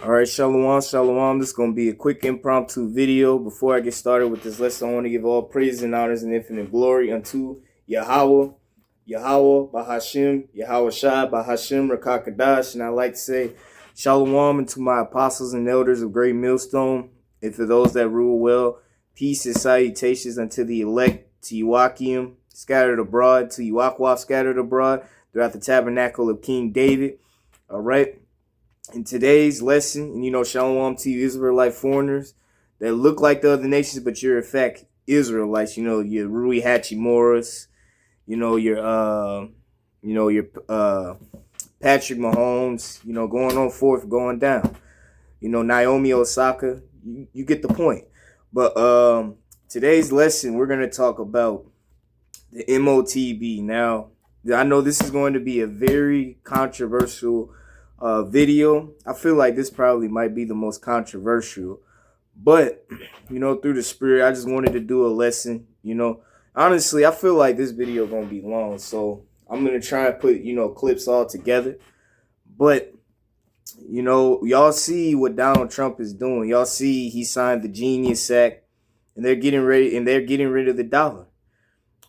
All right, shalom, shalom. This is going to be a quick impromptu video. Before I get started with this lesson, I want to give all praise and honors and infinite glory unto Yahweh, Bahashim, Yahweh Shai, Bahashim, Rakakadash. And I'd like to say shalom unto my apostles and elders of Great Millstone, and for those that rule well, peace and salutations unto the elect, to Joachim, scattered abroad, to Joachim, scattered abroad, throughout the tabernacle of King David. All right. In today's lesson, and shalom to you Israelite foreigners that look like the other nations, but you're in fact Israelites. Your Rui Hachimoras, your Patrick Mahomes, going on forth, going down. Naomi Osaka, you get the point. But today's lesson, we're gonna talk about the MOTB. Now, I know this is going to be a very controversial video. I feel like this probably might be the most controversial, but through the spirit, I just wanted to do a lesson. Honestly, I feel like this video gonna be long, so I'm gonna try and put clips all together. But y'all see what Donald Trump is doing. Y'all see he signed the Genius Act, and they're getting rid of the dollar.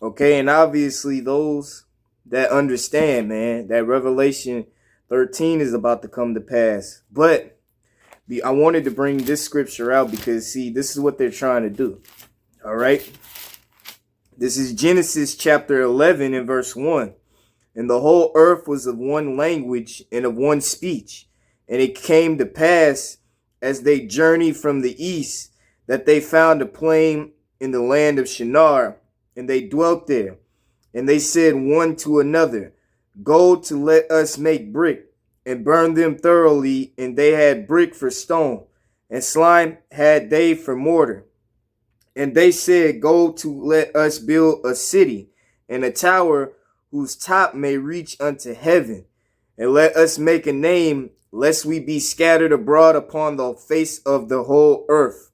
Okay, and obviously those that understand, man, that Revelation 13 is about to come to pass. But I wanted to bring this scripture out because, see, this is what they're trying to do. All right. This is Genesis chapter 11 and verse 1. And the whole earth was of one language and of one speech. And it came to pass as they journeyed from the east that they found a plain in the land of Shinar, and they dwelt there. And they said one to another, "Go to let us make brick, and burn them thoroughly." And they had brick for stone, and slime had they for mortar. And they said, "Go to let us build a city, and a tower whose top may reach unto heaven. And let us make a name, lest we be scattered abroad upon the face of the whole earth."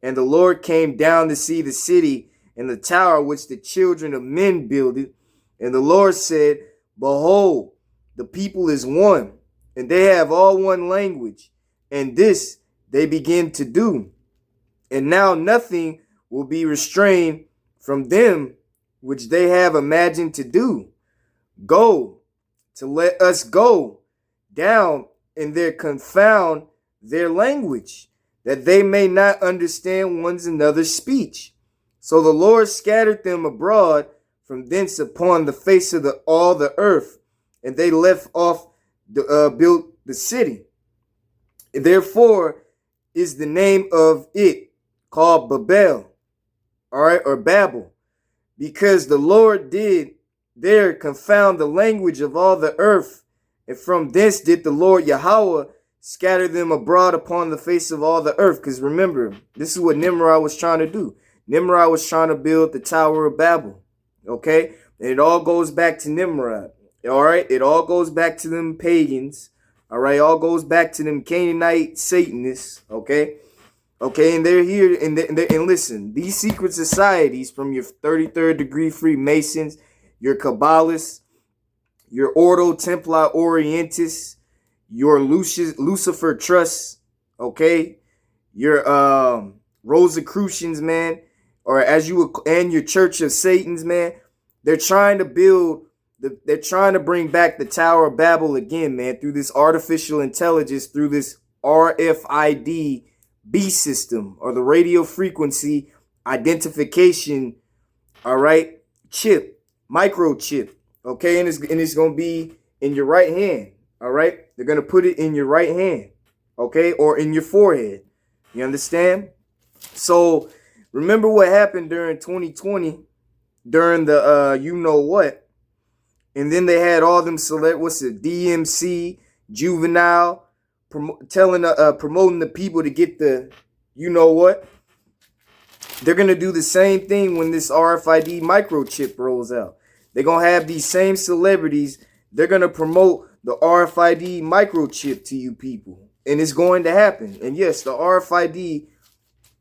And the Lord came down to see the city and the tower which the children of men builded. And the Lord said, "Behold, the people is one, and they have all one language, and this they begin to do. And now nothing will be restrained from them which they have imagined to do. Go, to let us go down and there confound their language, that they may not understand one another's speech." So the Lord scattered them abroad from thence upon the face of all the earth, and they left off built the city. Therefore is the name of it called Babel, all right, or Babel, because the Lord did there confound the language of all the earth, and from thence did the Lord Yahweh scatter them abroad upon the face of all the earth. Because remember, this is what Nimrod was trying to do. Nimrod was trying to build the Tower of Babel, okay? And it all goes back to Nimrod, all right? It all goes back to them pagans, all right? It all goes back to them Canaanite Satanists, okay? Okay, and they're here, and listen, these secret societies, from your 33rd degree Freemasons, your Kabbalists, your Ordo Templi Orientis, your Lucifer Trust, okay? Your Rosicrucians, man, or and your Church of Satan's, man, they're trying to bring back the Tower of Babel again, man, through this artificial intelligence, through this RFID B system, or the radio frequency identification, all right, microchip, okay, and it's gonna be in your right hand, all right. They're gonna put it in your right hand, okay, or in your forehead. You understand? So remember what happened during 2020, during the you know what, and then they had all them DMC, Juvenile, promoting the people to get the you know what. They're gonna do the same thing when this RFID microchip rolls out. They're gonna have these same celebrities. They're gonna promote the RFID microchip to you people, and it's going to happen. And yes, the RFID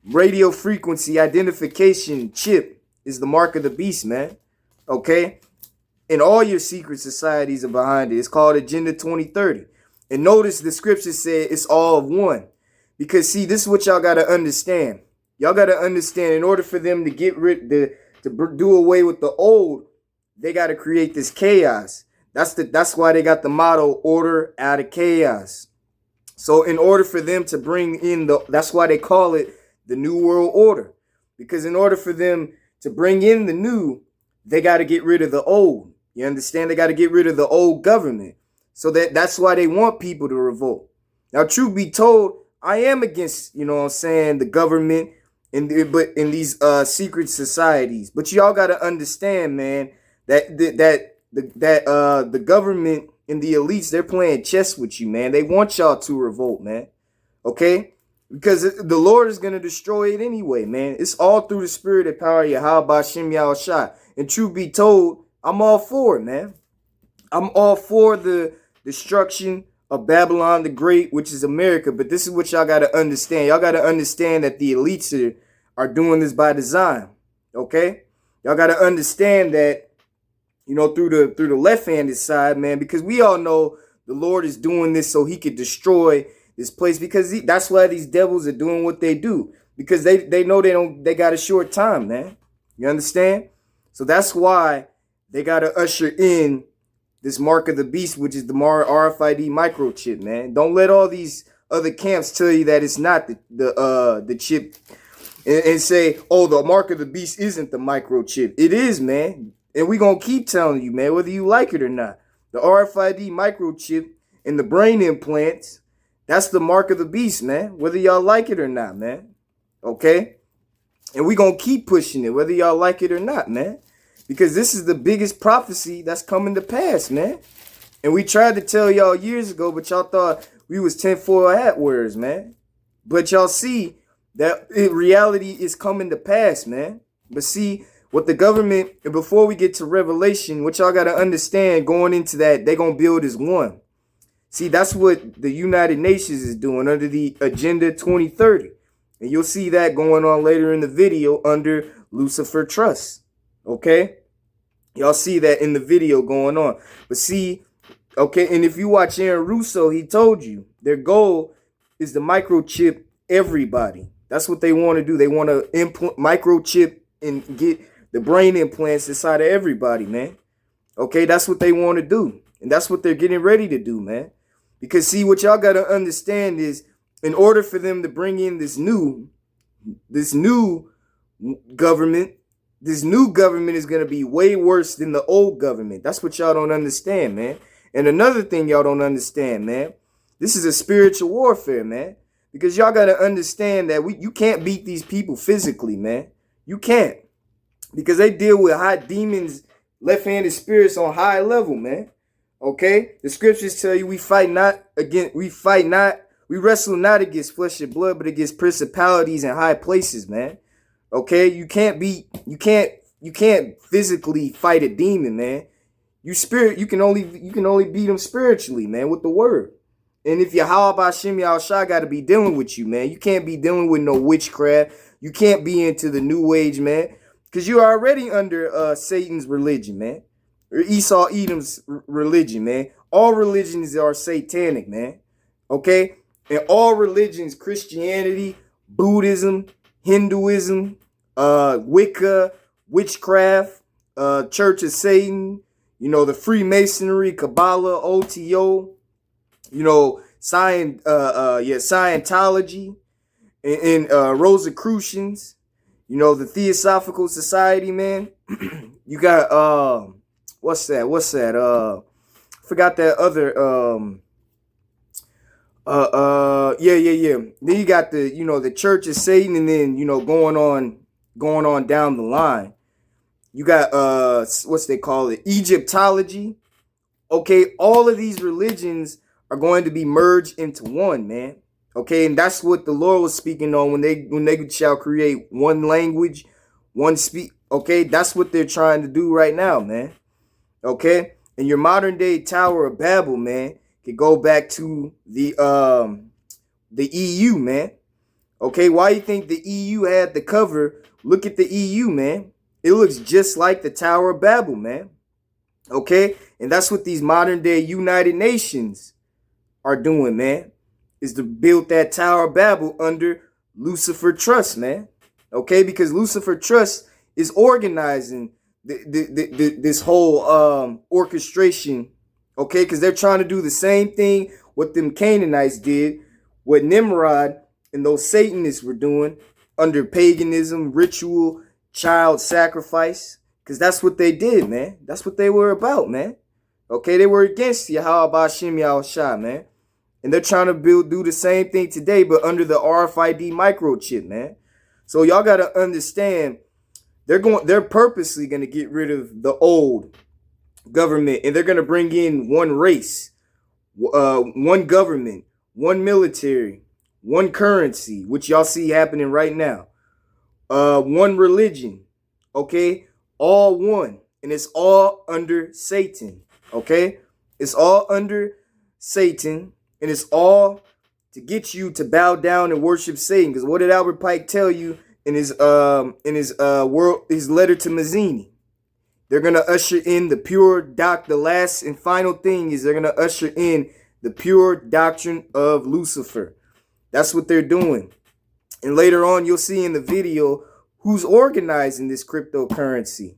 radio frequency identification chip is the mark of the beast, man. Okay? And all your secret societies are behind it. It's called Agenda 2030. And notice the scripture said it's all of one. Because see, this is what y'all got to understand. Y'all got to understand, in order for them to get rid, to do away with the old, they got to create this chaos. That's why they got the motto, order out of chaos. So in order for them to bring in that's why they call it the New World Order. Because in order for them to bring in the new, they got to get rid of the old. You understand? They got to get rid of the old government. So that's why they want people to revolt. Now, truth be told, I am against, you know what I'm saying, the government but in these secret societies. But y'all got to understand, man, that the government and the elites, they're playing chess with you, man. They want y'all to revolt, man. Okay? Because the Lord is going to destroy it anyway, man. It's all through the spirit and power of Yahweh Bashem Yahushua. And truth be told, I'm all for it, man. I'm all for the destruction of Babylon the Great, which is America. But this is what y'all got to understand. Y'all got to understand that the elites are doing this by design. Okay? Y'all got to understand that, you know, through the left-handed side, man, because we all know the Lord is doing this so he could destroy this place, because that's why these devils are doing what they do, because they know they got a short time, man. You understand? So that's why they got to usher in this mark of the beast, which is the RFID microchip, man. Don't let all these other camps tell you that it's not the chip and say, oh, the mark of the beast isn't the microchip. It is, man. And we're going to keep telling you, man, whether you like it or not. The RFID microchip and the brain implants, that's the mark of the beast, man, whether y'all like it or not, man. Okay? And we're going to keep pushing it, whether y'all like it or not, man. Because this is the biggest prophecy that's coming to pass, man. And we tried to tell y'all years ago, but y'all thought we was tinfoil hat wearers, man. But y'all see that reality is coming to pass, man. But see, what the government, and before we get to Revelation, what y'all got to understand going into that, they're going to build as one. See, that's what the United Nations is doing under the Agenda 2030. And you'll see that going on later in the video under Lucifer Trust. Okay? Y'all see that in the video going on. But see, okay, and if you watch Aaron Russo, he told you their goal is to microchip everybody. That's what they want to do. They want to microchip and get the brain implants inside of everybody, man. Okay, that's what they want to do. And that's what they're getting ready to do, man. Because see, what y'all got to understand is, in order for them to bring in this new government, this new government is going to be way worse than the old government. That's what y'all don't understand, man. And another thing y'all don't understand, man, this is a spiritual warfare, man. Because y'all got to understand that you can't beat these people physically, man. You can't. Because they deal with high demons, left-handed spirits on high level, man. Okay? The scriptures tell you we wrestle not against flesh and blood, but against principalities in high places, man. Okay? You can't physically fight a demon, man. You can only beat them spiritually, man, with the word. And if Yahweh Bashem Yahushua got to be dealing with you, man, you can't be dealing with no witchcraft. You can't be into the new age, man, because you're already under Satan's religion, man, or Esau Edom's religion, man. All religions are satanic, man. Okay, and all religions, Christianity, Buddhism, Hinduism, Wicca, witchcraft, Church of Satan, you know, the Freemasonry, Kabbalah, OTO, you know, Scientology, and Rosicrucians, you know, the Theosophical Society, man. You got what's that? Forgot that other yeah. Then you got the Church of Satan, and then going on down the line. You got what's they call it? Egyptology. Okay, all of these religions are going to be merged into one, man. Okay, and that's what the Lord was speaking on when they shall create one language, one speak. Okay, that's what they're trying to do right now, man. Okay, and your modern day Tower of Babel, man, could go back to the EU, man. Okay, why you think the EU had the cover? Look at the EU, man. It looks just like the Tower of Babel, man. Okay, and that's what these modern day United Nations are doing, man, is to build that Tower of Babel under Lucifer Trust, man. Okay, because Lucifer Trust is organizing this whole orchestration. Okay, because they're trying to do the same thing what them Canaanites did, what Nimrod and those Satanists were doing under paganism, ritual, child sacrifice. Because that's what they did, man. That's what they were about, man. Okay, they were against Yahweh Ba'Shem Yahushua, man. And they're trying to do the same thing today, but under the RFID microchip, man. So y'all got to understand, they're purposely going to get rid of the old government, and they're going to bring in one race, one government, one military, one currency, which y'all see happening right now, one religion, okay, all one, and it's all under Satan, okay, it's all under Satan, and it's all to get you to bow down and worship Satan. Because what did Albert Pike tell you in his letter to Mazzini? They're gonna usher in the pure the last and final thing is they're gonna usher in the pure doctrine of Lucifer. That's what they're doing. And later on, you'll see in the video who's organizing this cryptocurrency.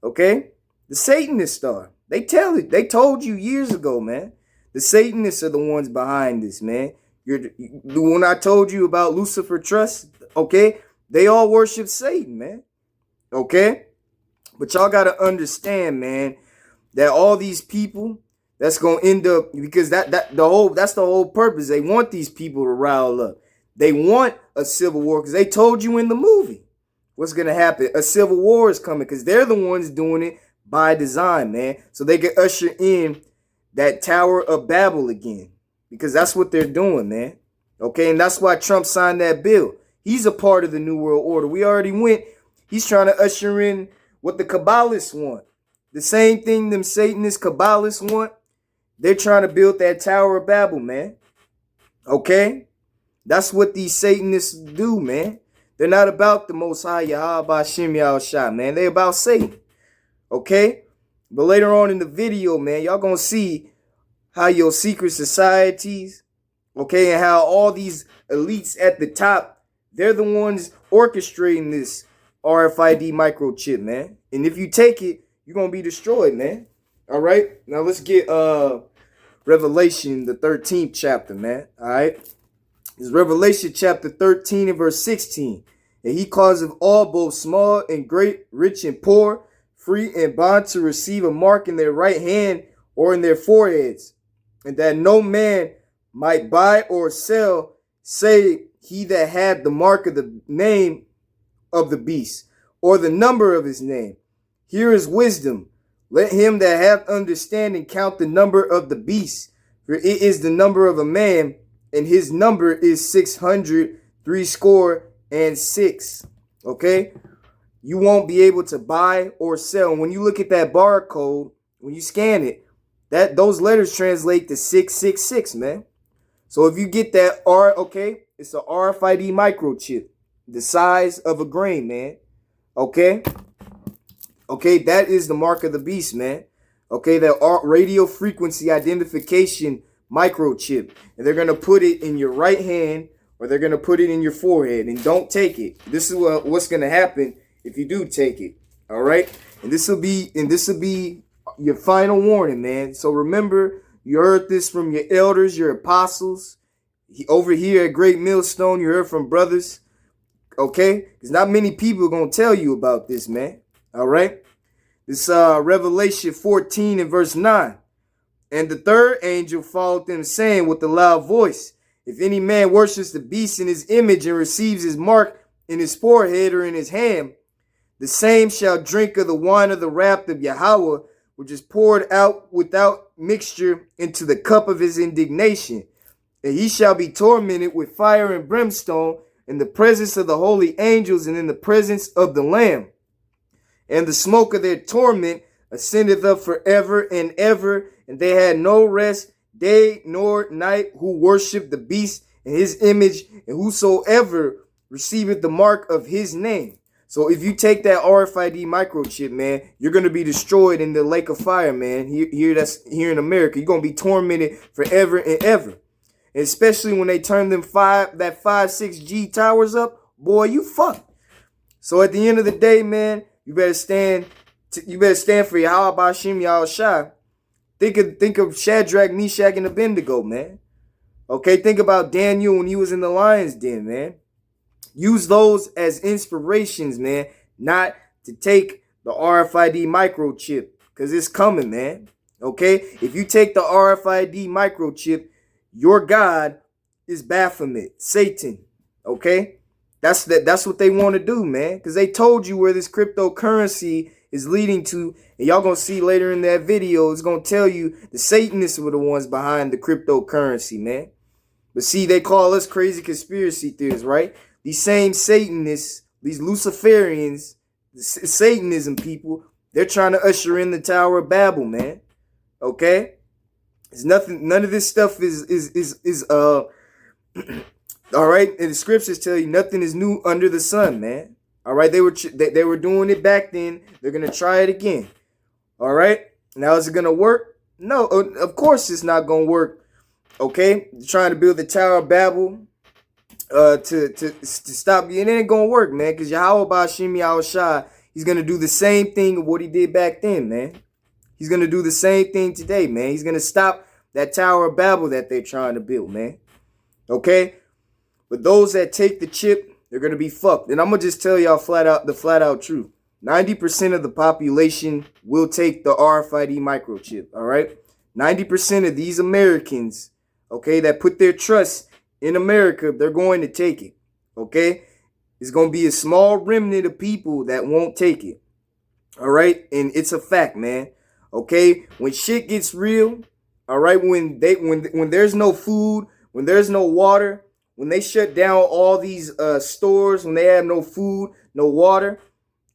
Okay, the Satanists are. They told you years ago, man. The Satanists are the ones behind this, man. When I told you about Lucifer Trust, okay, they all worship Satan, man. Okay, but y'all gotta understand, man, that all these people that's gonna end up, because that's the whole purpose. They want these people to rile up. They want a civil war because they told you in the movie what's gonna happen. A civil war is coming because they're the ones doing it by design, man. So they can usher in that Tower of Babel again, because that's what they're doing, man. Okay, and that's why Trump signed that bill. He's a part of the New World Order. We already went. He's trying to usher in what the Kabbalists want. The same thing them Satanist Kabbalists want. They're trying to build that Tower of Babel, man. Okay? That's what these Satanists do, man. They're not about the Most High Yahweh Ba'Shem Yahushua, man. They're about Satan. Okay? But later on in the video, man, y'all gonna see how your secret societies, okay, and how all these elites at the top, they're the ones orchestrating this RFID microchip, man. And if you take it, you're gonna be destroyed, man. All right? Now let's get Revelation, the 13th chapter, man. All right? It's Revelation chapter 13 and verse 16. And he causeth all, both small and great, rich and poor, free and bond, to receive a mark in their right hand or in their foreheads, and that no man might buy or sell, save he that had the mark of the name of the beast, or the number of his name. Here is wisdom. Let him that hath understanding count the number of the beast, for it is the number of a man, and his number is 666. Okay? You won't be able to buy or sell. And when you look at that barcode, when you scan it, those letters translate to 666, man. So if you get that it's a RFID microchip, the size of a grain, man. Okay? Okay, that is the mark of the beast, man. Okay, that radio frequency identification microchip. And they're going to put it in your right hand, or they're going to put it in your forehead. And don't take it. This is what's going to happen if you do take it. All right? And this will be your final warning, man. So remember, you heard this from your elders, your apostles. Over here at Great Millstone, you heard from brothers. Okay? Because not many people are going to tell you about this, man. All right? This Revelation 14 and verse 9. And the third angel followed them, saying with a loud voice, if any man worships the beast in his image and receives his mark in his forehead or in his hand, the same shall drink of the wine of the wrath of Yahweh, which is poured out without mixture into the cup of his indignation. And he shall be tormented with fire and brimstone in the presence of the holy angels and in the presence of the Lamb. And the smoke of their torment ascendeth up forever and ever, and they had no rest day nor night who worship the beast and his image, and whosoever receiveth the mark of his name. So if you take that RFID microchip, man, you're going to be destroyed in the lake of fire, man. Here in America, you're going to be tormented forever and ever. especially when they turn that 5-6G towers up, boy, you fucked. So at the end of the day, man, you better stand for Yahweh Bashim Yahushua. Think of Shadrach, Meshach, and Abednego, man. Okay, think about Daniel when he was in the lion's den, man. Use those as inspirations, man, not to take the RFID microchip, because it's coming, man. Okay, if you take the RFID microchip, your God is Baphomet, Satan. Okay, that's what they want to do, man, because they told you where this cryptocurrency is leading to, and y'all gonna see later in that video. It's gonna tell you the Satanists were the ones behind the cryptocurrency, man. But see, they call us crazy conspiracy theorists, right? These same Satanists, these Luciferians, Satanism people, they're trying to usher in the Tower of Babel, man. Okay, it's nothing. None of this stuff is all right. And the scriptures tell you nothing is new under the sun, man. All right, they were doing it back then. They're gonna try it again. All right, now is it gonna work? No, of course it's not gonna work. Okay, they're trying to build the Tower of Babel to stop you, and it ain't gonna work, man. Because Yahweh Bashim Yahushua, he's gonna do the same thing of what he did back then, man. He's going to do the same thing today, man. He's going to stop that Tower of Babel that they're trying to build, man. Okay? But those that take the chip, they're going to be fucked. And I'm going to just tell y'all the flat out truth. 90% of the population will take the RFID microchip, all right? 90% of these Americans, okay, that put their trust in America, they're going to take it, okay? It's going to be a small remnant of people that won't take it, all right? And it's a fact, man. Okay, when shit gets real, all right, when there's no food, when there's no water, when they shut down all these stores, when they have no food, no water,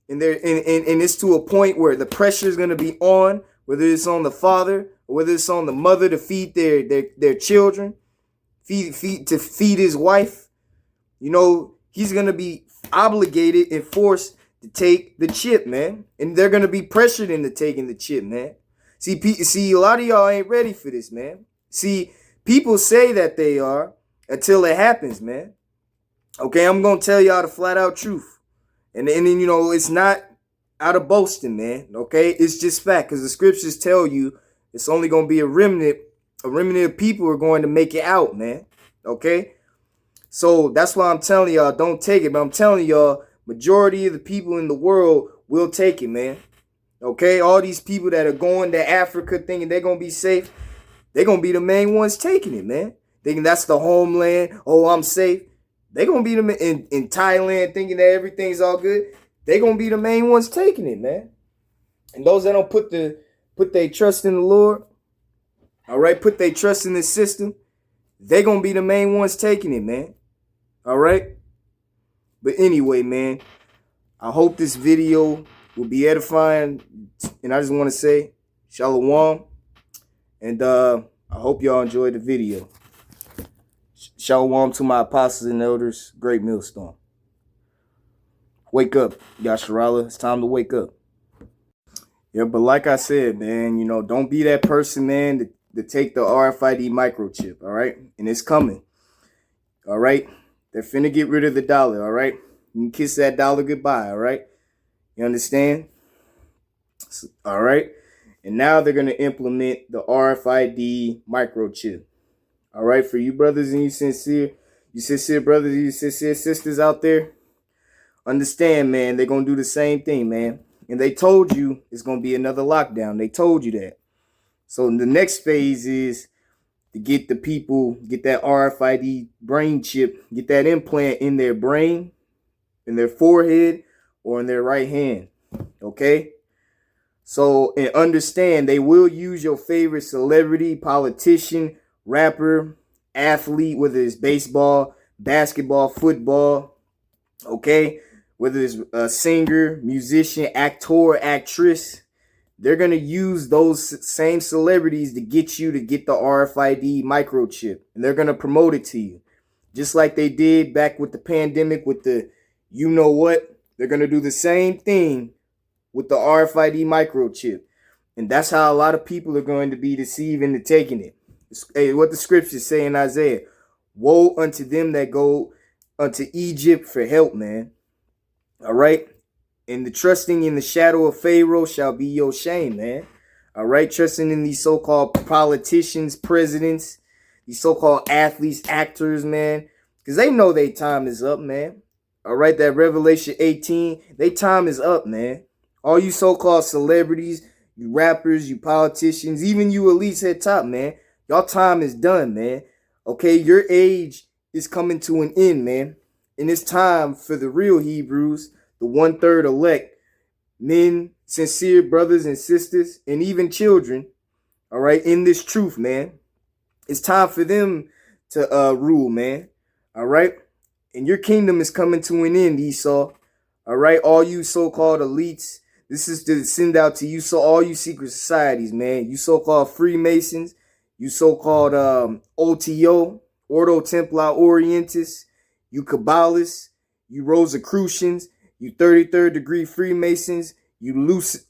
and it's to a point where the pressure is gonna be on, whether it's on the father or whether it's on the mother to feed their children, feed his wife, you know, he's gonna be obligated and forced to take the chip, man. And they're going to be pressured into taking the chip, man. See, a lot of y'all ain't ready for this, man. See, people say that they are until it happens, man. Okay, I'm going to tell y'all the flat out truth. And then, you know, it's not out of boasting, man. Okay, it's just fact, because the scriptures tell you it's only going to be a remnant of people are going to make it out, man. Okay, so that's why I'm telling y'all don't take it. But I'm telling y'all, majority of the people in the world will take it, man. Okay, all these people that are going to Africa thinking they're going to be safe, they're going to be the main ones taking it, man. Thinking that's the homeland. Oh, I'm safe. They're going to be in Thailand thinking that everything's all good. They're going to be the main ones taking it, man. And those that don't put their trust in the Lord, all right, put their trust in the system, they're going to be the main ones taking it, man. All right. But anyway, man, I hope this video will be edifying. And I just want to say, Shalom. And I hope y'all enjoyed the video. Shalom to my apostles and elders. Great millstone. Wake up, Yasharala. It's time to wake up. Yeah, but like I said, man, you know, don't be that person, man, to take the RFID microchip, all right? And it's coming, all right? They're finna get rid of the dollar, all right? You can kiss that dollar goodbye, all right? You understand? All right? And now they're going to implement the RFID microchip. All right? For you brothers and you sincere brothers and you sincere sisters out there, understand, man, they're going to do the same thing, man. And they told you it's going to be another lockdown. They told you that. So the next phase is to get the people, get that RFID brain chip, get that implant in their brain, in their forehead, or in their right hand. Okay? So, and understand, they will use your favorite celebrity, politician, rapper, athlete, whether it's baseball, basketball, football, okay? Whether it's a singer, musician, actor, actress, they're going to use those same celebrities to get you to get the RFID microchip. And they're going to promote it to you. Just like they did back with the pandemic with the you know what. They're going to do the same thing with the RFID microchip. And that's how a lot of people are going to be deceived into taking it. Hey, what the scriptures say in Isaiah. Woe unto them that go unto Egypt for help, man. All right? And the trusting in the shadow of Pharaoh shall be your shame, man. All right? Trusting in these so-called politicians, presidents, these so-called athletes, actors, man. Because they know their time is up, man. All right? That Revelation 18, their time is up, man. All you so-called celebrities, you rappers, you politicians, even you elites at top, man. Y'all time is done, man. Okay? Your age is coming to an end, man. And it's time for the real Hebrews, the 1/3 elect, men, sincere brothers and sisters, and even children, all right, in this truth, man. It's time for them to rule, man, all right? And your kingdom is coming to an end, Esau, all right? All you so-called elites, this is to send out to you, so all you secret societies, man, you so-called Freemasons, you so-called OTO, Ordo Templi Orientis, you Kabbalists, you Rosicrucians, you 33rd degree Freemasons, you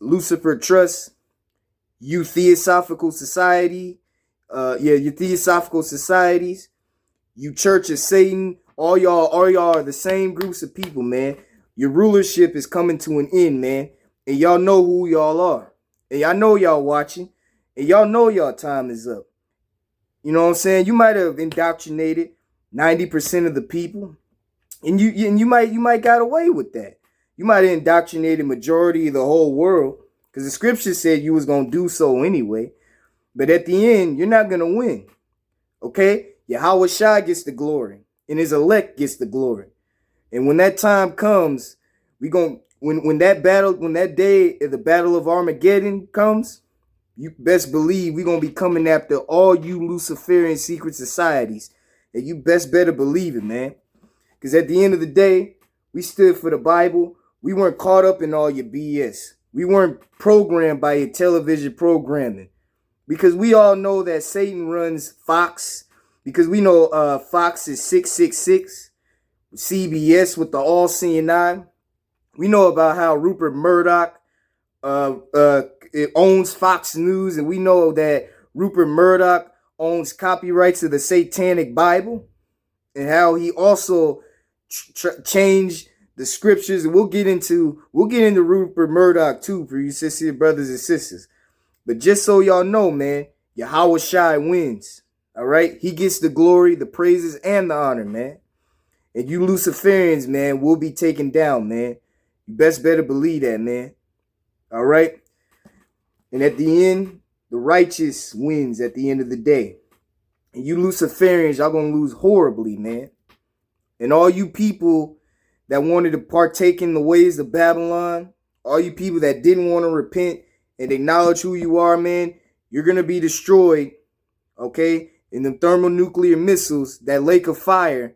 Lucifer Trust, you Theosophical Society, your Theosophical Societies, you Church of Satan, all y'all are the same groups of people, man. Your rulership is coming to an end, man, and y'all know who y'all are, and y'all know y'all watching, and y'all know y'all time is up. You know what I'm saying? You might have indoctrinated 90% of the people, and you might got away with that. You might have indoctrinated majority of the whole world, because the scripture said you was gonna do so anyway. But at the end, you're not gonna win. Okay? Yahweh Shai gets the glory, and his elect gets the glory. And when that time comes, when that day of the battle of Armageddon comes, you best believe we're gonna be coming after all you Luciferian secret societies. And you best better believe it, man. Because at the end of the day, we stood for the Bible. We weren't caught up in all your BS. We weren't programmed by your television programming. Because we all know that Satan runs Fox. Because we know Fox is 666. CBS with the all-seeing eye. We know about how Rupert Murdoch it owns Fox News. And we know that Rupert Murdoch owns copyrights of the Satanic Bible. And how he also changed the scriptures, and we'll get into Rupert Murdoch too, for you sincere brothers and sisters. But just so y'all know, man, Yahweh Shai wins. All right, he gets the glory, the praises, and the honor, man. And you Luciferians, man, will be taken down, man. You best better believe that, man. All right. And at the end, the righteous wins. At the end of the day, and you Luciferians, y'all gonna lose horribly, man. And all you people that wanted to partake in the ways of Babylon, all you people that didn't want to repent and acknowledge who you are, man, you're going to be destroyed, okay, in the thermonuclear missiles, that lake of fire,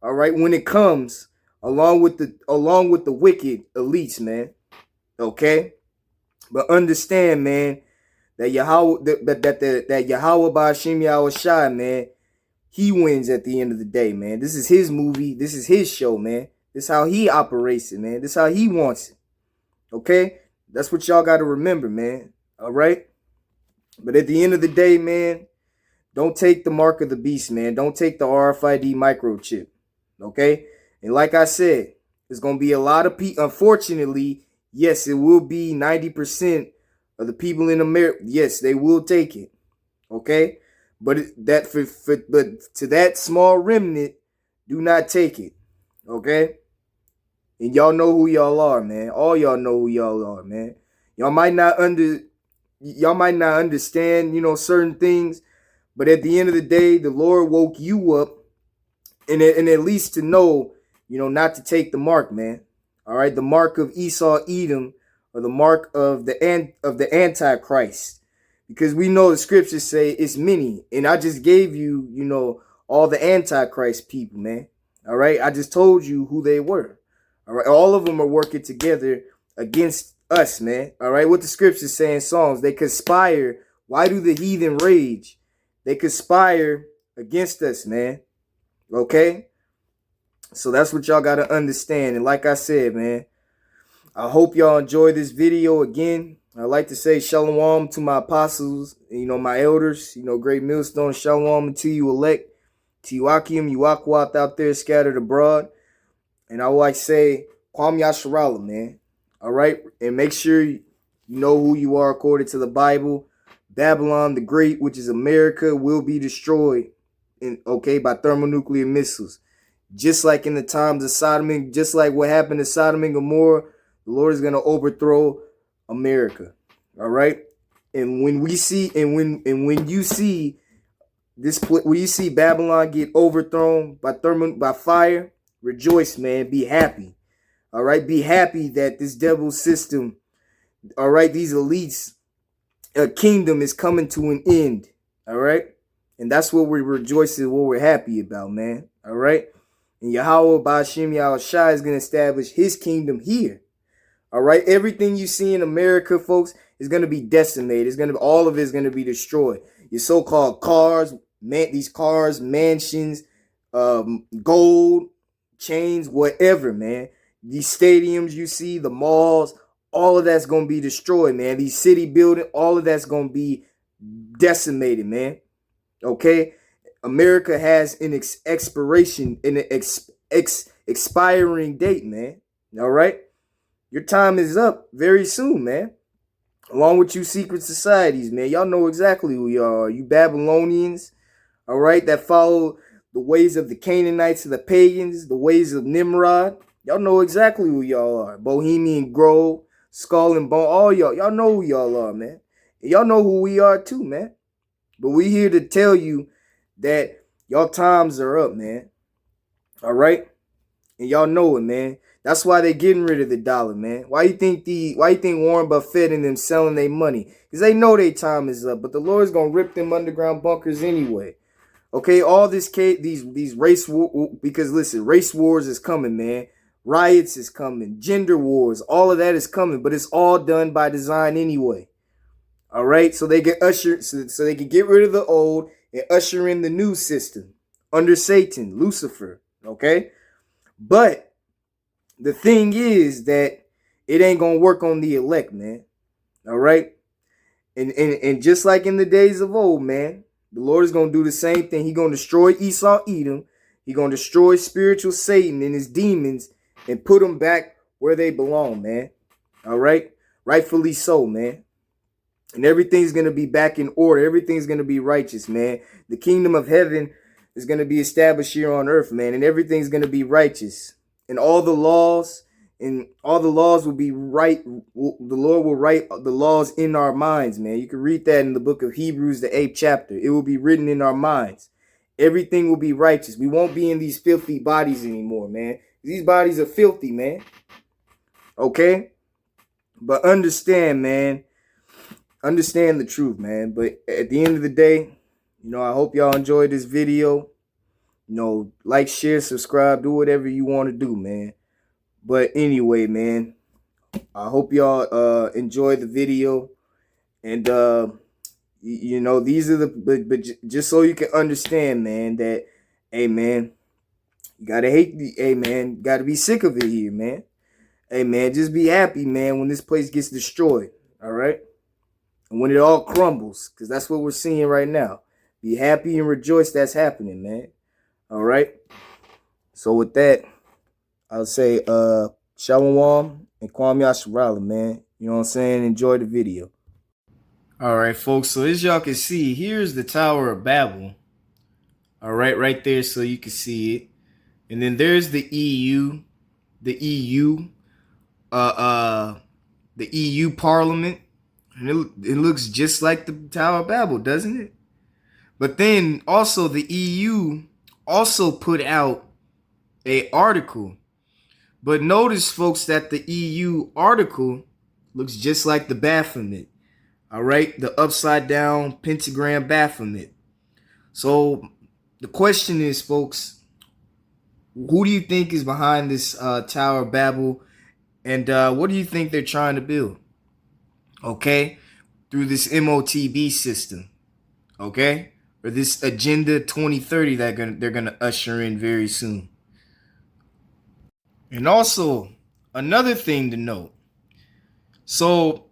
all right, when it comes, along with the wicked elites, man, okay? But understand, man, that Yahweh, that Yahweh Ba'Hashem Yahweh Shai, man, he wins at the end of the day, man. This is his movie. This is his show, man. This is how he operates it, man. This is how he wants it. Okay? That's what y'all got to remember, man. All right? But at the end of the day, man, don't take the mark of the beast, man. Don't take the RFID microchip. Okay? And like I said, there's going to be a lot of people. Unfortunately, yes, it will be 90% of the people in America. Yes, they will take it. Okay? But to that small remnant, do not take it. Okay? And y'all know who y'all are, man. All y'all know who y'all are, man. Y'all might not understand, certain things, but at the end of the day, the Lord woke you up and at least to know, not to take the mark, man. All right, the mark of Esau, Edom, or the mark of the Antichrist. Because we know the scriptures say it's many. And I just gave you, all the Antichrist people, man. All right. I just told you who they were. All right. All of them are working together against us, man. All right. What the scriptures say in Psalms, they conspire. Why do the heathen rage? They conspire against us, man. Okay. So that's what y'all got to understand. And like I said, man, I hope y'all enjoy this video again. I'd like to say shalom to my apostles, my elders, great millstone, shalom to you elect, to you Akim, you Akwat out there scattered abroad. And I would like to say, Kwam Yasharala, man. All right? And make sure you know who you are according to the Bible. Babylon the Great, which is America, will be destroyed by thermonuclear missiles. Just like in the times of Sodom, and just like what happened to Sodom and Gomorrah, the Lord is going to overthrow America. All right? And when you see this, when you see Babylon get overthrown by fire, rejoice, man. Be happy. All right? Be happy that this devil system, all right, these elites, kingdom is coming to an end. All right? And that's what we're rejoicing, what we're happy about, man. All right? And Yahweh Ba'ashem Yahushua is going to establish his kingdom here. All right? Everything you see in America, folks, is going to be decimated. All of it is going to be destroyed. Your so-called cars, these cars, mansions, gold, chains, whatever, man. These stadiums you see, the malls, all of that's going to be destroyed, man. These city buildings, all of that's going to be decimated, man. Okay? America has an expiration, an expiring date, man. All right? Your time is up very soon, man. Along with you secret societies, man. Y'all know exactly who y'all are. You Babylonians, all right, that follow the ways of the Canaanites and the pagans, the ways of Nimrod. Y'all know exactly who y'all are. Bohemian Grove, Skull and Bone, all y'all. Y'all know who y'all are, man. And y'all know who we are too, man. But we here to tell you that y'all times are up, man. All right? And y'all know it, man. That's why they getting rid of the dollar, man. Why you think Warren Buffett and them selling their money? Because they know their time is up. But the Lord's gonna rip them underground bunkers anyway. Okay, all these race war, because listen, race wars is coming, man. Riots is coming, gender wars, all of that is coming, but it's all done by design anyway. All right, so they get so they can get rid of the old and usher in the new system under Satan, Lucifer. Okay, but the thing is that it ain't gonna work on the elect, man. All right, and just like in the days of old, man, the Lord is gonna do the same thing. He gonna destroy Esau, Edom. He gonna destroy spiritual Satan and his demons and put them back where they belong, man. All right, rightfully so, man. And everything's going to be back in order. Everything's going to be righteous, man. The kingdom of heaven is going to be established here on earth, man. And everything's going to be righteous. And all the laws will be right. The Lord will write the laws in our minds, man. You can read that in the book of Hebrews, the 8th chapter. It will be written in our minds. Everything will be righteous. We won't be in these filthy bodies anymore, man. These bodies are filthy, man. Okay? But understand, man. Understand the truth, man. But at the end of the day, I hope y'all enjoyed this video. Like, share, subscribe, do whatever you want to do, man. But anyway, man, I hope y'all enjoy the video. And these are but just so you can understand, man, that hey, man, you gotta gotta be sick of it here, man. Hey, man, just be happy, man, when this place gets destroyed. All right. And when it all crumbles, because that's what we're seeing right now. Be happy and rejoice that's happening, man. All right? So with that, I'll say Shalom and Kwam Yasharala, man. You know what I'm saying? Enjoy the video. All right, folks. So as y'all can see, here's the Tower of Babel. All right there so you can see it. And then there's the EU. The EU Parliament. And it looks just like the Tower of Babel, doesn't it? But then also the EU also put out an article. But notice, folks, that the EU article looks just like the Baphomet. All right? The upside down pentagram Baphomet. So the question is, folks, who do you think is behind this Tower of Babel? And what do you think they're trying to build? Okay, through this MOTB system, okay, or this Agenda 2030 that they're gonna usher in very soon. And also another thing to note. So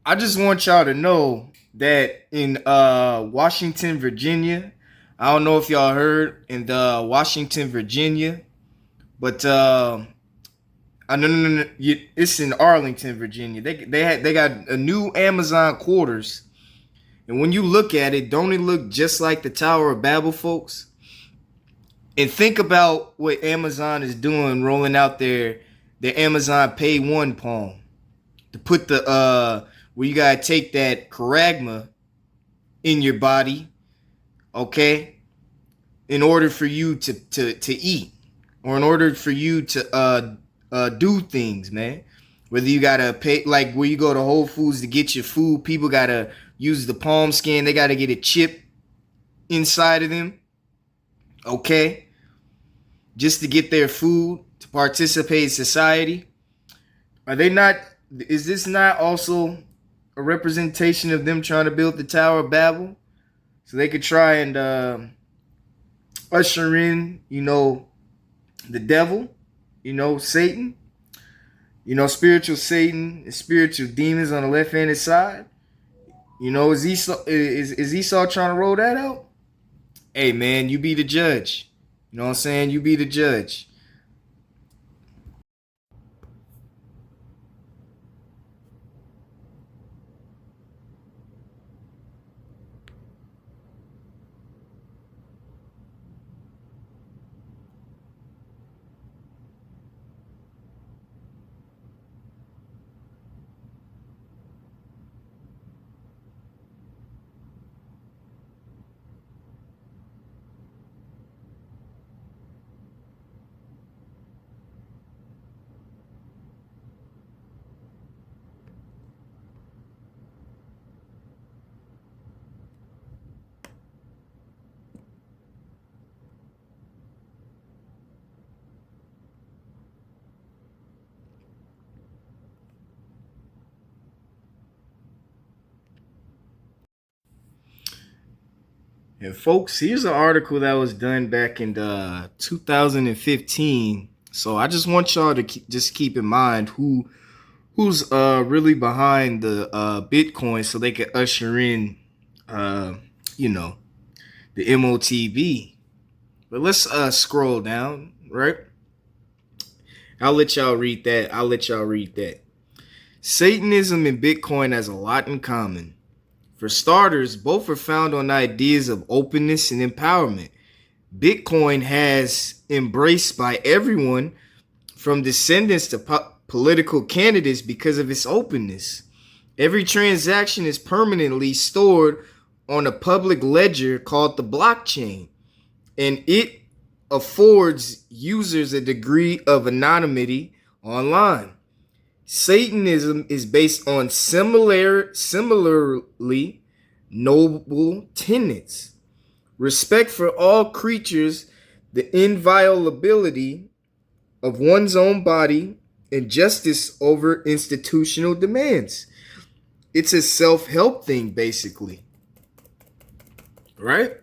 I just want y'all to know that in Washington, Virginia, I don't know if y'all heard in the Washington, Virginia, but no, it's in Arlington, Virginia. They got a new Amazon quarters, and when you look at it, don't it look just like the Tower of Babel, folks? And think about what Amazon is doing, rolling out their Amazon Pay One palm to put the where you gotta take that charagma in your body, okay, in order for you to eat, or in order for you to do things, man. Whether you gotta pay, like where you go to Whole Foods to get your food, people gotta use the palm scan. They gotta get a chip inside of them, okay, just to get their food to participate in society. Are they not? Is this not also a representation of them trying to build the Tower of Babel so they could try and usher in, the devil, Satan, spiritual Satan and spiritual demons on the left-handed side? Is Esau trying to roll that out? Hey, man, you be the judge. You know what I'm saying? You be the judge. And folks, here's an article that was done back in 2015. So I just want y'all to just keep in mind who's really behind the Bitcoin, so they can usher in you know the MOTB. But let's scroll down, right? I'll let y'all read that. Satanism and Bitcoin has a lot in common. For starters, both are found on ideas of openness and empowerment. Bitcoin has embraced by everyone from descendants to political candidates because of its openness. Every transaction is permanently stored on a public ledger called the blockchain, and it affords users a degree of anonymity online. Satanism is based on similarly noble tenets: respect for all creatures, the inviolability of one's own body, and justice over institutional demands. It's a self-help thing, basically. Right?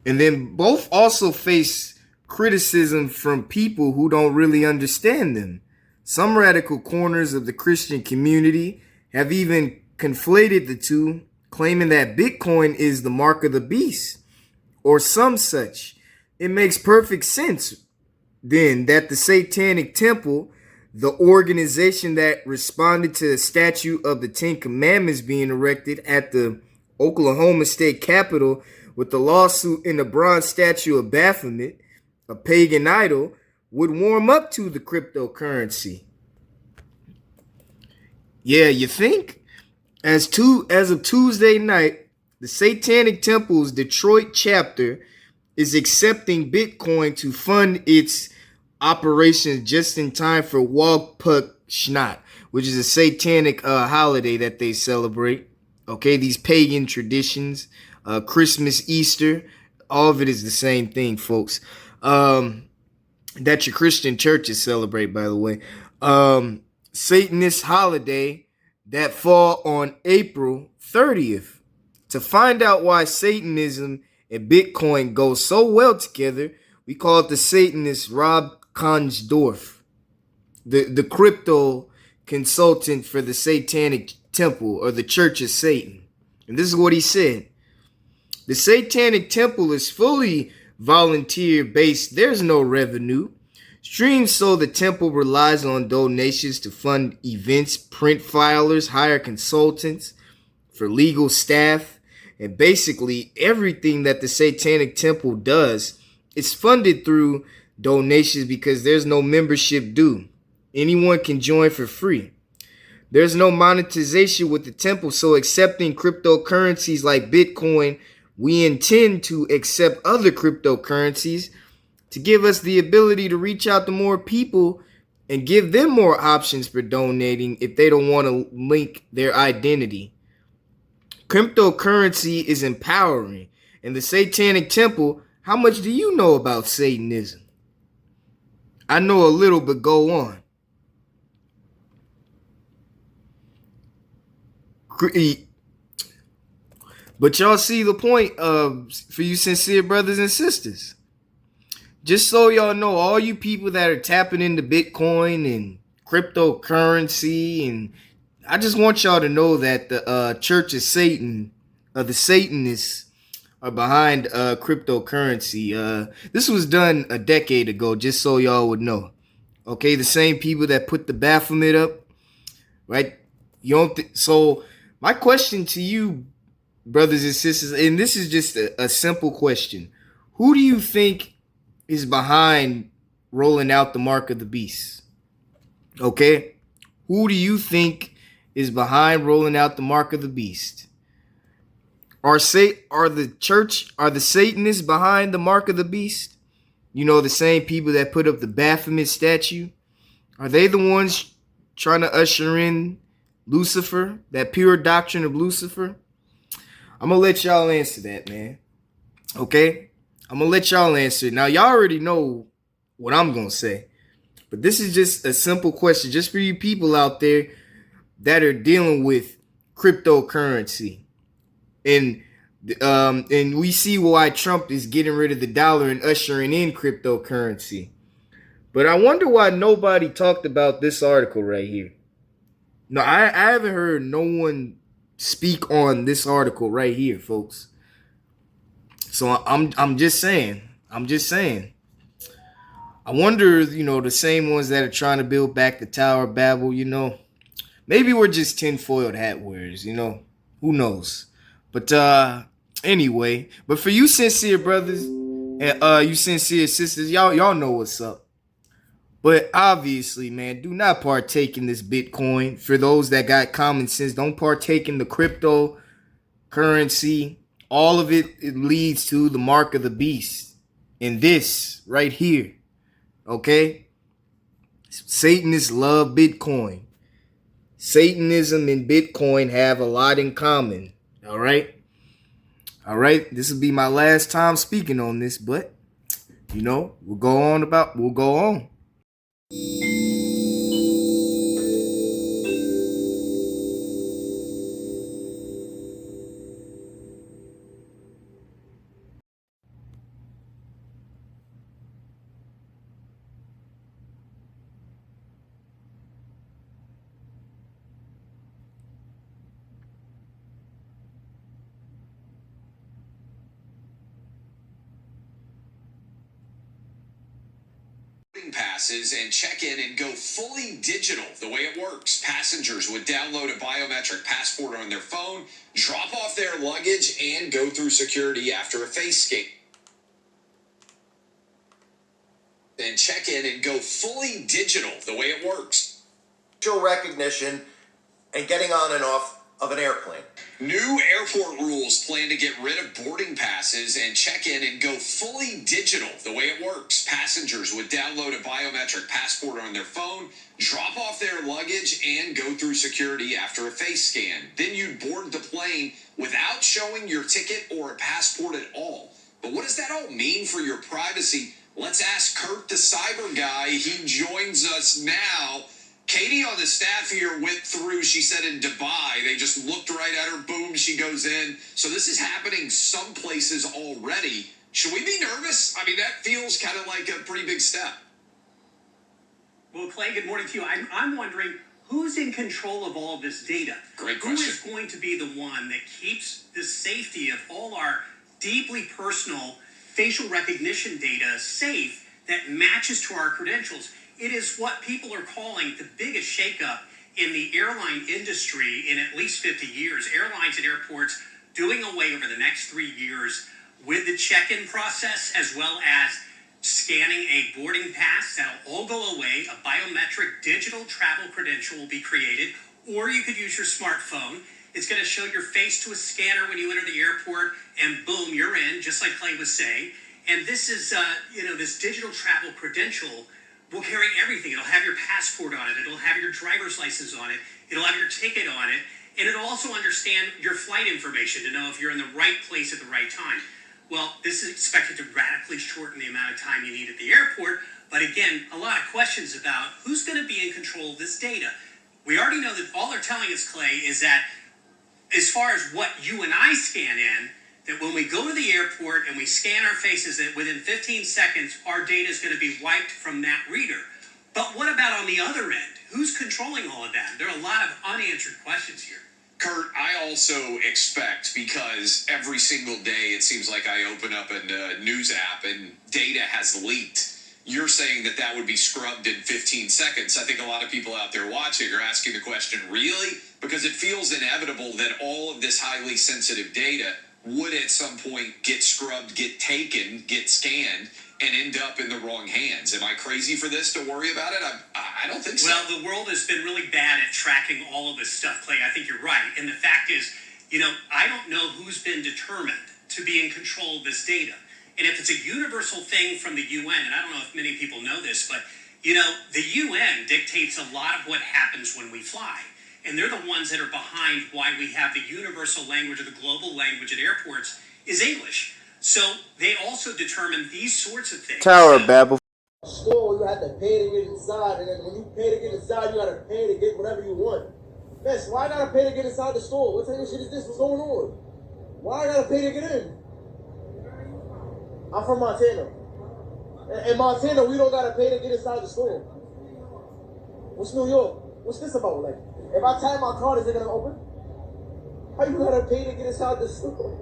And then both also face criticism from people who don't really understand them. Some radical corners of the Christian community have even conflated the two, claiming that Bitcoin is the mark of the beast, or some such. It makes perfect sense, then, that the Satanic Temple, the organization that responded to the statue of the Ten Commandments being erected at the Oklahoma State Capitol with the lawsuit in the bronze statue of Baphomet, a pagan idol, would warm up to the cryptocurrency. Yeah, you think? As of Tuesday night, the Satanic Temple's Detroit chapter is accepting Bitcoin to fund its operations just in time for Wagpuk Shnat, which is a satanic holiday that they celebrate. Okay, these pagan traditions, Christmas, Easter, all of it is the same thing, folks. That your Christian churches celebrate, by the way. Satanist holiday that fall on April 30th. To find out why Satanism and Bitcoin go so well together, we call it the Satanist Rob Konsdorf, the crypto consultant for the Satanic Temple or the Church of Satan. And this is what he said. The Satanic Temple is fully volunteer-based. There's no revenue. Streams so the temple relies on donations to fund events, print filers, hire consultants for legal staff, and basically everything that the Satanic Temple does is funded through donations because there's no membership due. Anyone can join for free. There's no monetization with the temple, so accepting cryptocurrencies like Bitcoin, we intend to accept other cryptocurrencies to give us the ability to reach out to more people and give them more options for donating if they don't want to link their identity. Cryptocurrency is empowering. And the Satanic Temple, how much do you know about Satanism? I know a little, but go on. But y'all see the point for you sincere brothers and sisters. Just so y'all know, all you people that are tapping into Bitcoin and cryptocurrency, and I just want y'all to know that the Church of Satan, the Satanists, are behind cryptocurrency. This was done a decade ago, just so y'all would know. Okay, the same people that put the Baphomet up, right? You don't. So my question to you, brothers and sisters, and this is just a simple question: who do you think is behind rolling out the mark of the beast? Okay, who do you think is behind rolling out the mark of the beast? Are the Satanists behind the mark of the beast? You know, the same people that put up the Baphomet statue. Are they the ones trying to usher in Lucifer, that pure doctrine of Lucifer? I'm gonna let y'all answer that, man. Okay, I'm gonna let y'all answer. Now, y'all already know what I'm gonna say, but this is just a simple question, just for you people out there that are dealing with cryptocurrency. And we see why Trump is getting rid of the dollar and ushering in cryptocurrency. But I wonder why nobody talked about this article right here. No, I haven't heard no one speak on this article right here, folks. So I'm just saying. I wonder, the same ones that are trying to build back the Tower of Babel, maybe we're just tinfoiled hat wearers, who knows? But anyway, but for you sincere brothers and you sincere sisters, y'all know what's up. But obviously, man, do not partake in this Bitcoin. For those that got common sense, don't partake in the cryptocurrency. All of it leads to the mark of the beast. And this right here, okay? Satanists love Bitcoin. Satanism and Bitcoin have a lot in common. All right. This will be my last time speaking on this, but we'll go on. Passes and check in and go fully digital the way it works. Passengers would download a biometric passport on their phone, drop off their luggage, and go through security after a face scan. And check in and go fully digital the way it works. Facial recognition and getting on and off of an airplane. New airport rules plan to get rid of boarding passes and check in and go fully digital the way it works. Passengers would download a biometric passport on their phone, drop off their luggage, and go through security after a face scan. Then you'd board the plane without showing your ticket or a passport at all. But what does that all mean for your privacy? Let's ask Kurt, the cyber guy. He joins us now. Katie on the staff here went through, she said in Dubai, they just looked right at her, boom, she goes in. So this is happening some places already. Should we be nervous? I mean, that feels kind of like a pretty big step. Well, Clay, good morning to you. I'm wondering who's in control of all of this data? Great question. Who is going to be the one that keeps the safety of all our deeply personal facial recognition data safe that matches to our credentials? It is what people are calling the biggest shakeup in the airline industry in at least 50 years. Airlines and airports doing away over the next 3 years with the check-in process, as well as scanning a boarding pass. That'll all go away. A biometric digital travel credential will be created, or you could use your smartphone. It's going to show your face to a scanner when you enter the airport, and boom, you're in, just like Clay was saying. And this is, this digital travel credential will carry everything. It'll have your passport on it. It'll have your driver's license on it. It'll have your ticket on it. And it'll also understand your flight information to know if you're in the right place at the right time. Well, this is expected to radically shorten the amount of time you need at the airport. But again, a lot of questions about who's going to be in control of this data. We already know that all they're telling us, Clay, is that as far as what you and I scan in, that when we go to the airport and we scan our faces, that within 15 seconds, our data is going to be wiped from that reader. But what about on the other end? Who's controlling all of that? There are a lot of unanswered questions here. Kurt, I also expect, because every single day it seems like I open up a news app and data has leaked. You're saying that that would be scrubbed in 15 seconds. I think a lot of people out there watching are asking the question, really? Because it feels inevitable that all of this highly sensitive data would at some point get scrubbed, get taken, get scanned, and end up in the wrong hands. Am I crazy for this to worry about it? I don't think so. Well, the world has been really bad at tracking all of this stuff, Clay. I think you're right. And the fact is, I don't know who's been determined to be in control of this data. And if it's a universal thing from the UN, and I don't know if many people know this, but, the UN dictates a lot of what happens when we fly. And they're the ones that are behind why we have the universal language or the global language at airports is English. So they also determine these sorts of things. Tower of Babel. Store, you have to pay to get inside, and then when you pay to get inside, you gotta pay to get whatever you want. Miss, why I gotta pay to get inside the store? What type of shit is this? What's going on? Why I gotta pay to get in? I'm from Montana. In Montana, we don't gotta pay to get inside the store. What's New York? What's this about? Like, if I tie my card, is it gonna open? How you gotta pay to get inside the store?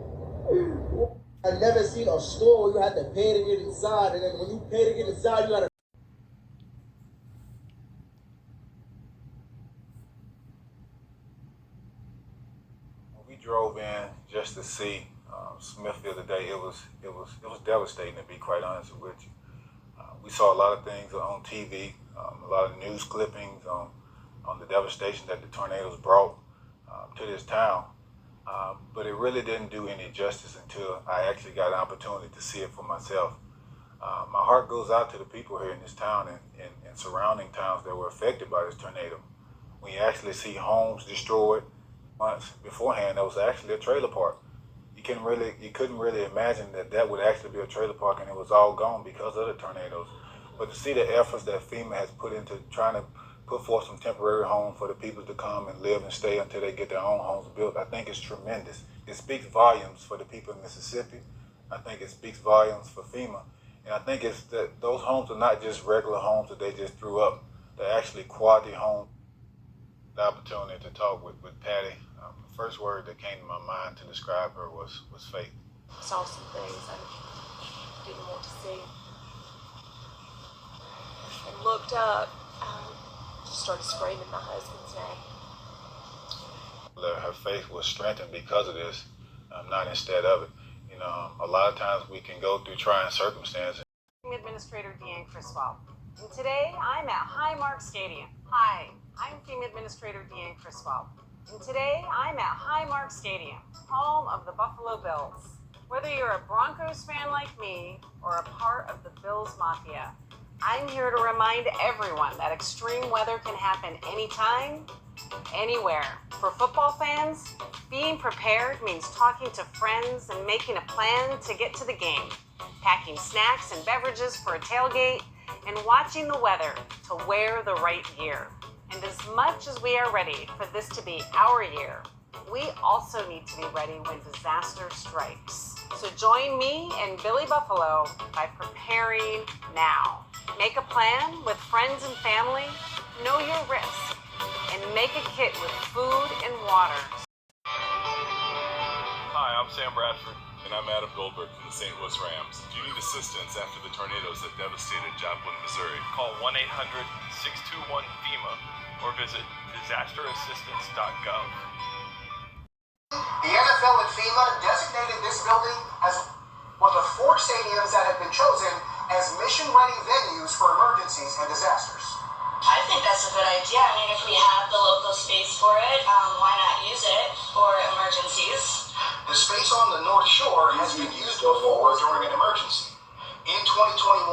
I've never seen a store where you have to pay to get inside, and then when you pay to get inside, you gotta. We drove in just to see Smithfield today. It was devastating, to be quite honest with you. We saw a lot of things on TV, a lot of news clippings on the devastation that the tornadoes brought to this town. But it really didn't do any justice until I actually got an opportunity to see it for myself. My heart goes out to the people here in this town and surrounding towns that were affected by this tornado. When you actually see homes destroyed, months beforehand, that was actually a trailer park. You couldn't really imagine that would actually be a trailer park, and it was all gone because of the tornadoes. But to see the efforts that FEMA has put into trying to put forth some temporary homes for the people to come and live and stay until they get their own homes built, I think it's tremendous. It speaks volumes for the people in Mississippi. I think it speaks volumes for FEMA. And I think it's that those homes are not just regular homes that they just threw up. They're actually quality homes. The opportunity to talk with Patty, the first word that came to my mind to describe her was faith. Saw some things I didn't want to see. And looked up, just started screaming my husband's name. Her faith was strengthened because of this, not instead of it. A lot of times we can go through trying circumstances. Administrator Deanne Criswell. And today I'm at Highmark Stadium. Hi, I'm Team Administrator Deanne Criswell. And today I'm at Highmark Stadium, home of the Buffalo Bills. Whether you're a Broncos fan like me or a part of the Bills Mafia, I'm here to remind everyone that extreme weather can happen anytime, anywhere. For football fans, being prepared means talking to friends and making a plan to get to the game, packing snacks and beverages for a tailgate, and watching the weather to wear the right gear. And as much as we are ready for this to be our year, we also need to be ready when disaster strikes. So join me and Billy Buffalo by preparing now. Make a plan with friends and family, know your risk, and and make a kit with food and water. Hi, I'm Sam Bradford, and I'm Adam Goldberg from the St. Louis Rams. Do you need assistance after the tornadoes that devastated Joplin, Missouri? Call 1-800-621-FEMA or visit disasterassistance.gov. The NFL and FEMA designated this building as one of the 4 stadiums that have been chosen as mission-ready venues for emergencies and disasters. I think that's a good idea. I mean, if we have the local space for it, why not use it for emergencies? The space on the North Shore has been used before during an emergency. In 2021,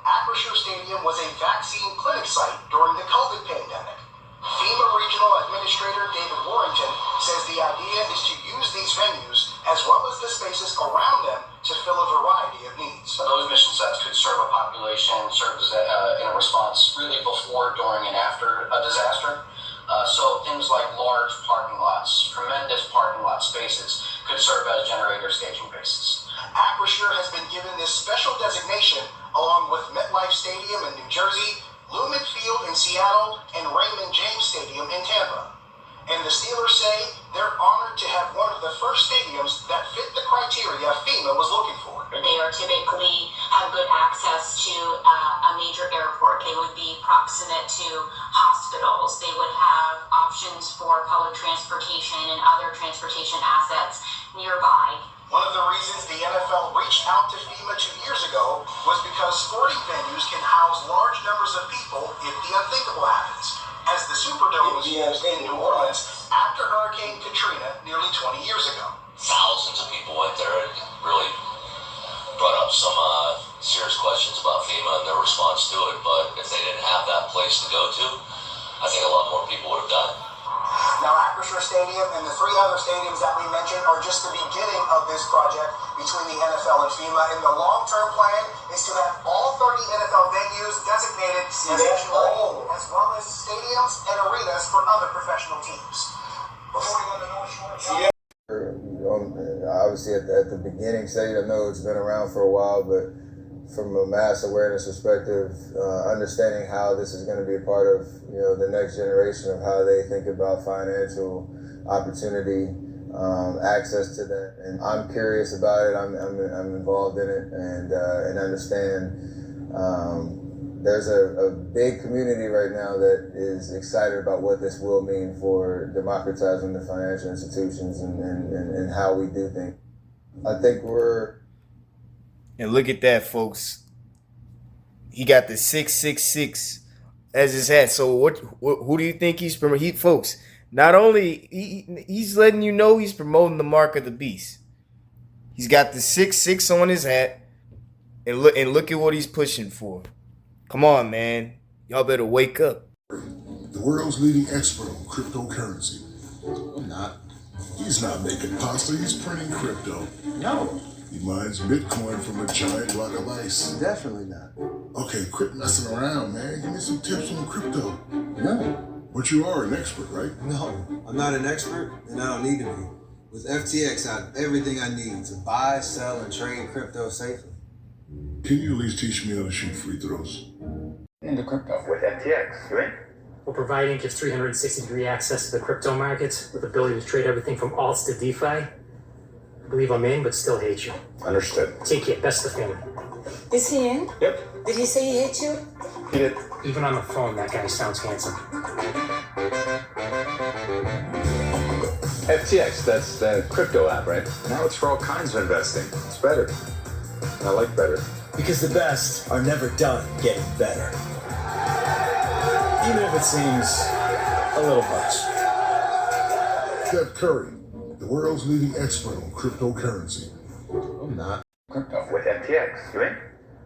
Acrisure Stadium was a vaccine clinic site during the COVID pandemic. FEMA Regional Administrator David Warrington says the idea is to use these venues as well as the spaces around them to fill a variety of needs. Those mission sets could serve a population, serve as in a response really before, during, and after a disaster. So things like large parking lots, tremendous parking lot spaces could serve as generator staging bases. Acrisure has been given this special designation along with MetLife Stadium in New Jersey, Lumen Field in Seattle, and Raymond James Stadium in Tampa. And the Steelers say they're honored to have one of the first stadiums that fit the criteria FEMA was looking for. They are typically have good access to a major airport. They would be proximate to hospitals. They would have options for public transportation and other transportation assets nearby. One of the reasons the NFL reached out to FEMA 2 years ago was because sporting venues can house large numbers of people if the unthinkable happens, as the Superdome was used in New Orleans after Hurricane Katrina nearly 20 years ago. Thousands of people went there and really brought up some serious questions about FEMA and their response to it, but if they didn't have that place to go to, I think a lot more people would have done. Now, Acrisure Stadium and the 3 other stadiums that we mentioned are just the beginning of this project between the NFL and FEMA, and the long-term plan is to have all 30 NFL venues designated as mission-ready, as well as stadiums and arenas for other professional teams. Before we go to North Shore, Obviously, at the beginning stage, I know it's been around for a while, but from a mass awareness perspective, understanding how this is going to be a part of the next generation of how they think about financial opportunity, access to that, and I'm curious about it. I'm involved in it, and understand. There's a big community right now that is excited about what this will mean for democratizing the financial institutions and how we do things. I think and look at that, folks. He got the 666 as his hat. So who do you think he's promoting? Folks, not only he's letting you know he's promoting the mark of the beast. He's got the 666 on his hat, and look at what he's pushing for. Come on, man. Y'all better wake up. The world's leading expert on cryptocurrency. I'm not. He's not making pasta, he's printing crypto. No. He mines Bitcoin from a giant block of ice. Definitely not. Okay, quit messing around, man. Give me some tips on crypto. No. But you are an expert, right? No, I'm not an expert, and I don't need to be. With FTX, I have everything I need to buy, sell, and trade crypto safely. Can you at least teach me how to shoot free throws? Into crypto with FTX, right? We're providing gives 360-degree access to the crypto markets with the ability to trade everything from alts to DeFi. I believe I'm in, but still hate you. Understood. Take care. Best of family. Is he in? Yep. Did he say he hates you? He did. Even on the phone, that guy sounds handsome. FTX, that's the crypto app, right? Now it's for all kinds of investing. It's better. I like better. Because the best are never done getting better. Even if it seems a little much. Steph Curry, the world's leading expert on cryptocurrency. I'm not. Crypto with FTX, you in?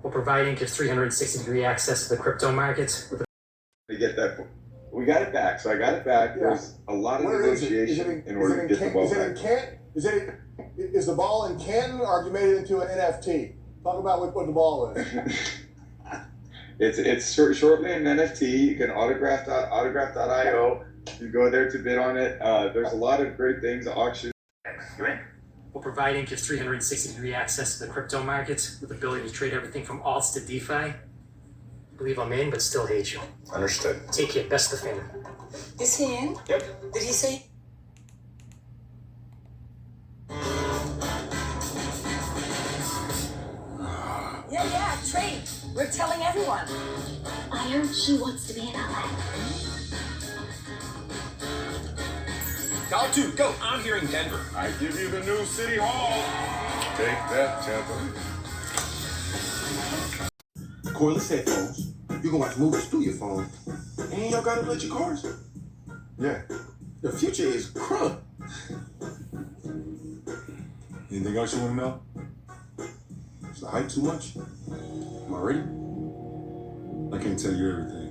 We're providing gives 360-degree access to the crypto markets with to get that. We got it back, so I got it back. Yeah. There's a lot of negotiation in order to get the ball back. Is the ball in Canton, or have you made it into an NFT? Talk about what the ball is. It's shortly an NFT. You can autograph.io. You go there to bid on it. There's a lot of great things. Auction. We're providing gives 360-degree access to the crypto markets with the ability to trade everything from alts to DeFi. I believe I'm in, but still hate you. Understood. Take care. Best of family. Is he in? Yep. Did he say? Yeah, trade. We're telling everyone. I heard she wants to be in LA. Y'all two, go. I'm here in Denver. I give you the new city hall. Take that, Tampa. Cordless headphones. You can watch movies through your phone. And y'all got electric cars. Yeah. The future is crunk. Anything else you want to know? Is the hype too much? Am I ready? I can't tell you everything.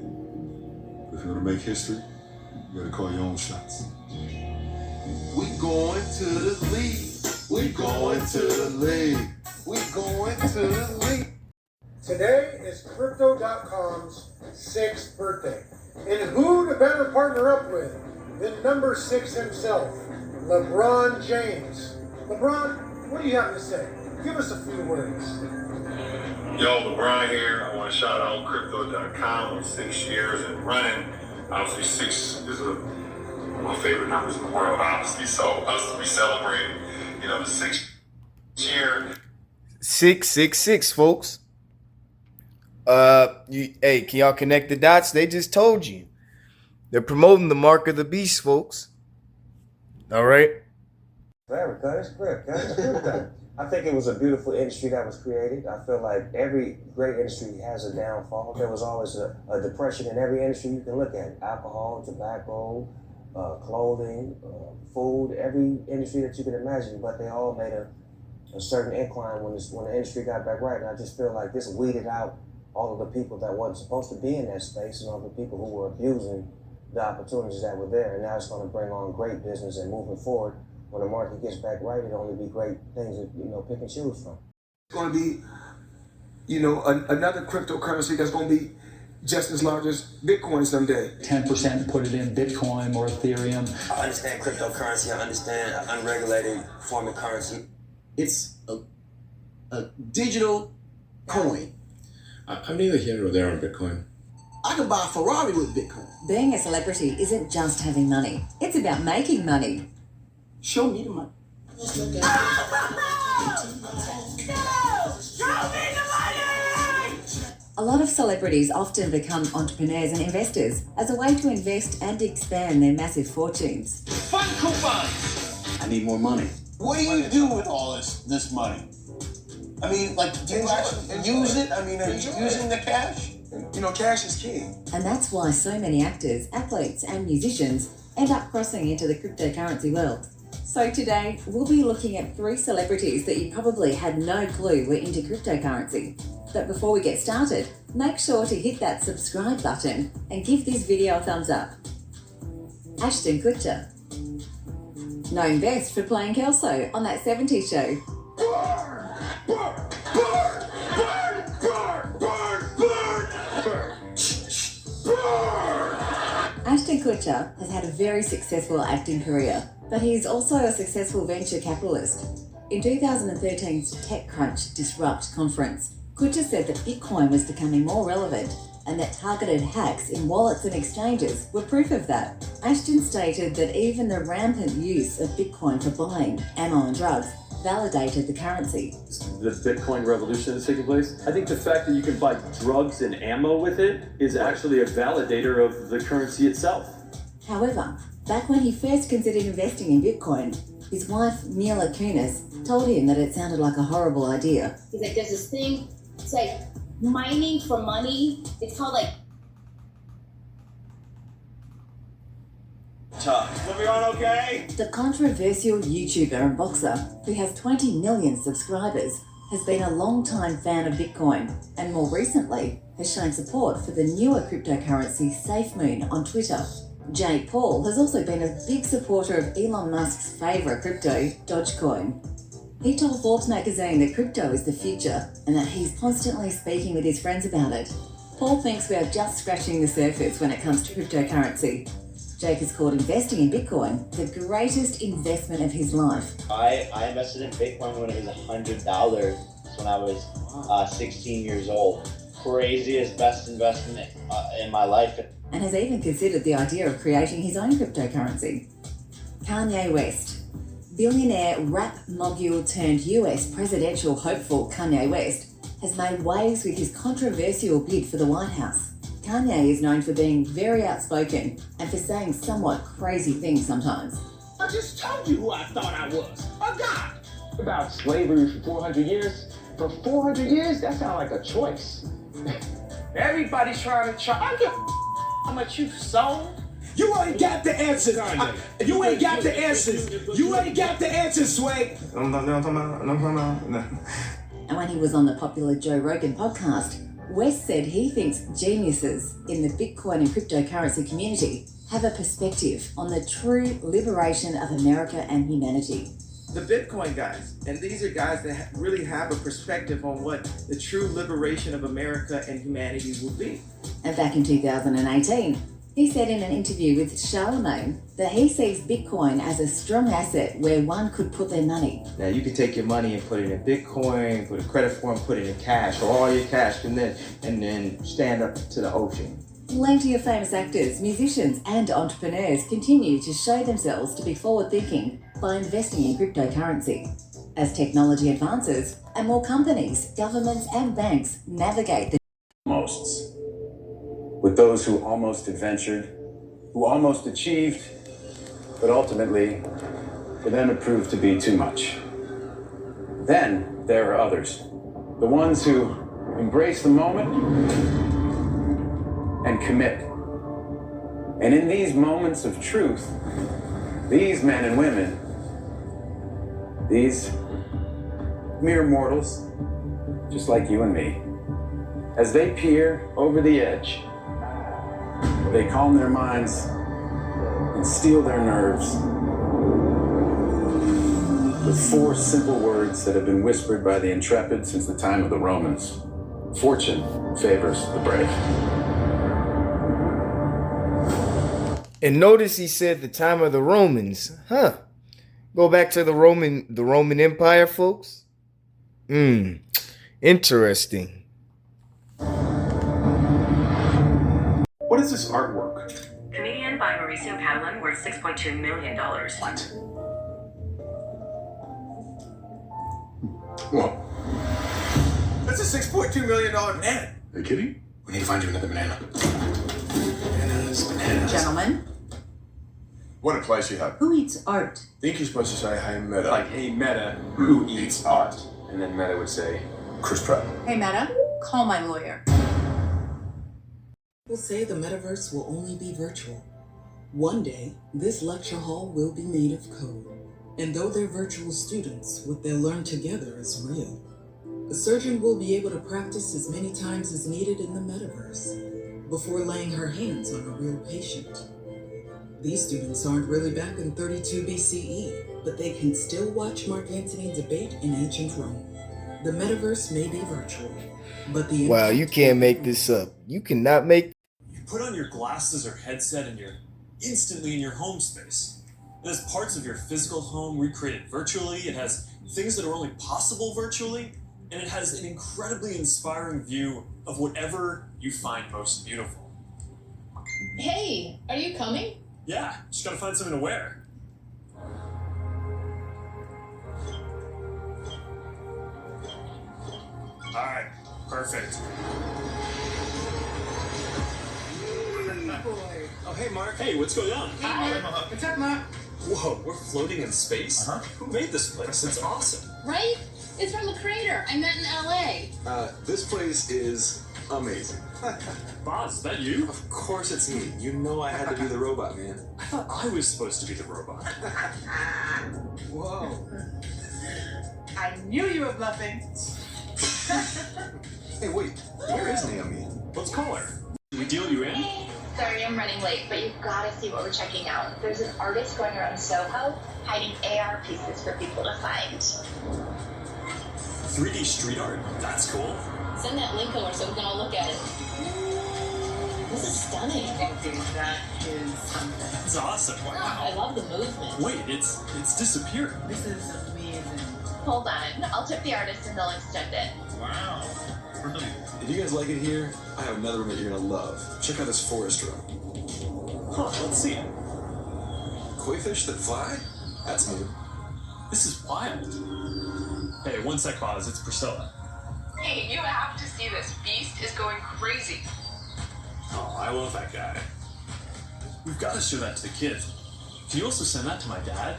But if you want to make history, you gotta call your own shots. We going to the league. We going to the league. We going to the league. Today is Crypto.com's 6th birthday. And who to better partner up with than number 6 himself, LeBron James. LeBron, what do you have to say? Give us a few words. Yo, LeBron here. I want to shout out Crypto.com on 6 years and running. Obviously, 6 is one of my favorite numbers in the world, honestly. So us to be celebrating, the 6th year. 666, folks. Hey, can y'all connect the dots? They just told you. They're promoting the mark of the beast, folks. All right. Forever, cuz it's crypto. I think it was a beautiful industry that was created. I feel like every great industry has a downfall. There was always a depression in every industry you can look at. Alcohol, tobacco, clothing, food, every industry that you can imagine. But they all made a certain incline when the industry got back right. And I just feel like this weeded out all of the people that wasn't supposed to be in that space and all the people who were abusing the opportunities that were there. And now it's going to bring on great business and moving forward. When the market gets back right, it'll only be great things to pick and choose from. It's going to be, another cryptocurrency that's going to be just as large as Bitcoin someday. 10% put it in Bitcoin or Ethereum. I understand cryptocurrency. I understand unregulated form of currency. It's a digital coin. I'm neither here nor there on Bitcoin. I can buy a Ferrari with Bitcoin. Being a celebrity isn't just having money. It's about making money. Show me the money. A lot of celebrities often become entrepreneurs and investors as a way to invest and expand their massive fortunes. Fun coupons! I need more money. What do you do with all this money? I mean, do you actually use it? I mean, are you using the cash? Cash is king. And that's why so many actors, athletes, and musicians end up crossing into the cryptocurrency world. So today, we'll be looking at 3 celebrities that you probably had no clue were into cryptocurrency. But before we get started, make sure to hit that subscribe button and give this video a thumbs up. Ashton Kutcher. Known best for playing Kelso on That 70s Show. Ashton Kutcher has had a very successful acting career, but he's also a successful venture capitalist. In 2013's TechCrunch Disrupt conference, Kutcher said that Bitcoin was becoming more relevant and that targeted hacks in wallets and exchanges were proof of that. Ashton stated that even the rampant use of Bitcoin for buying ammo and drugs validated the currency. The Bitcoin revolution that's taking place, I think the fact that you can buy drugs and ammo with it is actually a validator of the currency itself. However, back when he first considered investing in Bitcoin, his wife, Mila Kunis, told him that it sounded like a horrible idea. He's like, there's this thing, it's like mining for money. It's called Tough. Everyone okay? The controversial YouTuber and boxer, who has 20 million subscribers, has been a long-time fan of Bitcoin and more recently has shown support for the newer cryptocurrency SafeMoon on Twitter. Jake Paul has also been a big supporter of Elon Musk's favourite crypto, Dogecoin. He told Forbes magazine that crypto is the future and that he's constantly speaking with his friends about it. Paul thinks we are just scratching the surface when it comes to cryptocurrency. Jake has called investing in Bitcoin the greatest investment of his life. I invested in Bitcoin when it was $100 when I was 16 years old. craziest, best investment in my life. And has even considered the idea of creating his own cryptocurrency. Kanye West. Billionaire rap mogul turned US presidential hopeful Kanye West has made waves with his controversial bid for the White House. Kanye is known for being very outspoken and for saying somewhat crazy things sometimes. I just told you who I thought I was, a god. About slavery for 400 years? For 400 years? That sounds like a choice. Everybody's trying to charge you how much you've sold. You ain't got the answers. You ain't got the answers. You ain't got the answers, Sway. And when he was on the popular Joe Rogan podcast, West said he thinks geniuses in the Bitcoin and cryptocurrency community have a perspective on the true liberation of America and humanity. The Bitcoin guys, and these are guys that really have a perspective on what the true liberation of America and humanity will be. And back in 2018, he said in an interview with Charlemagne that he sees Bitcoin as a strong asset where one could put their money. Now you can take your money and put it in Bitcoin, put a credit form, put it in cash, or all your cash, and then stand up to the ocean. Plenty of famous actors, musicians, and entrepreneurs continue to show themselves to be forward-thinking by investing in cryptocurrency. As technology advances and more companies, governments, and banks navigate the Almosts. With those who almost adventured, who almost achieved, but ultimately, for them it proved to be too much. Then there are others, the ones who embrace the moment and commit. And in these moments of truth, these men and women, these mere mortals, just like you and me, as they peer over the edge, they calm their minds and steel their nerves with 4 simple words that have been whispered by the intrepid since the time of the Romans. Fortune favors the brave. And notice he said the time of the Romans. Go back to the Roman Empire, folks. Interesting. What is this artwork? Comedian by Mauricio Catalan worth $6.2 million. What? Whoa. That's a $6.2 million banana. Are you kidding? We need to find you another banana. Bananas. Gentlemen, What a place you have. who eats art? I think you're supposed to say, hey, Meta. Like, hey, Meta, who eats art? And then Meta would say, Chris Pratt. Hey, Meta, call my lawyer. People say the metaverse will only be virtual. One day, this lecture hall will be made of code. And though they're virtual students, what they'll learn together is real. A surgeon will be able to practice as many times as needed in the metaverse before laying her hands on a real patient. These students aren't really back in 32 BCE, but they can still watch Mark Antony debate in ancient Rome. The metaverse may be virtual, but the Wow, you can't make this up. You cannot make. You put on your glasses or headset and you're instantly in your home space. It has parts of your physical home recreated virtually. It has things that are only possible virtually. And it has an incredibly inspiring view of whatever you find most beautiful. Hey, are you coming? Yeah, just gotta find something to wear. Alright, perfect. Oh, hey, Mark. Hey, what's going on? Hi. What's up, Mark? Whoa, we're floating in space? Who made this place? It's awesome. Right? It's from the creator I met in LA. This place is amazing. Boz, is that you? Of course it's me. You know I had to be the robot, man. I thought I was supposed to be the robot. Whoa. I knew you were bluffing. Hey, wait. Where is Naomi? Let's call her. We deal you in? Sorry, I'm running late, but you've got to see what we're checking out. There's an artist going around Soho hiding AR pieces for people to find. 3D street art? That's cool. Send that link over so we can all look at it. This is stunning. That is something. It's awesome. I love the movement. Wait, it's disappeared. This is amazing. Hold on, I'll tip the artist and they'll extend it. Wow. Brilliant. If you guys like it here, I have another room that you're gonna love. Check out this forest room. Huh, let's see it. Koi fish that fly? That's new. This is wild. Hey, one sec, pause. It's Priscilla. Hey, you have to see this. Beast is going crazy. Oh, I love that guy. We've got to show that to the kids. Can you also send that to my dad?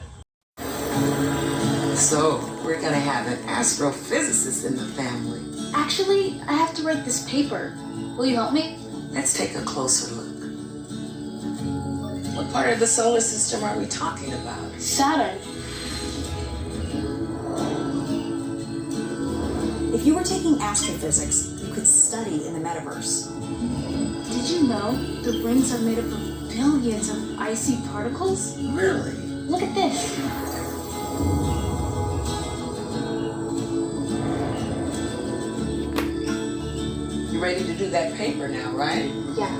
So, we're gonna have an astrophysicist in the family. Actually, I have to write this paper. Will you help me? Let's take a closer look. What part of the solar system are we talking about? Saturn. If you were taking astrophysics, you could study in the metaverse. Did you know the rings are made up of billions of icy particles? Really? Look at this. You ready to do that paper now, right? Yeah.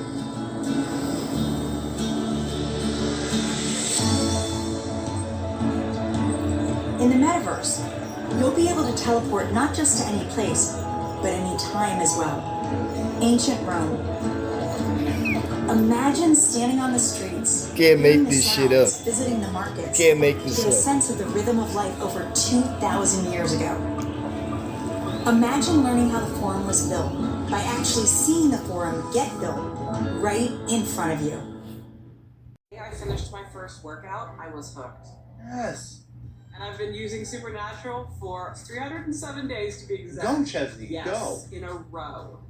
In the metaverse, you'll be able to teleport not just to any place, but any time as well. Ancient Rome. Imagine standing on the streets, Can't make hearing the this shit up. sounds, visiting the markets, Can't make this get a up. sense of the rhythm of life over 2,000 years ago. Imagine learning how the forum was built by actually seeing the forum get built right in front of you. I finished my first workout, I was hooked. Yes. And I've been using Supernatural for 307 days to be exact. Go, Chesney, yes, go. in a row.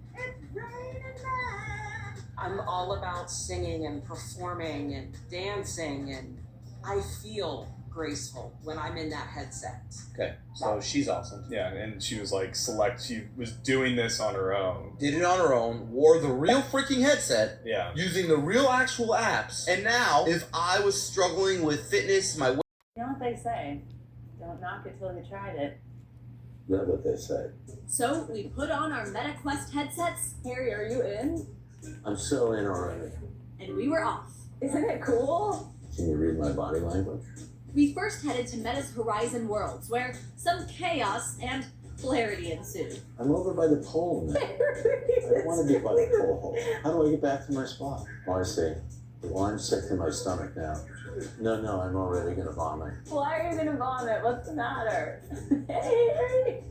I'm all about singing and performing and dancing, and I feel graceful when I'm in that headset. Okay, so she's awesome. Yeah, and she was like she was doing this on her own. Did it on her own, wore the real freaking headset, Yeah. using the real actual apps, and now, if I was struggling with fitness, my You know what they say? Don't knock it till you tried it. That's what they say. So we put on our MetaQuest headsets. Harry, are you in? I'm so in already. And we were off. Isn't it cool? Can you read my body language? We first headed to Meta's Horizon Worlds, where some chaos and hilarity ensued. I'm over by the pole now. I don't want to be by the pole hole. How do I get back to my spot? Oh, I see. Well, I'm sick to my stomach now. No, I'm already gonna vomit. Why are you gonna vomit? What's the matter? Hey!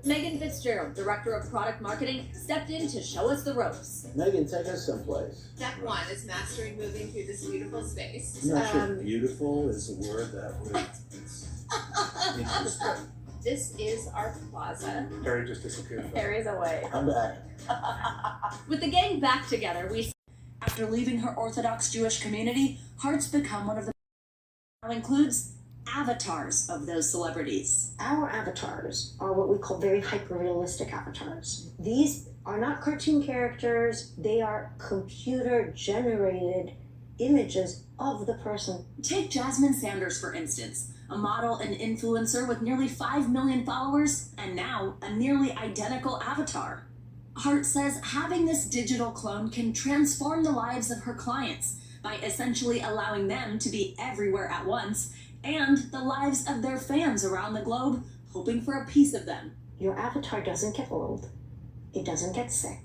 Megan Fitzgerald, Director of Product Marketing, stepped in to show us the ropes. Megan, take us someplace. Step 1 is mastering moving through this beautiful space. I'm not sure beautiful is a word that would... This is our plaza. Harry just disappeared. Harry's away. I'm back. With the gang back together, after leaving her Orthodox Jewish community, Hart's become one of the now includes avatars of those celebrities. Our avatars are what we call very hyper-realistic avatars. These are not cartoon characters, they are computer-generated images of the person. Take Jasmine Sanders, for instance, a model and influencer with nearly 5 million followers, and now a nearly identical avatar. Hart says having this digital clone can transform the lives of her clients by essentially allowing them to be everywhere at once, and the lives of their fans around the globe, hoping for a piece of them. Your avatar doesn't get old, it doesn't get sick,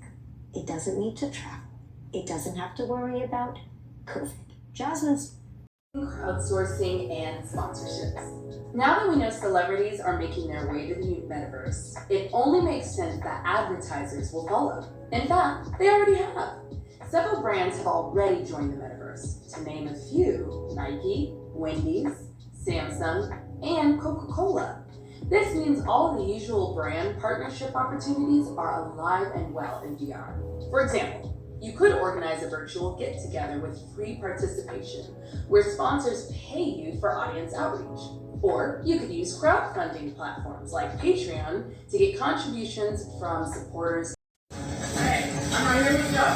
it doesn't need to travel, it doesn't have to worry about COVID. Jasmine's Crowdsourcing and sponsorships. Now that we know celebrities are making their way to the metaverse, it only makes sense that advertisers will follow. In fact, they already have. Several brands have already joined the metaverse. To name a few, Nike, Wendy's, Samsung, and Coca-Cola. This means all the usual brand partnership opportunities are alive and well in VR. For example, you could organize a virtual get-together with free participation, where sponsors pay you for audience outreach. Or you could use crowdfunding platforms like Patreon to get contributions from supporters. Hey, I'm right here with y'all.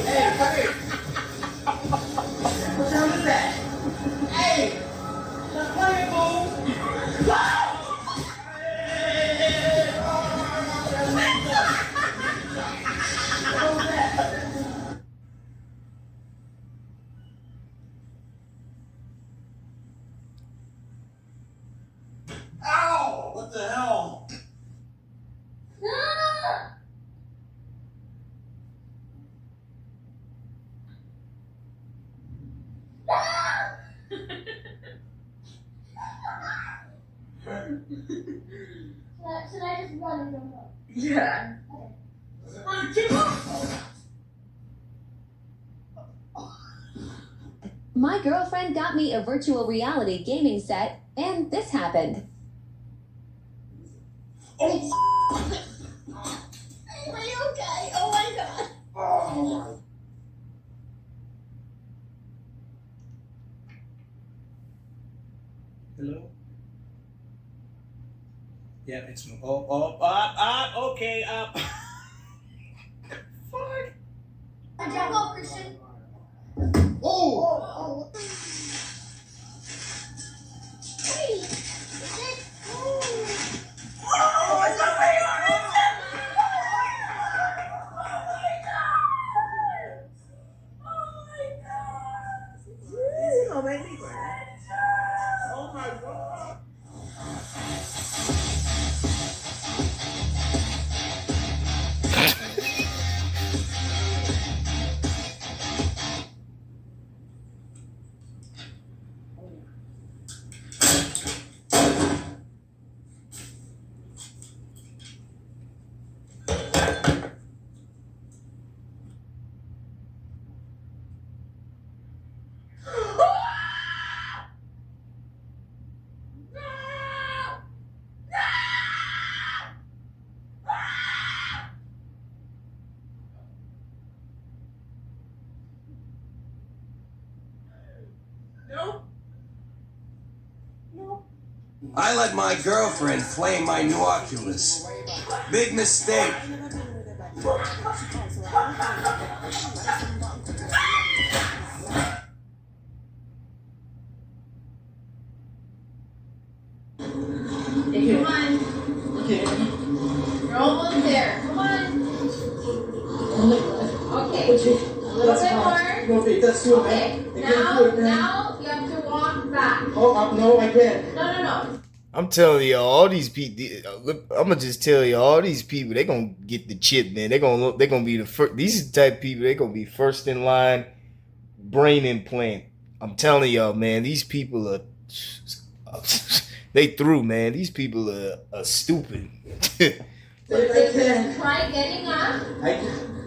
Hey, come here. What time is that? Hey, stop playing, fool. Should I just run and go home? Yeah. My girlfriend got me a virtual reality gaming set, and this happened. Oh. Am I okay? Oh my god. Oh. Hello? Yeah, it's me. Up, okay, up. Fuck. Jump up, Christian. Oh. Hey, is it? Oh, it's not my arm. Oh my god. Oh my god. I let my girlfriend play my new Oculus. Big mistake. Hey, come on. You're almost there. Come on. Okay. A little bit more. Okay, that's too Okay. Now you have to walk back. Oh, no, I can't. No. I'm telling y'all, all these people. I'm gonna just tell you, all these people, they gonna get the chip, man. They gonna be the first. These are the type of people. They gonna be first in line. Brain implant. I'm telling y'all, man. These people are. They through, man. These people are stupid. Try getting up.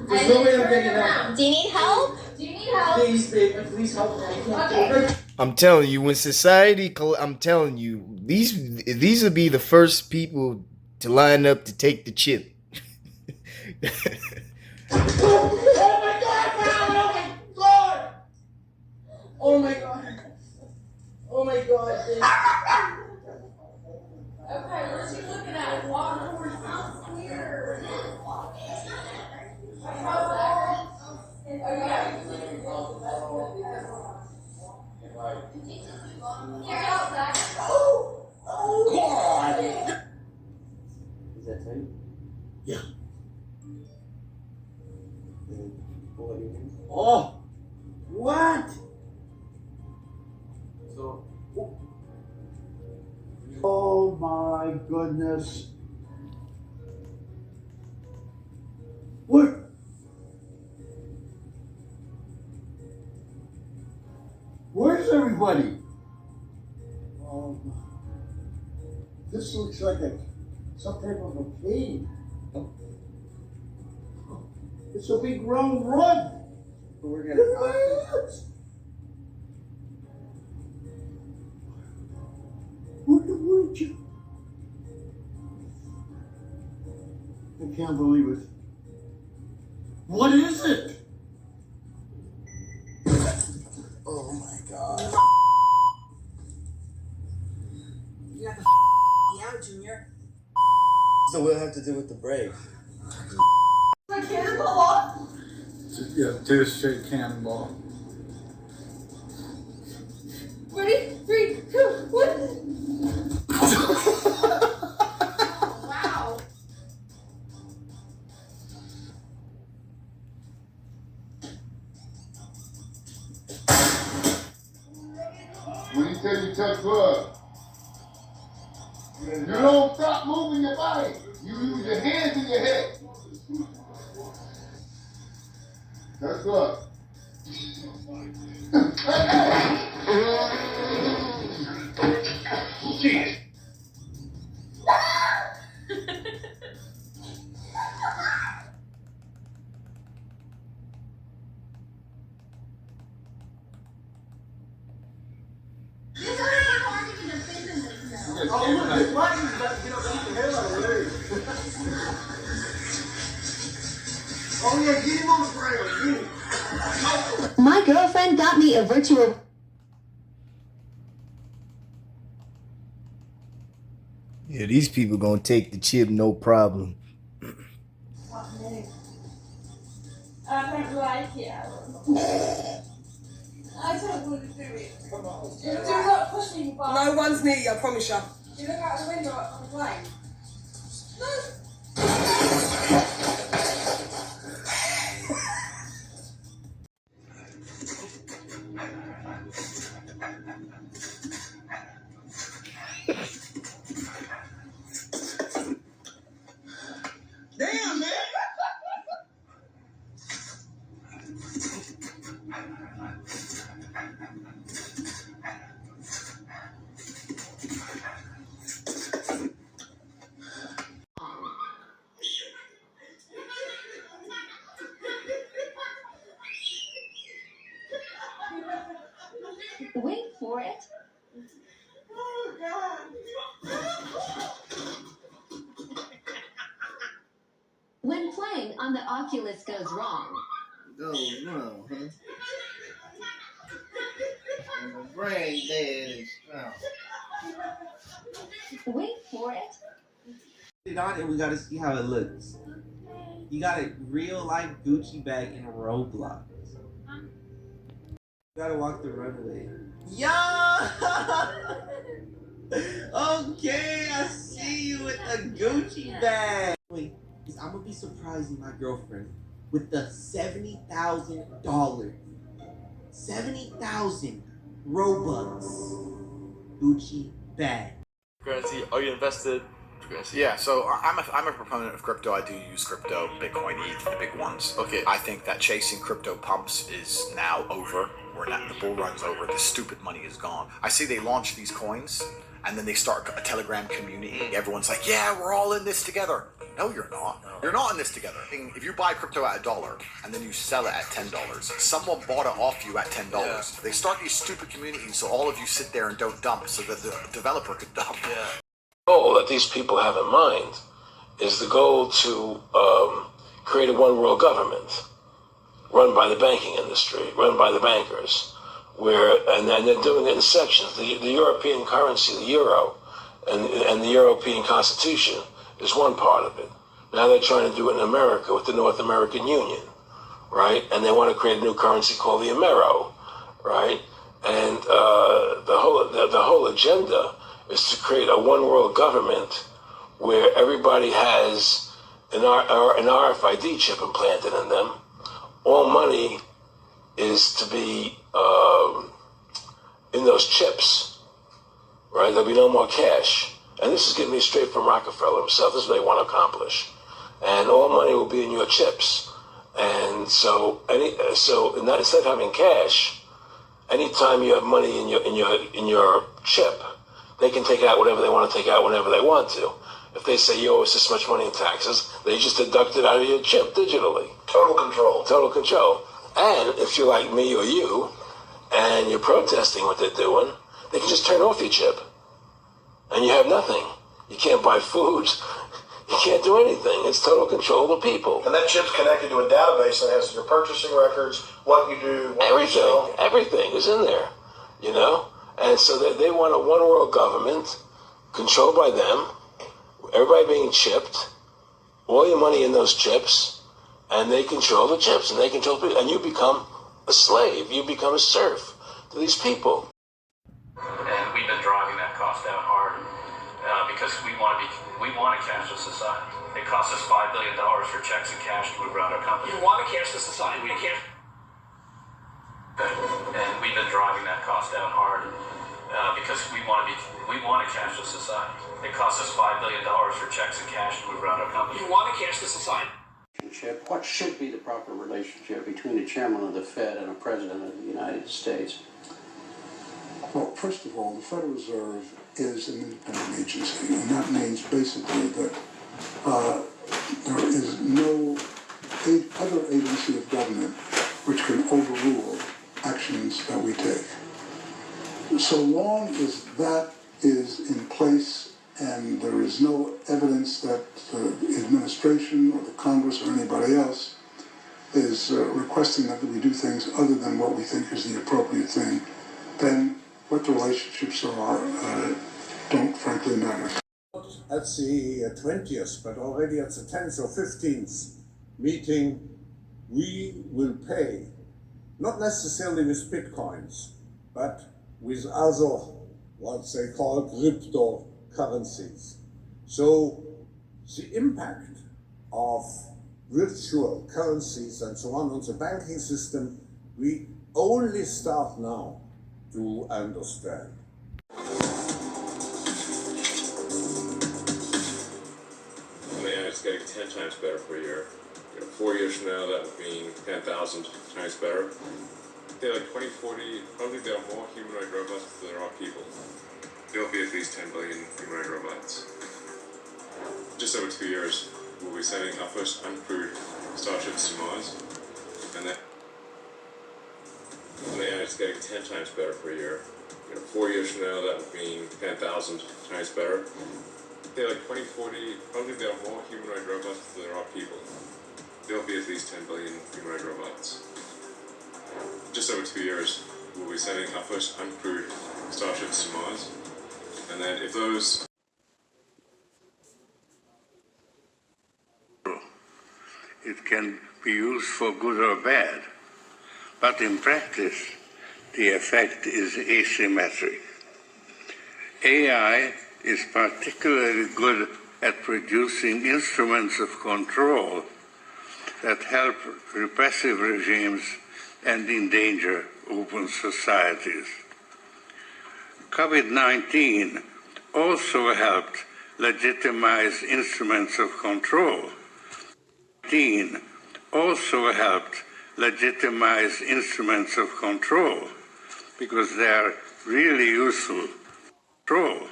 There's no way I'm getting up. Do you need help? Please, babe, please help me. I can't. Okay. I'm telling you, when society, I'm telling you, these will be the first people to line up to take the chip. Oh my god! Oh my god! Oh my god! Babe. Okay, where's she looking at? Walk towards us. Weird. Is that tight? Yeah. Oh. Oh! What? So. Oh my goodness. What? Where's everybody? Oh my. This looks like some type of a cave. It's a big round rug. But we're gonna. Where'd you? I can't believe it. What is it? Oh my god. You got the out, Junior. So we'll have to do with the brake. The cannonball. Yeah, do a straight cannonball. Ready? 3, 2, 1. Wow. When you tell you touch blood, you don't stop moving your body. You use your hands and your head. Touch blood. Hey, hey! Jeez. Oh yeah, get him on the ground. Get him. My girlfriend got me a virtual. Yeah, these people gonna take the chip, no problem. I don't like it. I don't want to do it. Come on. Do not push me, Bob. No one's near you, I promise you. Do you look out the window on the plane? Damn, man. Wait for it. Oh, God. When playing on the Oculus goes wrong. Goes wrong, huh? And the brain dead is strong. Wait for it. Put it on and we gotta see how it looks. You got a real life Gucci bag in Roblox. You gotta walk the runway. Yo! Okay, I see you with a Gucci bag. Wait, I'm gonna be surprising my girlfriend with the $70,000. 70,000 Robux Gucci bag. Currency, are you invested? Yeah, so I'm a proponent of crypto. I do use crypto, Bitcoin, ETH, the big ones. Okay. I think that chasing crypto pumps is now over. We're not, the bull run's over. The stupid money is gone. I see they launch these coins, and then they start a Telegram community. Everyone's like, yeah, we're all in this together. No, you're not. You're not in this together. If you buy crypto at $1 and then you sell it at $10, someone bought it off you at $10. Yeah. They start these stupid communities so all of you sit there and don't dump so that the developer could dump. Yeah. The goal that these people have in mind is the goal to create a one world government run by the banking industry, run by the bankers, and they're doing it in sections. The European currency, the euro, and the European Constitution is one part of it. Now they're trying to do it in America with the North American Union, right? And they want to create a new currency called the Amero, right? And the whole agenda is to create a one world government where everybody has an RFID chip implanted in them. All money is to be in those chips, right? There'll be no more cash. And this is getting me straight from Rockefeller himself. This is what they want to accomplish. And all money will be in your chips. And so instead of having cash, anytime you have money in your chip, they can take out whatever they want to take out whenever they want to. If they say you owe us this much money in taxes, they just deduct it out of your chip digitally. Total control. Total control. And if you're like me or you, and you're protesting what they're doing, they can just turn off your chip. And you have nothing. You can't buy food. You can't do anything. It's total control of the people. And that chip's connected to a database that has your purchasing records, what you do, what you sell. Everything is in there, you know? And so they want a one world government controlled by them, everybody being chipped, all your money in those chips, and they control the chips, and they control people, and you become a slave, you become a serf to these people. And we've been driving that cost down hard because we want a cashless society. It costs us $5 billion for checks and cash to move around our company. You want a cashless society? And we've been driving that cost down hard because we want a cashless society. It costs us $5 billion for checks and cash to move around our company. You want a cashless society? What should be the proper relationship between a chairman of the Fed and a president of the United States? Well, first of all, the Federal Reserve is an independent agency, and that means basically that there is no other agency of government which can overrule actions that we take. So long as that is in place and there is no evidence that the administration or the Congress or anybody else is requesting that we do things other than what we think is the appropriate thing, then what the relationships are don't frankly matter. At the 20th, but already at the 10th or 15th meeting, we will pay, not necessarily with bitcoins, but with other, what they call cryptocurrencies. So the impact of virtual currencies and so on the banking system, we only start now to understand. Yeah, it's getting 10 times better per year. 4 years from now, that would mean 10,000 times better. Say like 2040, probably there are more humanoid robots than there are people. There'll be at least 10 billion humanoid robots. Just over 2 years, we'll be sending our first uncrewed starships to Mars. And then, yeah, it's getting 10 times better per year. 4 years from now, that would mean 10,000 times better. Say like 2040, probably there are more humanoid robots than there are people. There'll be at least 10 billion humanoid robots. Just over 2 years, we'll be sending our first uncrewed starships to Mars. And then if those... It can be used for good or bad, but in practice, the effect is asymmetric. AI is particularly good at producing instruments of control that help repressive regimes and endanger open societies. COVID-19 also helped legitimize instruments of control. COVID-19 also helped legitimize instruments of control because they are really useful. Control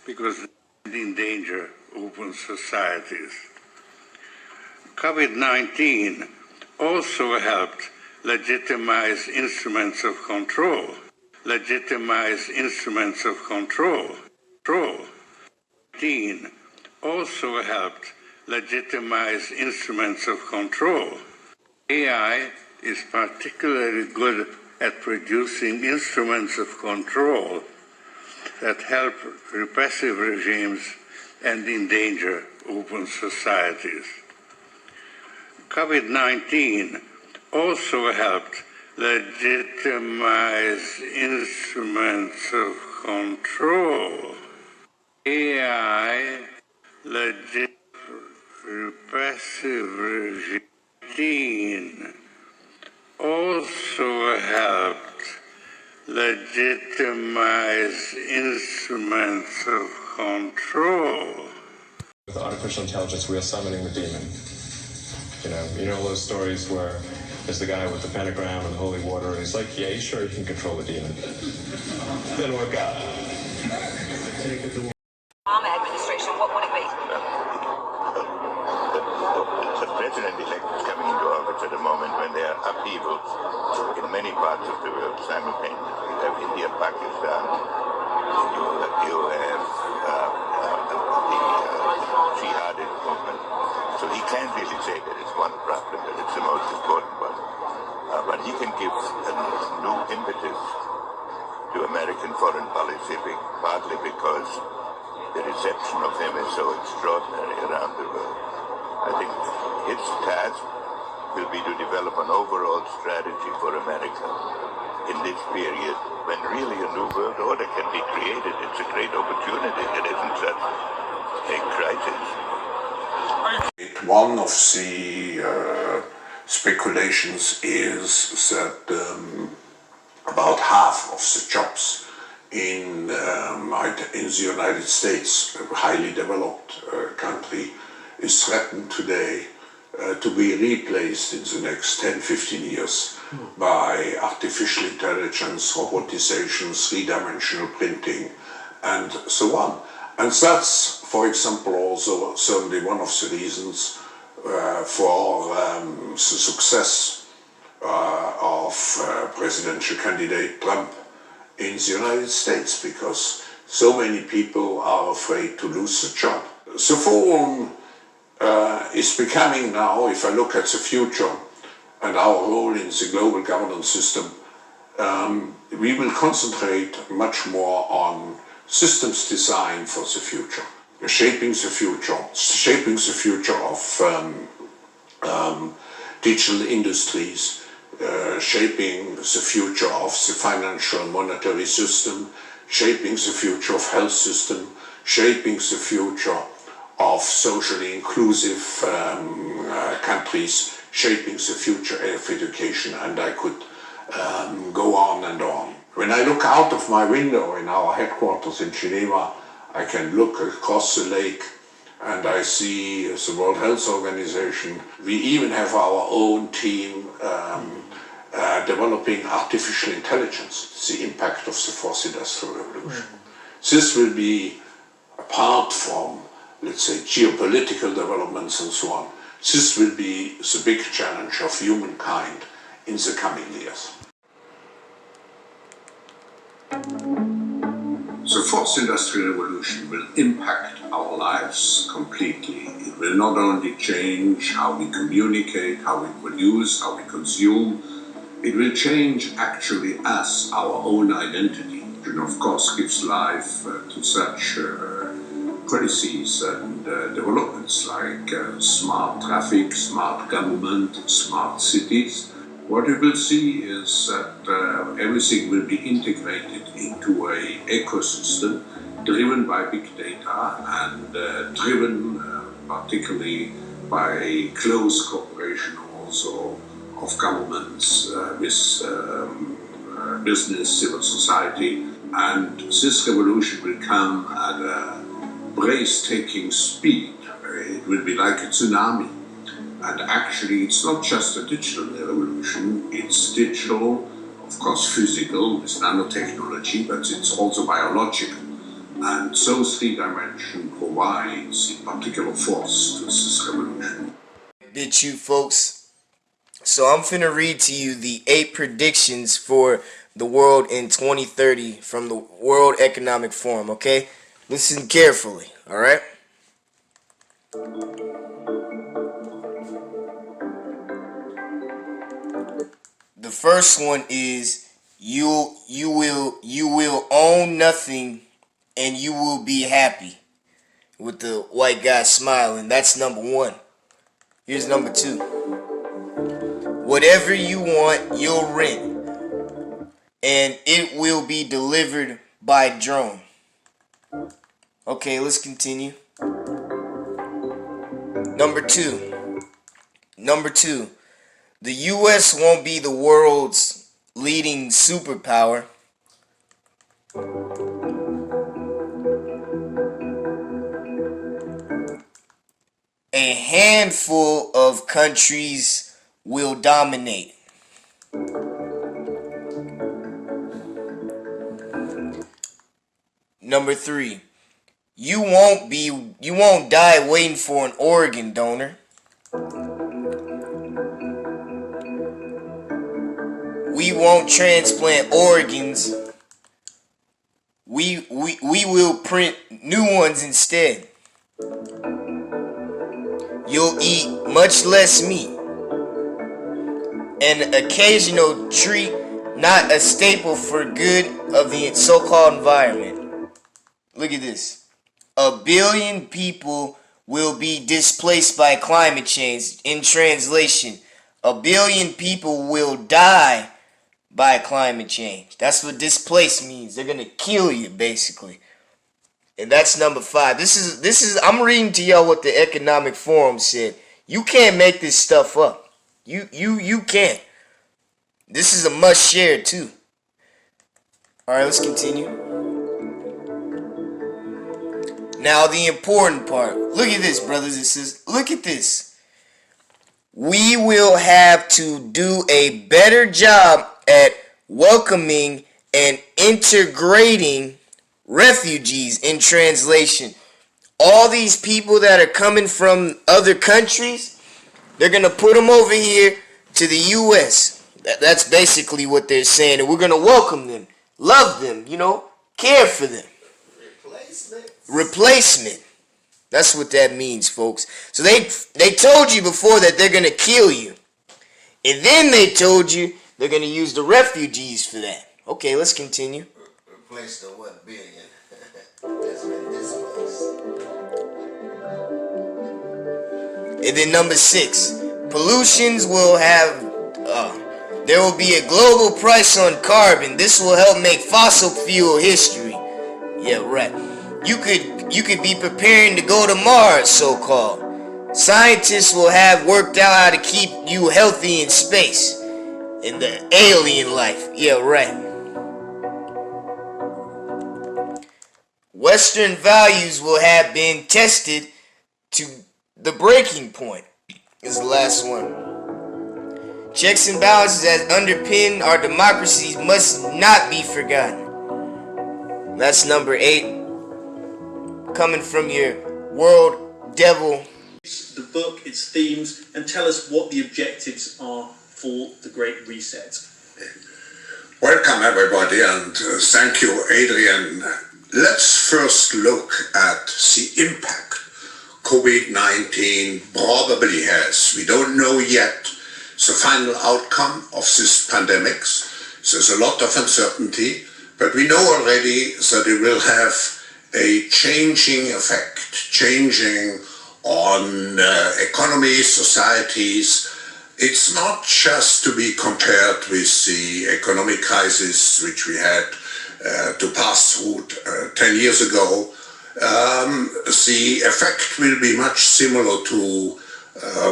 because they endanger open societies. COVID-19 also helped legitimize instruments of control. Legitimize instruments of control. COVID-19 also helped legitimize instruments of control. AI is particularly good at producing instruments of control that help repressive regimes and endanger open societies. COVID-19 also helped legitimize instruments of control. AI repressive regime also helped legitimize instruments of control. With artificial intelligence, we are summoning the demon. You know those stories where there's the guy with the pentagram and the holy water, and he's like, yeah, sure, you can control the demon. Didn't work out. Administration, what would it be? The president-elect is coming into office at a moment when there are upheavals in many parts of the world simultaneously. You have India, Pakistan, you have the jihadist movement. So he can't really say that it's one problem, that it's the most important one. But he can give a new impetus to American foreign policy, partly because the reception of him is so extraordinary around the world. I think his task will be to develop an overall strategy for America in this period when really a new world order can be created. It's a great opportunity. It isn't such a crisis. One of the speculations is that about half of the jobs in the United States, a highly developed country, is threatened today to be replaced in the next 10-15 years by artificial intelligence, robotization, three-dimensional printing, and so on. And that's, for example, also certainly one of the reasons for the success of presidential candidate Trump in the United States, because so many people are afraid to lose the job. The forum is becoming now, if I look at the future and our role in the global governance system, we will concentrate much more on systems design for the future, shaping the future of digital industries, shaping the future of the financial monetary system, shaping the future of health system, shaping the future of socially inclusive countries, shaping the future of education, and I could go on and on. When I look out of my window in our headquarters in Geneva, I can look across the lake and I see the World Health Organization. We even have our own team developing artificial intelligence, the impact of the fourth industrial revolution. This will be, apart from, let's say, geopolitical developments and so on, this will be the big challenge of humankind in the coming years. The fourth industrial revolution will impact our lives completely. It will not only change how we communicate, how we produce, how we consume, it will change actually us, our own identity, and of course gives life to such policies and developments like smart traffic, smart government, smart cities. What we will see is that everything will be integrated into an ecosystem driven by big data and driven particularly by close cooperation also of governments with business, civil society. And this revolution will come at a breathtaking speed. It will be like a tsunami. And actually, it's not just a digital revolution, it's digital, of course physical, with nanotechnology, but it's also biological. And so three dimension provides the particular force to this revolution. Bit you folks. So I'm finna read to you the 8 predictions for the world in 2030 from the World Economic Forum, okay? Listen carefully, alright? The first one is you will own nothing and you will be happy. With the white guy smiling. That's number 1. Here's number 2. Whatever you want, you'll rent. And it will be delivered by drone. Okay, let's continue. Number 2. The US won't be the world's leading superpower. A handful of countries will dominate. Number 3. You won't die waiting for an organ donor. We won't transplant organs. We will print new ones instead. You'll eat much less meat. An occasional treat, not a staple for good of the so-called environment. Look at this. 1 billion people will be displaced by climate change. In translation, 1 billion people will die by climate change. That's what displace means. They're gonna kill you, basically. And that's number 5. This is I'm reading to y'all what the Economic Forum said. You can't make this stuff up. You can't. This is a must share too. Alright, let's continue. Now the important part. Look at this, brothers and sisters. Look at this. we will have to do a better job at welcoming and integrating refugees. In translation, all these people that are coming from other countries, they're going to put them over here to the U.S. That's basically what they're saying. And we're going to welcome them, love them, care for them. Replacement. That's what that means, folks. So they told you before that they're going to kill you. And then they told you they're going to use the refugees for that. Okay, let's continue. Replace the 1 billion. That's been displaced. And then number 6, pollutions will have, there will be a global price on carbon. This will help make fossil fuel history. Yeah, right. You could be preparing to go to Mars, so-called. Scientists will have worked out how to keep you healthy in space. In the alien life. Yeah, right. Western values will have been tested to the breaking point. Is the last one. Checks and balances that underpin our democracies must not be forgotten. That's number 8. Coming from your world devil. The book, its themes, and tell us what the objectives are for the Great Reset. Welcome everybody, and thank you, Adrian. Let's first look at the impact COVID-19 probably has. We don't know yet the final outcome of this pandemic. There's a lot of uncertainty, but we know already that it will have a changing effect, changing on economies, societies. It's not just to be compared with the economic crisis which we had to pass through 10 years ago. The effect will be much similar to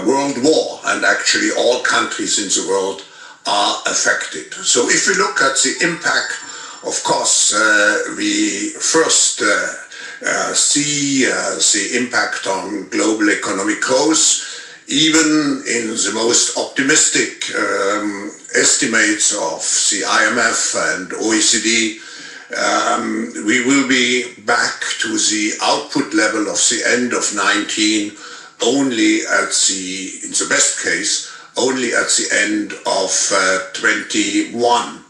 World War, and actually all countries in the world are affected. So if we look at the impact, of course, we first see the impact on global economic growth. Even in the most optimistic estimates of the IMF and OECD, we will be back to the output level of the end of 19 only at the, in the best case, only at the end of 21.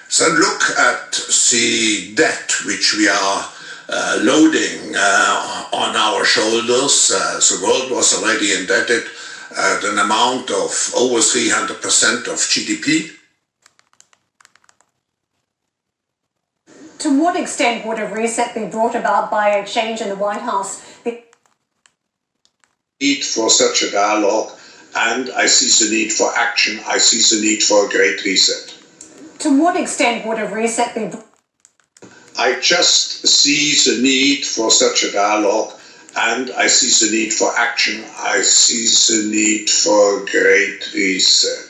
So look at the debt which we are loading on our shoulders. The world was already indebted at an amount of over 300% of GDP. To what extent would a reset be brought about by a change in the White House? Need for such a dialogue, and I see the need for action. I see the need for a great reset. To what extent would a reset be? I just see the need for such a dialogue, and I see the need for action. I see the need for a great reset.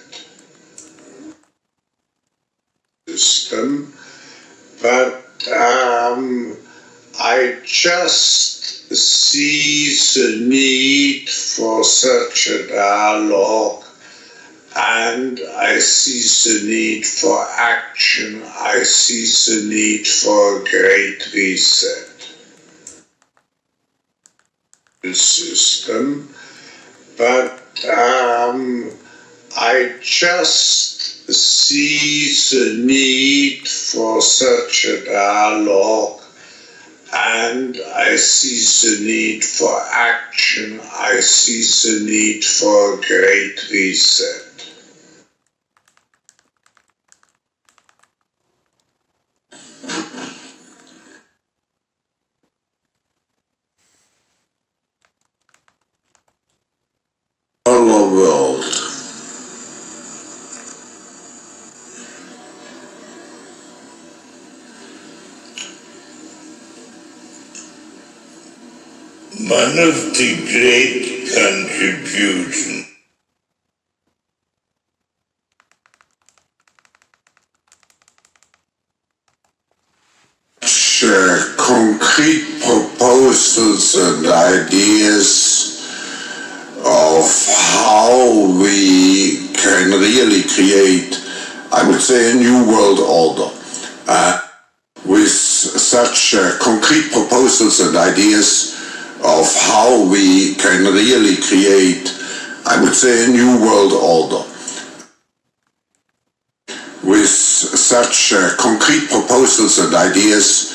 System, but I just see the need for such a dialogue, and I see the need for action. I see the need for a great reset. The system, but I just see the need for such a dialogue, and I see the need for action. I see the need for a great reset. Our world. One of the great contributions concrete proposals and ideas of of how we can really create, I would say, a new world order. With such concrete proposals and ideas of how we can really create, I would say, a new world order. With such concrete proposals and ideas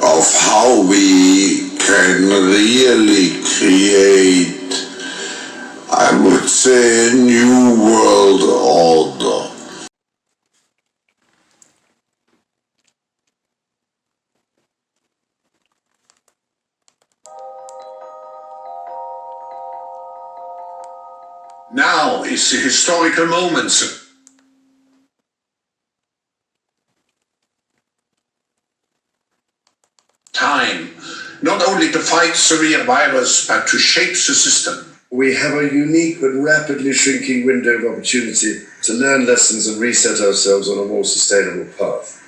of how we can really create, I would say, a new world order. Now is the historical moment. Time, not only to fight severe virus, but to shape the system. We have a unique but rapidly shrinking window of opportunity to learn lessons and reset ourselves on a more sustainable path.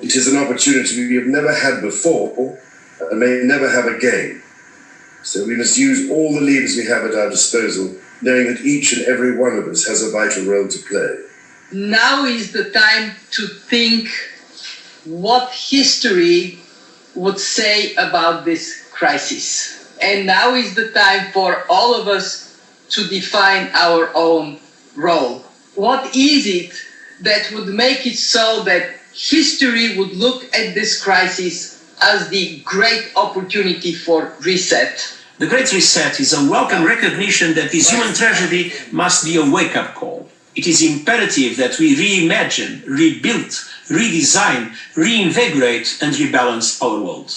It is an opportunity we have never had before and may never have again. So we must use all the levers we have at our disposal, knowing that each and every one of us has a vital role to play. Now is the time to think what history would say about this crisis. And now is the time for all of us to define our own role. What is it that would make it so that history would look at this crisis as the great opportunity for reset? The Great Reset is a welcome recognition that this human tragedy must be a wake-up call. It is imperative that we reimagine, rebuild, redesign, reinvigorate and rebalance our world.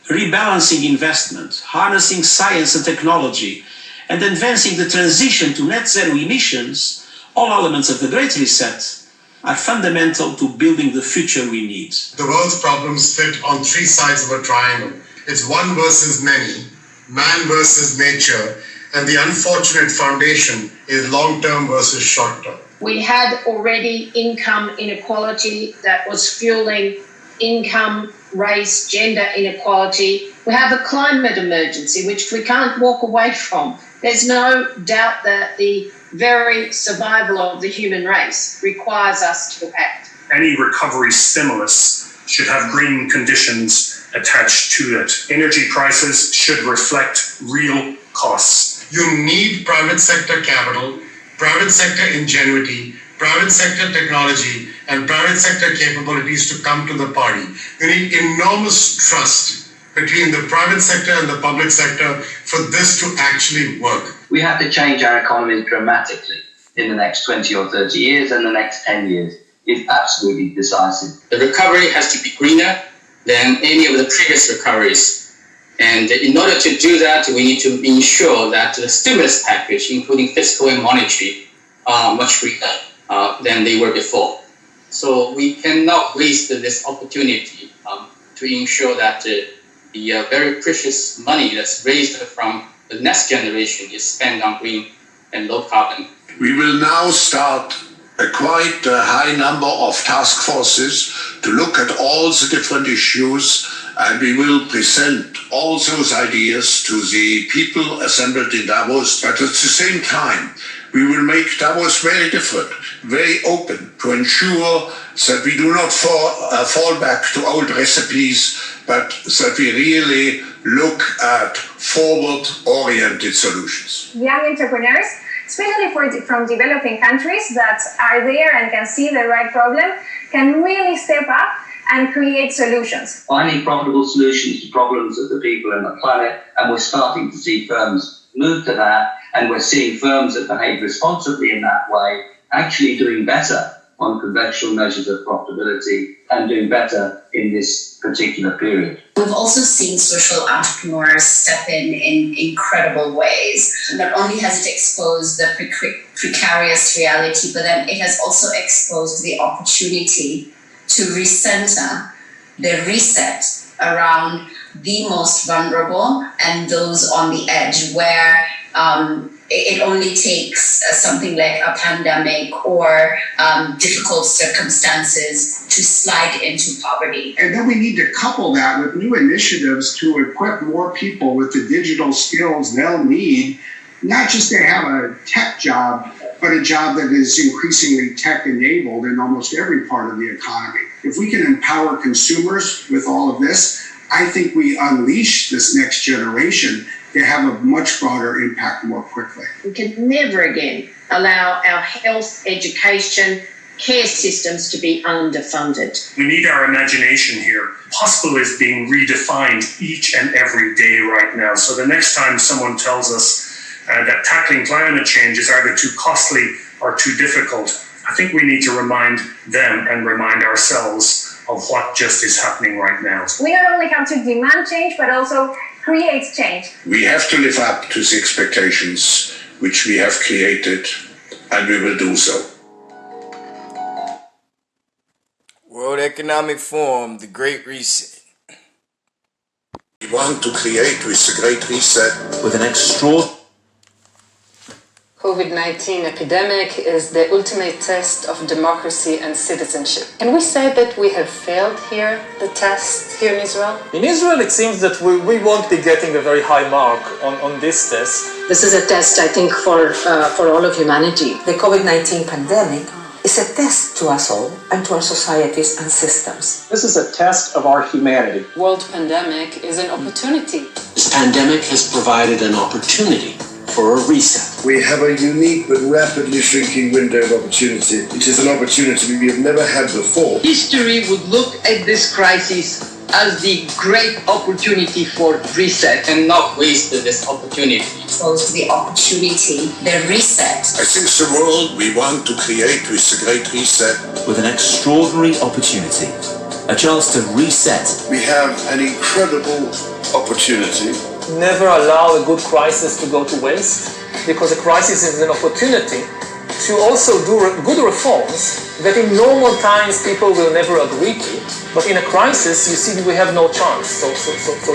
Rebalancing investment, harnessing science and technology, and advancing the transition to net zero emissions, all elements of the Great Reset, are fundamental to building the future we need. The world's problems fit on three sides of a triangle. It's one versus many, man versus nature, and the unfortunate foundation is long-term versus short-term. We had already income inequality that was fueling income, race, gender inequality. We have a climate emergency, which we can't walk away from. There's no doubt that the very survival of the human race requires us to act. Any recovery stimulus should have green conditions attached to it. Energy prices should reflect real costs. You need private sector capital, private sector ingenuity, private sector technology, and private sector capabilities to come to the party. You need enormous trust between the private sector and the public sector for this to actually work. We have to change our economy dramatically in the next 20 or 30 years, and the next 10 years is absolutely decisive. The recovery has to be greener than any of the previous recoveries. And in order to do that, we need to ensure that the stimulus package, including fiscal and monetary, are much greener than they were before. So we cannot waste this opportunity to ensure that the very precious money that's raised from the next generation is spent on green and low carbon. We will now start a quite high number of task forces to look at all the different issues, and we will present all those ideas to the people assembled in Davos. But at the same time, we will make Davos very different, very open, to ensure that we do not fall back to old recipes, but that we really look at forward-oriented solutions. Young entrepreneurs, especially from developing countries that are there and can see the right problem, can really step up and create solutions. Finding profitable solutions to problems of the people and the planet, and we're starting to see firms move to that, and we're seeing firms that behave responsibly in that way actually doing better on conventional measures of profitability and doing better in this particular period. We've also seen social entrepreneurs step in incredible ways. Not only has it exposed the precarious reality, but then it has also exposed the opportunity to recenter the reset around the most vulnerable and those on the edge, where it only takes something like a pandemic or difficult circumstances to slide into poverty. And then we need to couple that with new initiatives to equip more people with the digital skills they'll need not just to have a tech job, but a job that is increasingly tech-enabled in almost every part of the economy. If we can empower consumers with all of this, I think we unleash this next generation to have a much broader impact more quickly. We can never again allow our health, education, care systems to be underfunded. We need our imagination here. Possible is being redefined each and every day right now. So the next time someone tells us that tackling climate change is either too costly or too difficult, I think we need to remind them and remind ourselves of what just is happening right now. We not only have to demand change, but also create change. We have to live up to the expectations which we have created, and we will do so. World Economic Forum, the Great Reset. We want to create with the Great Reset with an extraordinary COVID-19 epidemic is the ultimate test of democracy and citizenship. Can we say that we have failed here, the test here in Israel? In Israel, it seems that we won't be getting a very high mark on this test. This is a test, I think, for all of humanity. The COVID-19 pandemic is a test to us all and to our societies and systems. This is a test of our humanity. World pandemic is an opportunity. This pandemic has provided an opportunity for a reset. We have a unique but rapidly shrinking window of opportunity. It is an opportunity we have never had before. History would look at this crisis as the great opportunity for reset. And not waste this opportunity. Exposed the opportunity, the reset. I think the world we want to create with the Great Reset. With an extraordinary opportunity, a chance to reset. We have an incredible opportunity. Never allow a good crisis to go to waste, because a crisis is an opportunity to also do good reforms that in normal times people will never agree to, but in a crisis you see we have no chance, so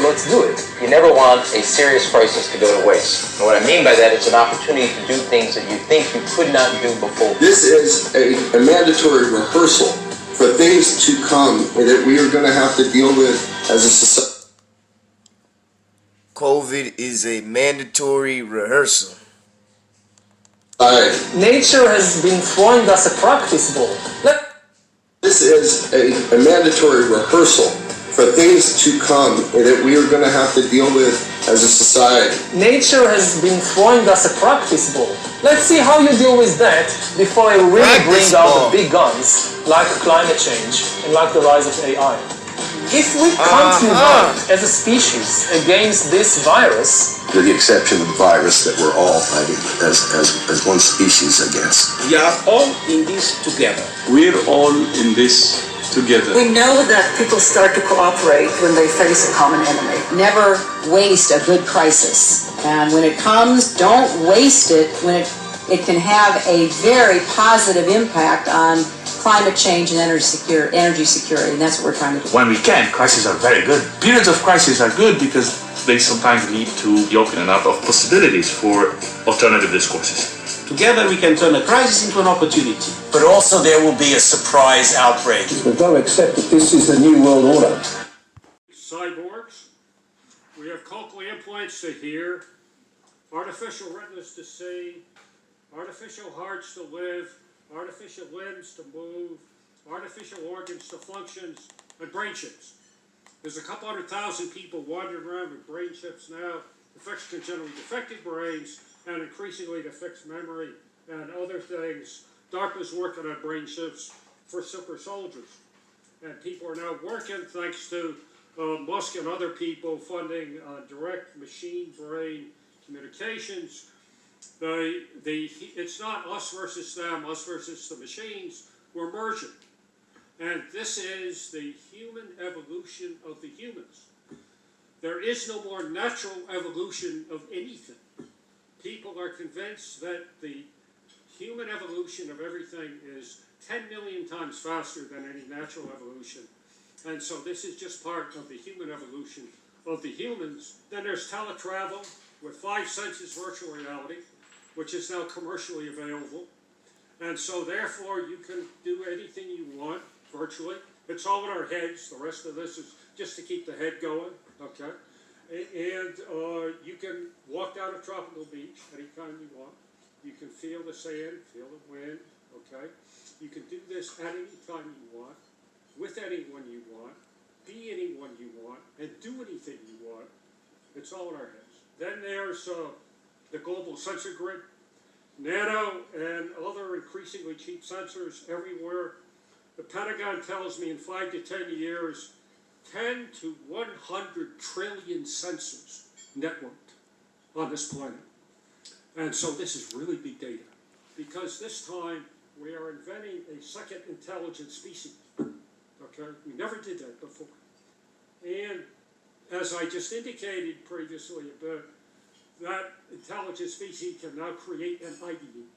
let's do it. You never want a serious crisis to go to waste. And what I mean by that, it's an opportunity to do things that you think you could not do before. This is a mandatory rehearsal for things to come that we are going to have to deal with as a society. COVID is a mandatory rehearsal. Nature has been throwing us a practice ball. This is a mandatory rehearsal for things to come that we are going to have to deal with as a society. Nature has been throwing us a practice ball. Let's see how you deal with that before I really bring out the big guns like climate change and like the rise of AI. If we can't unite as a species against this virus, with the exception of the virus that we're all fighting as one species against. We are all in this together. We're all in this together. We know that people start to cooperate when they face a common enemy. Never waste a good crisis. And when it comes, don't waste it when it can have a very positive impact on climate change and energy security, and that's what we're trying to do. When we can, crises are very good. Periods of crisis are good because they sometimes lead to the opening up of possibilities for alternative discourses. Together we can turn a crisis into an opportunity. But also there will be a surprise outbreak. We've got to accept that this is the new world order. Cyborgs, we have cochlear implants to hear, artificial retinas to see, artificial hearts to live, artificial limbs to move, artificial organs to function, and brain chips. There's a couple 100,000 people wandering around with brain chips now to fix congenitally defective brains and increasingly to fix memory and other things. DARPA's working on brain chips for super soldiers. And people are now working, thanks to Musk and other people, funding direct machine-brain communications. It's not us versus them, us versus the machines. We're merging. And this is the human evolution of the humans. There is no more natural evolution of anything. People are convinced that the human evolution of everything is 10 million times faster than any natural evolution. And so this is just part of the human evolution of the humans. Then there's teletravel with 5 senses virtual reality, which is now commercially available. And so therefore you can do anything you want virtually. It's all in our heads. The rest of this is just to keep the head going, okay? And you can walk down a tropical beach anytime you want. You can feel the sand, feel the wind, okay? You can do this at any time you want, with anyone you want, be anyone you want, and do anything you want. It's all in our heads. Then there's the global sensor grid, nano and other increasingly cheap sensors everywhere. The Pentagon tells me in 5 to 10 years, 10 to 100 trillion sensors networked on this planet. And so this is really big data, because this time we are inventing a second intelligent species. Okay, we never did that before. And as I just indicated previously a bit, that intelligent species can now create and ideate,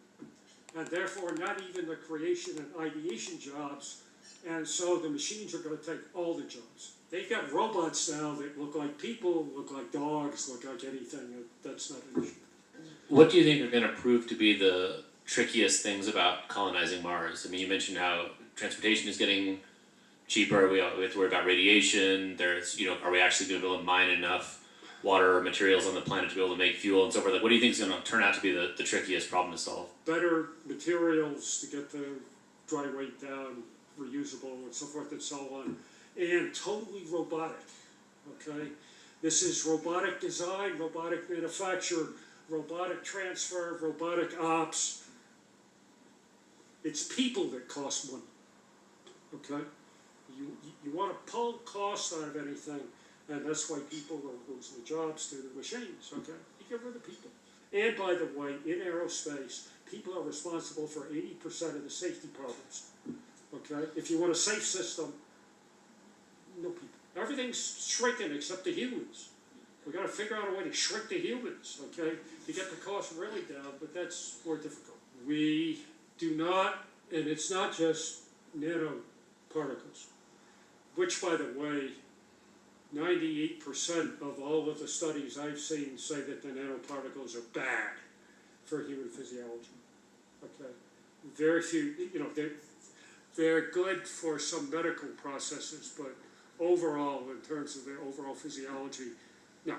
and therefore not even the creation and ideation jobs. And so the machines are going to take all the jobs. They've got robots now that look like people, look like dogs, look like anything. That's not an issue. What do you think are going to prove to be the trickiest things about colonizing Mars? I mean, you mentioned how transportation is getting cheaper. We have to worry about radiation. There's, are we actually going to be able to mine enough water or materials on the planet to be able to make fuel and so forth? Like, what do you think is going to turn out to be the trickiest problem to solve? Better materials to get the dry weight down, reusable, and so forth and so on, and totally robotic. Okay, this is robotic design, robotic manufacture, robotic transfer, robotic ops. It's people that cost money. Okay, you want to pull cost out of anything, and that's why people are losing their jobs to the machines. Okay, you get rid of people. And by the way, in aerospace, people are responsible for 80% of the safety problems. Okay, if you want a safe system, no people. Everything's shrinking except the humans. We got to figure out a way to shrink the humans, okay, to get the cost really down, but that's more difficult. We do not, and it's not just nanoparticles, which, by the way, 98% of all of the studies I've seen say that the nanoparticles are bad for human physiology. Okay, very few, they're good for some medical processes, but overall, in terms of their overall physiology, no.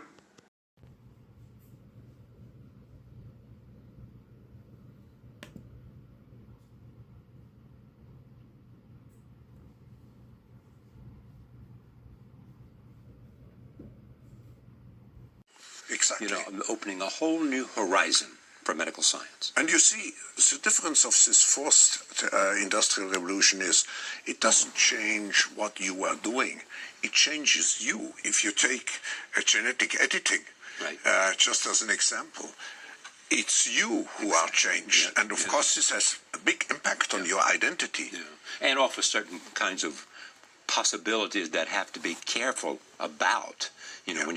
Exactly. Opening a whole new horizon for medical science. And you see, the difference of this fourth industrial revolution is it doesn't change what you are doing. It changes you. If you take genetic editing, just as an example, it's you who are changed. And of course, this has a big impact on your identity. And offers certain kinds of possibilities that have to be careful about. When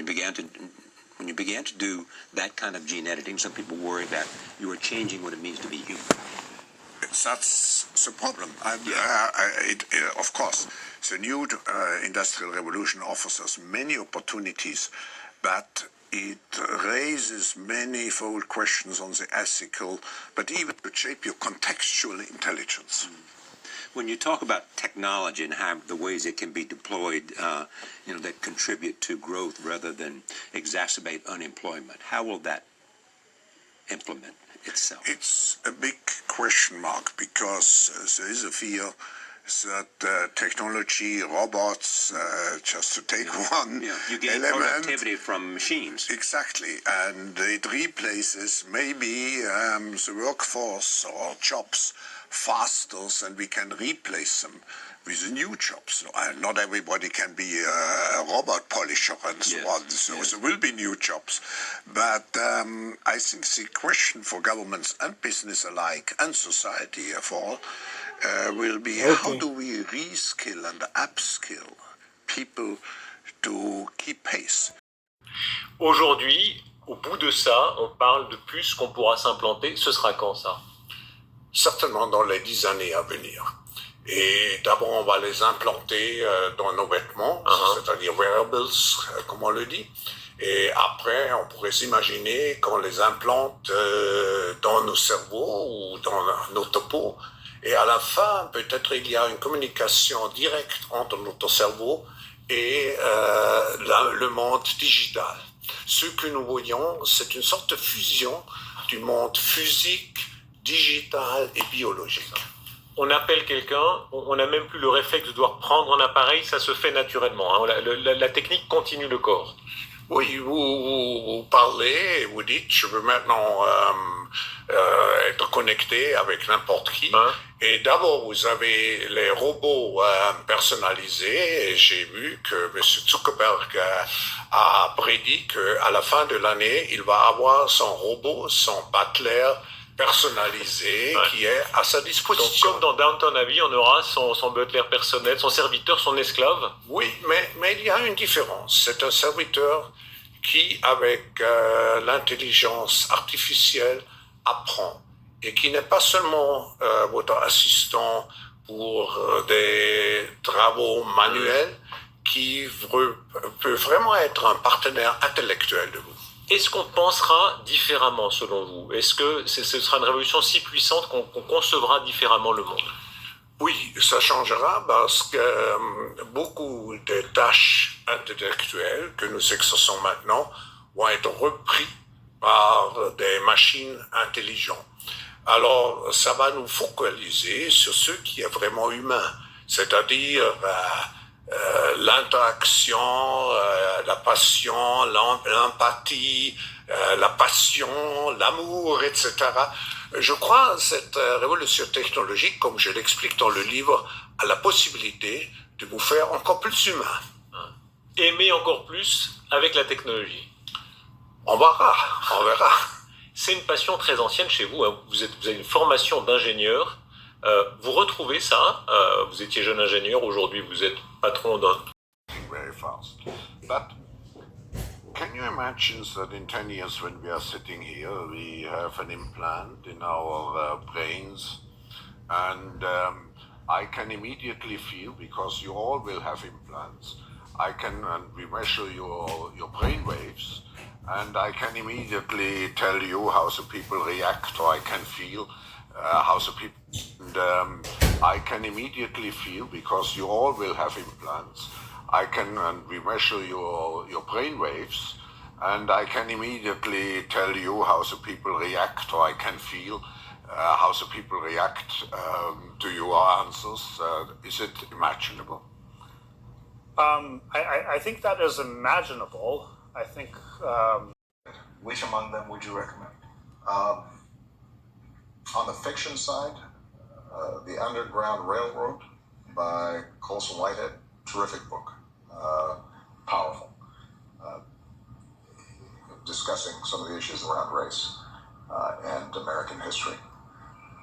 you began to do that kind of gene editing, some people worry that you are changing what it means to be human. That's the problem. Of course, the new industrial revolution offers us many opportunities, but it raises manifold questions on the ethical, but even to shape your contextual intelligence. When you talk about technology and how the ways it can be deployed, that contribute to growth rather than exacerbate unemployment, how will that implement itself? It's a big question mark, because there is a fear that technology, robots, just to take one you get element, productivity from machines. Exactly, and it replaces maybe the workforce or jobs faster than we can replace them with the new jobs. Not everybody can be a robot polisher and so on, so there will be new jobs. But I think the question for governments and business alike, and society of all, will be how do we reskill and upskill people to keep pace. Aujourd'hui, au bout de ça, on parle de puces qu'on pourra s'implanter. Ce sera quand ça? Certainement dans les 10 années à venir. Et d'abord, on va les implanter dans nos vêtements, c'est-à-dire wearables, comme on le dit. Et après, on pourrait s'imaginer qu'on les implante dans nos cerveaux ou dans notre peau. Et à la fin, peut-être il y a une communication directe entre notre cerveau et le monde digital. Ce que nous voyons, c'est une sorte de fusion du monde physique, digital et biologique. On appelle quelqu'un, on n'a même plus le réflexe de devoir prendre un appareil, ça se fait naturellement. Hein. La technique continue le corps. Oui, vous parlez, vous dites, je veux maintenant être connecté avec n'importe qui. Hein? Et d'abord, vous avez les robots personnalisés. Et j'ai vu que M. Zuckerberg a prédit qu'à la fin de l'année, il va avoir son robot, son butler personnalisé qui est à sa disposition. Donc, comme dans Downton Abbey, on aura son butler personnel, son serviteur, son esclave. Oui, mais il y a une différence. C'est un serviteur qui, avec l'intelligence artificielle, apprend et qui n'est pas seulement votre assistant pour des travaux manuels, qui peut vraiment être un partenaire intellectuel de vous. Est-ce qu'on pensera différemment selon vous? Est-ce que ce sera une révolution si puissante qu'on concevra différemment le monde? Oui, ça changera parce que beaucoup des tâches intellectuelles que nous exerçons maintenant vont être repris par des machines intelligentes. Alors, ça va nous focaliser sur ce qui est vraiment humain, c'est-à-dire l'interaction, la passion, l'empathie, la passion, l'amour, etc. Je crois que cette révolution technologique, comme je l'explique dans le livre, a la possibilité de vous faire encore plus humain. Aimer encore plus avec la technologie. On verra. C'est une passion très ancienne chez vous. Hein. Vous avez une formation d'ingénieur. Vous retrouvez ça. Vous étiez jeune ingénieur. Aujourd'hui, vous êtes patron d'un... Very fast. But can you imagine that in 10 years when we are sitting here, we have an implant in our brains, and I can immediately feel, because you all will have implants, we measure your brain waves, and I can immediately tell you how the people react, or I can feel how the people... And I can immediately feel, because you all will have implants, we measure your brain waves, and I can immediately tell you how the people react, or I can feel how the people react to your answers. Is it imaginable? I think that is imaginable. I think... Which among them would you recommend? On the fiction side, The Underground Railroad by Colson Whitehead, terrific book, powerful, discussing some of the issues around race and American history.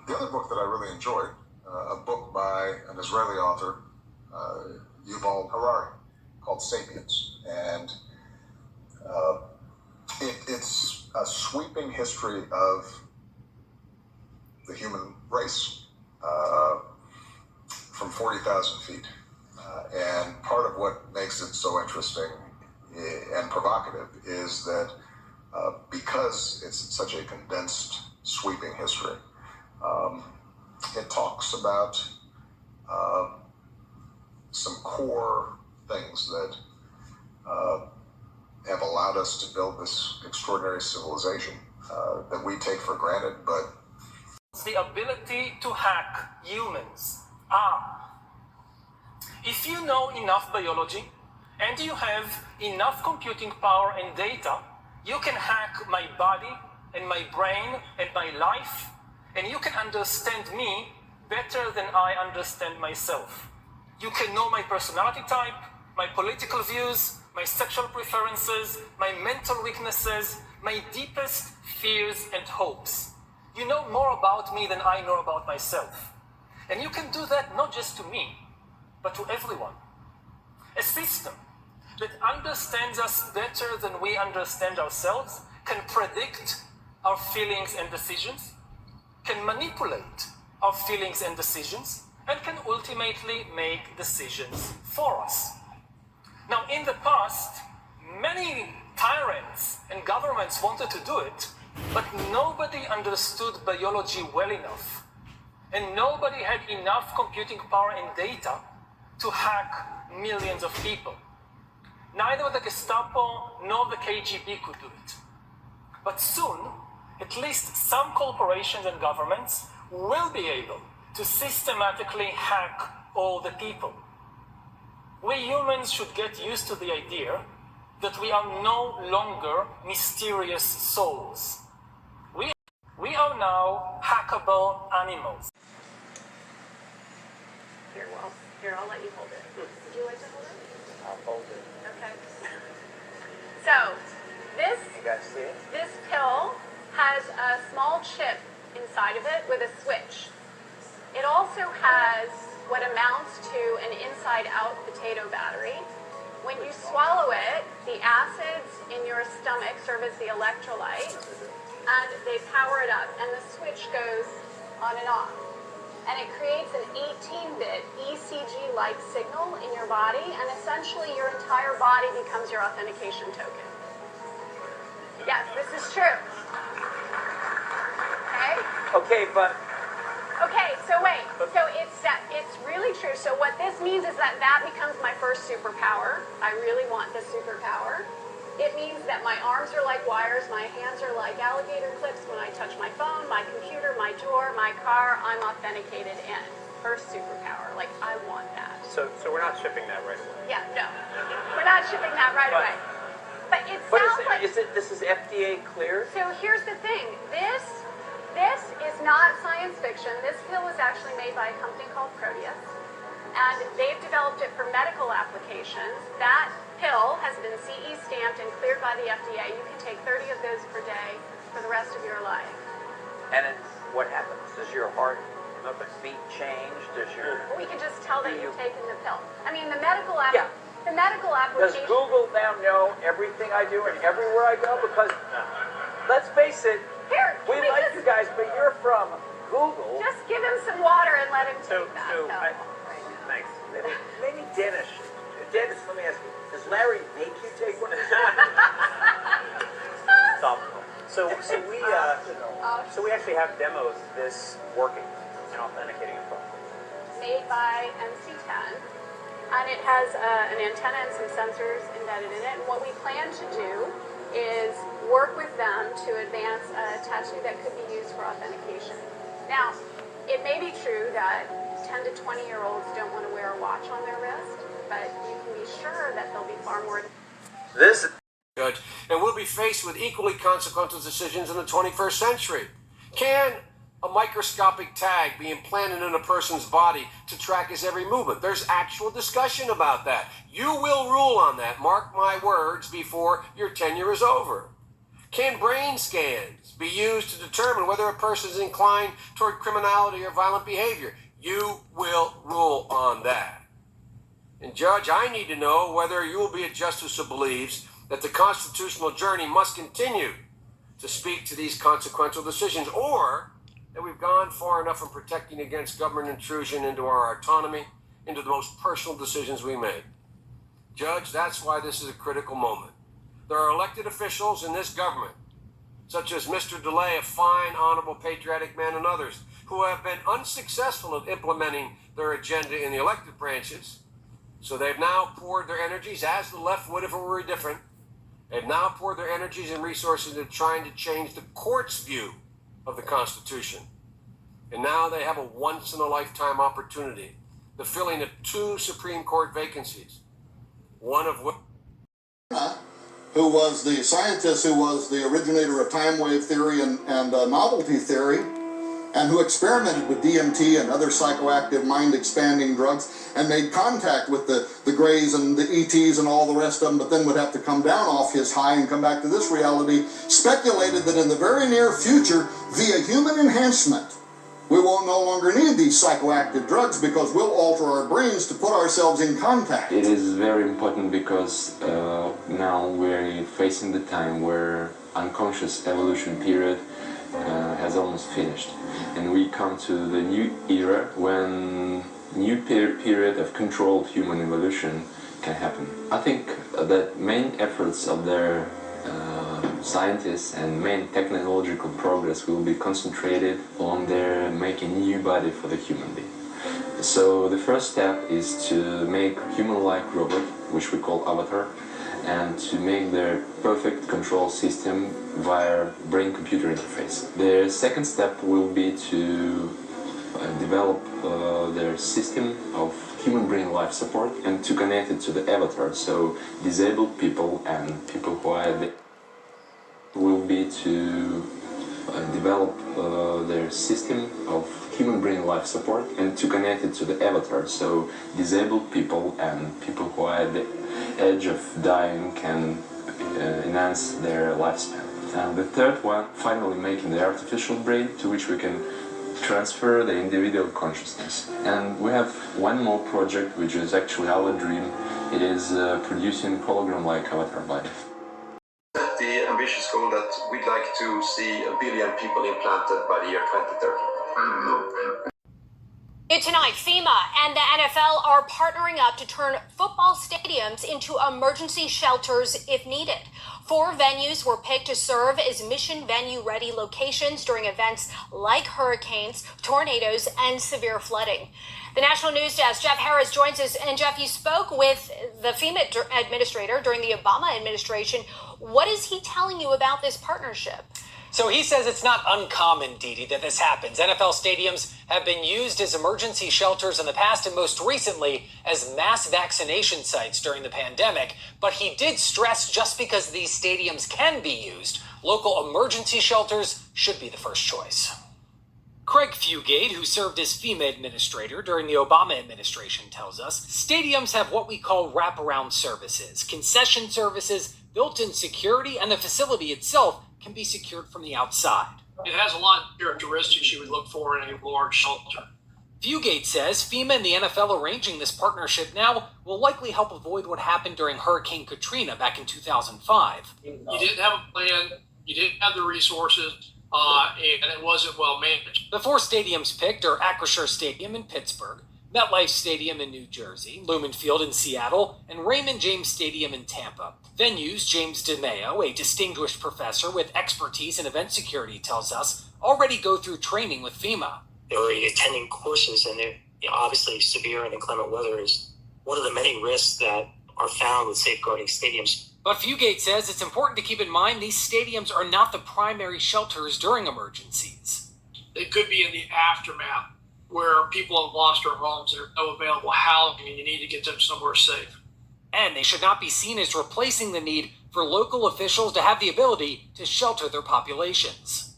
The other book that I really enjoyed, a book by an Israeli author, Yuval Harari, called Sapiens, and it's a sweeping history of the human race from 40,000 feet. And part of what makes it so interesting and provocative is that because it's such a condensed, sweeping history, it talks about some core things that have allowed us to build this extraordinary civilization that we take for granted, but the ability to hack humans. If you know enough biology and you have enough computing power and data, you can hack my body and my brain and my life, and you can understand me better than I understand myself. You can know my personality type, my political views, my sexual preferences, my mental weaknesses, my deepest fears and hopes. You know more about me than I know about myself. And you can do that not just to me, but to everyone. A system that understands us better than we understand ourselves can predict our feelings and decisions, can manipulate our feelings and decisions, and can ultimately make decisions for us. Now, in the past, many tyrants and governments wanted to do it, but nobody understood biology well enough, and nobody had enough computing power and data to hack millions of people. Neither the Gestapo nor the KGB could do it. But soon, at least some corporations and governments will be able to systematically hack all the people. We humans should get used to the idea that we are no longer mysterious souls. We are now hackable animals. Here, I'll let you hold it. Would you like to hold it? I'll hold it. Okay. So, this pill has a small chip inside of it with a switch. It also has what amounts to an inside-out potato battery. When you swallow it, the acids in your stomach serve as the electrolyte, and they power it up, and the switch goes on and off. And it creates an 18-bit ECG-like signal in your body, and essentially your entire body becomes your authentication token. Yes, this is true. Okay? Okay, so wait. So it's really true. So what this means is that becomes my first superpower. I really want this superpower. It means that my arms are like wires, my hands are like alligator clips. When I touch my phone, my computer, my door, my car, I'm authenticated in. First superpower. Like, I want that. So we're not shipping that right away. Yeah, no. We're not shipping that right away. But it sounds like... This is FDA cleared? So here's the thing. This is not science fiction. This pill is actually made by a company called Proteus. And they've developed it for medical applications. That pill has been CE stamped and cleared by the FDA. You can take 30 of those per day for the rest of your life. And what happens? Does your heart beat change? We can just tell that you've taken the pill. I mean, the medical application... Does Google now know everything I do and everywhere I go? Because, let's face it, we like you guys, but you're from Google. Just give him some water and let him take that. Thanks. Maybe Dennis. Dennis, let me ask you, does Larry make you take one? So we actually have demos of this working and authenticating a phone. Made by MC10, and it has an antenna and some sensors embedded in it. And what we plan to do is work with them to advance a tattoo that could be used for authentication. Now, it may be true that 10 to 20-year-olds don't want to wear a watch on their wrist, but you can be sure that they'll be far more... Judge, and we'll be faced with equally consequential decisions in the 21st century. Can a microscopic tag be implanted in a person's body to track his every movement? There's actual discussion about that. You will rule on that, mark my words, before your tenure is over. Can brain scans be used to determine whether a person is inclined toward criminality or violent behavior? You will rule on that. And Judge, I need to know whether you will be a justice who believes that the constitutional journey must continue to speak to these consequential decisions, or that we've gone far enough in protecting against government intrusion into our autonomy, into the most personal decisions we make. Judge, that's why this is a critical moment. There are elected officials in this government, such as Mr. DeLay, a fine, honorable, patriotic man, and others, who have been unsuccessful at implementing their agenda in the elected branches. So they've now poured their energies, as the left would if it were different, they've now poured their energies and resources into trying to change the court's view of the Constitution. And now they have a once-in-a-lifetime opportunity, the filling of 2 Supreme Court vacancies, one of which... who was the scientist who was the originator of time wave theory and novelty theory, and who experimented with DMT and other psychoactive mind-expanding drugs and made contact with the Greys and the ETs and all the rest of them, but then would have to come down off his high and come back to this reality, speculated that in the very near future, via human enhancement, we will no longer need these psychoactive drugs because we'll alter our brains to put ourselves in contact. It is very important because now we're facing the time where unconscious evolution period has almost finished, and we come to the new era when new period of controlled human evolution can happen. I think that main efforts of their scientists and main technological progress will be concentrated on their making new body for the human being. So the first step is to make human-like robot, which we call avatar, and to make their perfect control system via brain-computer interface. The second step will be to develop their system of human brain life support and to connect it to the avatar, so disabled people and people who are at the will be to develop their system of human brain life support and to connect it to the avatar, so disabled people and people who are at the edge of dying can enhance their lifespan. And the third one, finally making the artificial brain to which we can transfer the individual consciousness. And we have one more project which is actually our dream. It is producing hologram-like avatar body. The ambitious goal that we'd like to see 1 billion people implanted by the year 2030. Tonight, FEMA and the NFL are partnering up to turn football stadiums into emergency shelters if needed. 4 venues were picked to serve as mission venue-ready locations during events like hurricanes, tornadoes, and severe flooding. The National News Desk, Jeff Harris, joins us. And Jeff, you spoke with the FEMA administrator during the Obama administration. What is he telling you about this partnership? So he says it's not uncommon, Didi, that this happens. NFL stadiums have been used as emergency shelters in the past and most recently as mass vaccination sites during the pandemic. But he did stress just because these stadiums can be used, local emergency shelters should be the first choice. Craig Fugate, who served as FEMA administrator during the Obama administration, tells us stadiums have what we call wraparound services, concession services, built-in security, and the facility itself can be secured from the outside. It has a lot of characteristics you would look for in a large shelter. Fugate says FEMA and the NFL arranging this partnership now will likely help avoid what happened during Hurricane Katrina back in 2005. You didn't have a plan, you didn't have the resources, and it wasn't well managed. The 4 stadiums picked are Acrisure Stadium in Pittsburgh, MetLife Stadium in New Jersey, Lumen Field in Seattle, and Raymond James Stadium in Tampa. Venues, James DeMeo, a distinguished professor with expertise in event security, tells us already go through training with FEMA. They're already attending courses, and obviously severe and inclement weather is one of the many risks that are found with safeguarding stadiums. But Fugate says it's important to keep in mind these stadiums are not the primary shelters during emergencies. They could be in the aftermath where people have lost their homes, there's no available housing, and you need to get them somewhere safe. And they should not be seen as replacing the need for local officials to have the ability to shelter their populations.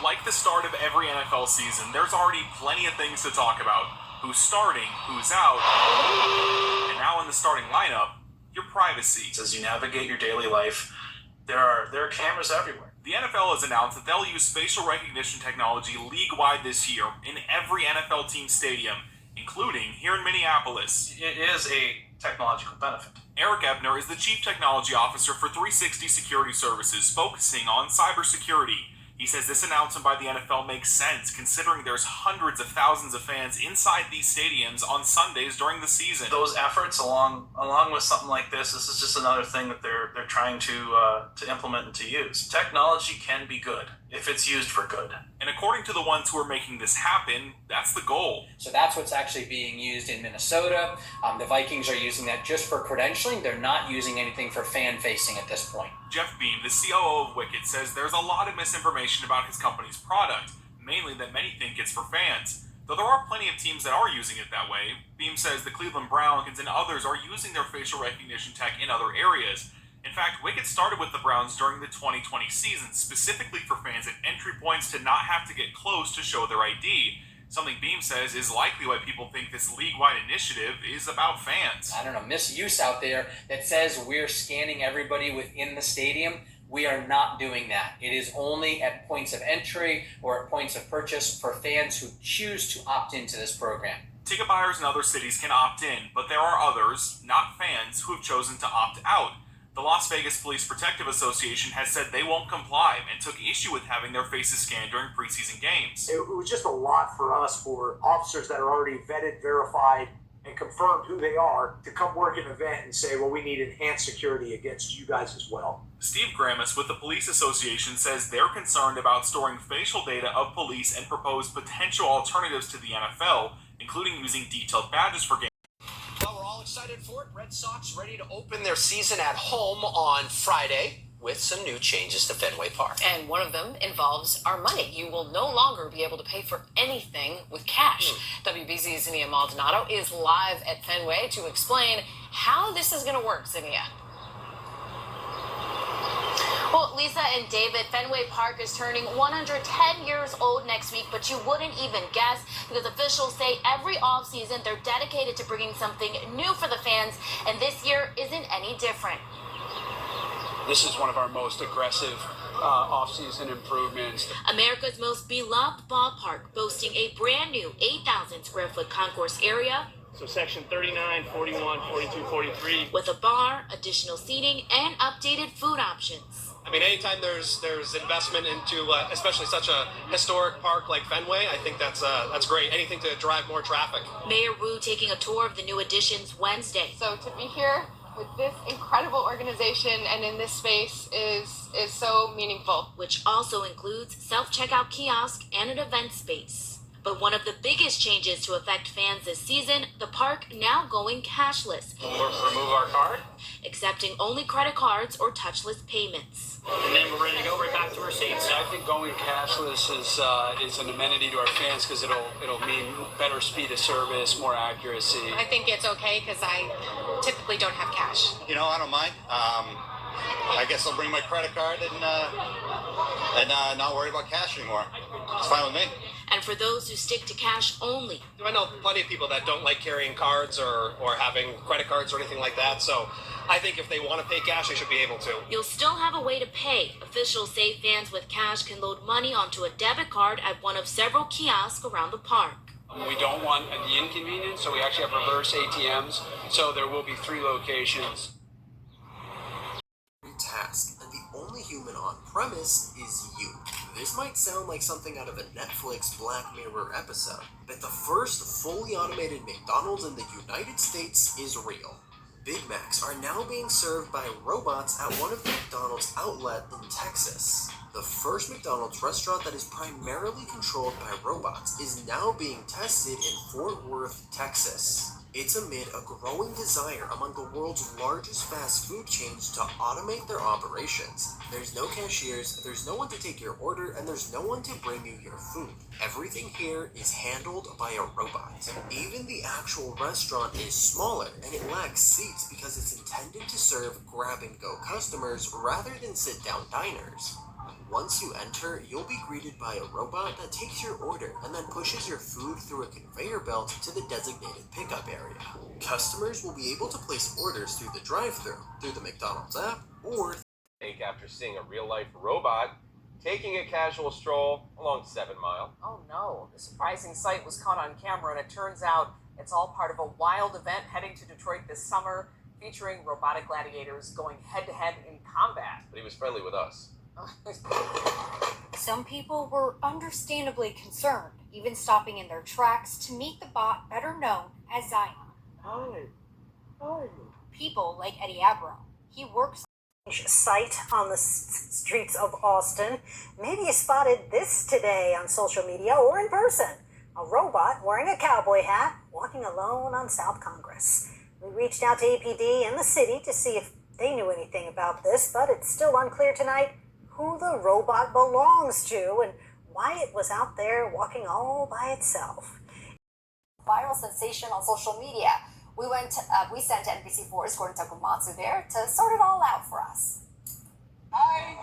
Like the start of every NFL season, there's already plenty of things to talk about. Who's starting, who's out, and now in the starting lineup, your privacy. As you navigate your daily life, there are cameras everywhere. The NFL has announced that they'll use facial recognition technology league-wide this year in every NFL team stadium, including here in Minneapolis. It is a technological benefit. Eric Ebner is the Chief Technology Officer for 360 Security Services, focusing on cybersecurity. He says this announcement by the NFL makes sense, considering there's hundreds of thousands of fans inside these stadiums on Sundays during the season. Those efforts, along with something like this is just another thing that they're trying to implement and to use. Technology can be good if it's used for good. And according to the ones who are making this happen, that's the goal. So that's what's actually being used in Minnesota. The Vikings are using that just for credentialing. They're not using anything for fan-facing at this point. Jeff Beam, the COO of Wicket, says there's a lot of misinformation about his company's product, mainly that many think it's for fans. Though there are plenty of teams that are using it that way. Beam says the Cleveland Browns and others are using their facial recognition tech in other areas. In fact, Wicket started with the Browns during the 2020 season, specifically for fans at entry points to not have to get close to show their ID. Something Beam says is likely why people think this league-wide initiative is about fans. I don't know, misuse out there that says we're scanning everybody within the stadium. We are not doing that. It is only at points of entry or at points of purchase for fans who choose to opt into this program. Ticket buyers in other cities can opt in, but there are others, not fans, who have chosen to opt out. The Las Vegas Police Protective Association has said they won't comply and took issue with having their faces scanned during preseason games. It was just a lot for us, for officers that are already vetted, verified, and confirmed who they are, to come work an event and say, well, we need enhanced security against you guys as well. Steve Gramis with the Police Association says they're concerned about storing facial data of police and propose potential alternatives to the NFL, including using detailed badges for games. Well, we're all excited for it. Red Sox ready to open their season at home on Friday with some new changes to Fenway Park. And one of them involves our money. You will no longer be able to pay for anything with cash. WBZ's Zinnia Maldonado is live at Fenway to explain how this is going to work, Zinnia. Well, Lisa and David, Fenway Park is turning 110 years old next week, but you wouldn't even guess because officials say every offseason they're dedicated to bringing something new for the fans, and this year isn't any different. This is one of our most aggressive off-season improvements. America's most beloved ballpark, boasting a brand new 8,000 square foot concourse area. So section 39, 41, 42, 43. With a bar, additional seating, and updated food options. I mean, anytime there's investment into especially such a historic park like Fenway, I think that's great. Anything to drive more traffic. Mayor Wu taking a tour of the new additions Wednesday. So to be here with this incredible organization and in this space is so meaningful. Which also includes self-checkout kiosk and an event space. But one of the biggest changes to affect fans this season, the park now going cashless. We'll remove our card. Accepting only credit cards or touchless payments. And then we're ready to go right back to our seats. I think going cashless is an amenity to our fans because it'll mean better speed of service, more accuracy. I think it's okay because I typically don't have cash. You know, I don't mind. I guess I'll bring my credit card and not worry about cash anymore. It's fine with me. And for those who stick to cash only. I know plenty of people that don't like carrying cards or having credit cards or anything like that. So I think if they want to pay cash, they should be able to. You'll still have a way to pay. Officials say fans with cash can load money onto a debit card at one of several kiosks around the park. We don't want the inconvenience, so we actually have reverse ATMs. So there will be 3 locations. Task, and the only human on premise is you. This might sound like something out of a Netflix Black Mirror episode, but the first fully automated McDonald's in the United States is real. Big Macs are now being served by robots at one of the McDonald's outlet in Texas. The first McDonald's restaurant that is primarily controlled by robots is now being tested in Fort Worth, Texas. It's amid a growing desire among the world's largest fast food chains to automate their operations. There's no cashiers, there's no one to take your order, and there's no one to bring you your food. Everything here is handled by a robot. Even the actual restaurant is smaller, and it lacks seats because it's intended to serve grab-and-go customers rather than sit-down diners. Once you enter, you'll be greeted by a robot that takes your order and then pushes your food through a conveyor belt to the designated pickup area. Customers will be able to place orders through the drive-thru, through the McDonald's app, or after seeing a real-life robot taking a casual stroll along 7 Mile. Oh no, the surprising sight was caught on camera, and it turns out it's all part of a wild event heading to Detroit this summer, featuring robotic gladiators going head-to-head in combat. But he was friendly with us. Some people were understandably concerned, even stopping in their tracks to meet the bot better known as Zion. Hi. People like Eddie Abro. He works sight on the streets of Austin. Maybe you spotted this today on social media or in person. A robot wearing a cowboy hat walking alone on South Congress. We reached out to APD in the city to see if they knew anything about this, but it's still unclear tonight who the robot belongs to and why it was out there walking all by itself. Viral sensation on social media. We sent NBC4's Gordon Takumatsu there to sort it all out for us. Hi,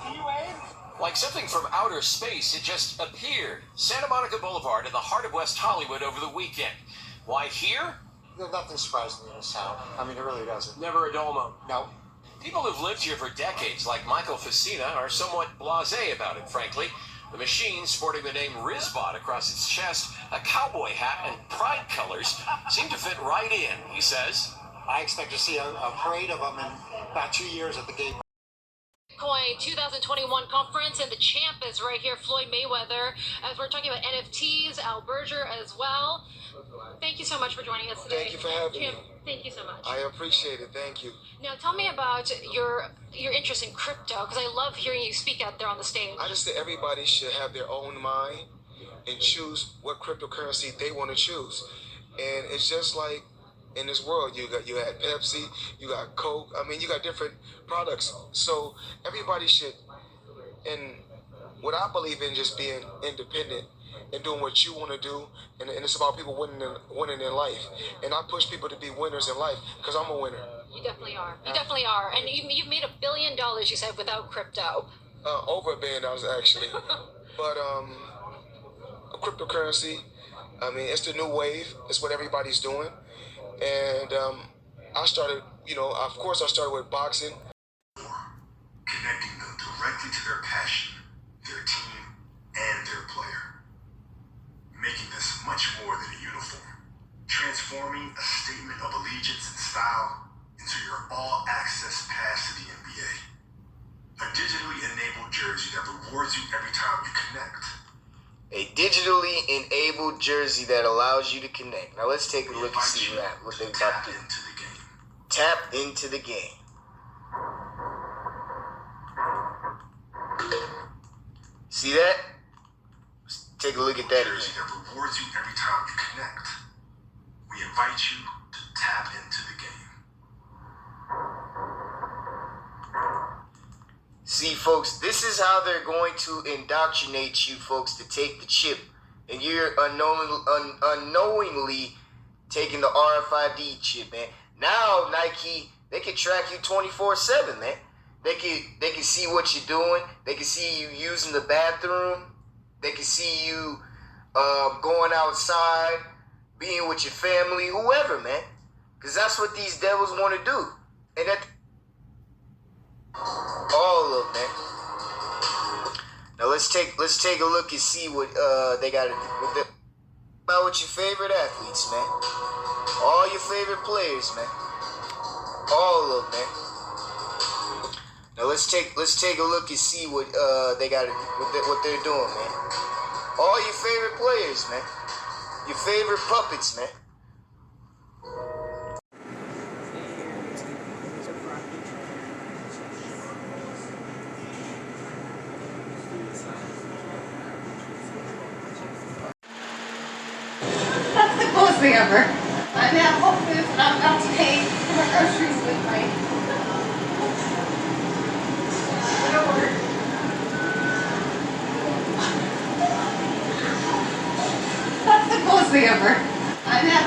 can you wave? Like something from outer space, it just appeared. Santa Monica Boulevard in the heart of West Hollywood over the weekend. Why here? There's nothing surprising in this town. I mean, it really doesn't. Never a dull moment. No. People who've lived here for decades, like Michael Facina, are somewhat blasé about it, frankly. The machine, sporting the name Rizbot across its chest, a cowboy hat, and pride colors, seem to fit right in, he says. I expect to see a parade of them in about 2 years at the gate. Bitcoin 2021 conference, and the champ is right here, Floyd Mayweather. As we're talking about NFTs, Al Berger as well. Thank you so much for joining us today. Thank you for having me. Thank you so much. I appreciate it. Thank you. Now, tell me about your interest in crypto, because I love hearing you speak out there on the stage. I just think everybody should have their own mind and choose what cryptocurrency they want to choose. And it's just like in this world. You had Pepsi, you got Coke. I mean, you got different products. So everybody should, and what I believe in, just being independent and doing what you want to do, and it's about people winning in life. And I push people to be winners in life because I'm a winner. You definitely are. You definitely are. And you've made $1 billion, you said, without crypto. Over $1 billion actually. But cryptocurrency, I mean, it's the new wave. It's what everybody's doing. And I started, of course I started with boxing. Connecting them directly to their passion, their team, and their player. Making this much more than a uniform. Transforming a statement of allegiance and style into your all-access pass to the NBA. A digitally enabled jersey that rewards you every time you connect. A digitally enabled jersey that allows you to connect. Now let's take a look and see what they're about to do. Tap into the game. See that? Let's take a look at that. Jersey that rewards you every time you connect. We invite you to tap into the game. See, folks, this is how they're going to indoctrinate you, folks, to take the chip. And you're unknowingly taking the RFID chip, man. Now, Nike, they can track you 24/7, man. They can see what you're doing. They can see you using the bathroom. They can see you going outside, being with your family, whoever, man. Because that's what these devils want to do. And that... all of them, man. Now let's take a look and see what they got to do about with your favorite athletes, man. All your favorite players, man. All of them, man. Now let's take a look and see what they got to what they're doing, man. All your favorite players, man. Your favorite puppets, man. That's the coolest thing ever. I'm at Whole Foods and I'm about to pay for my groceries with my order. That's the coolest thing ever. I'm at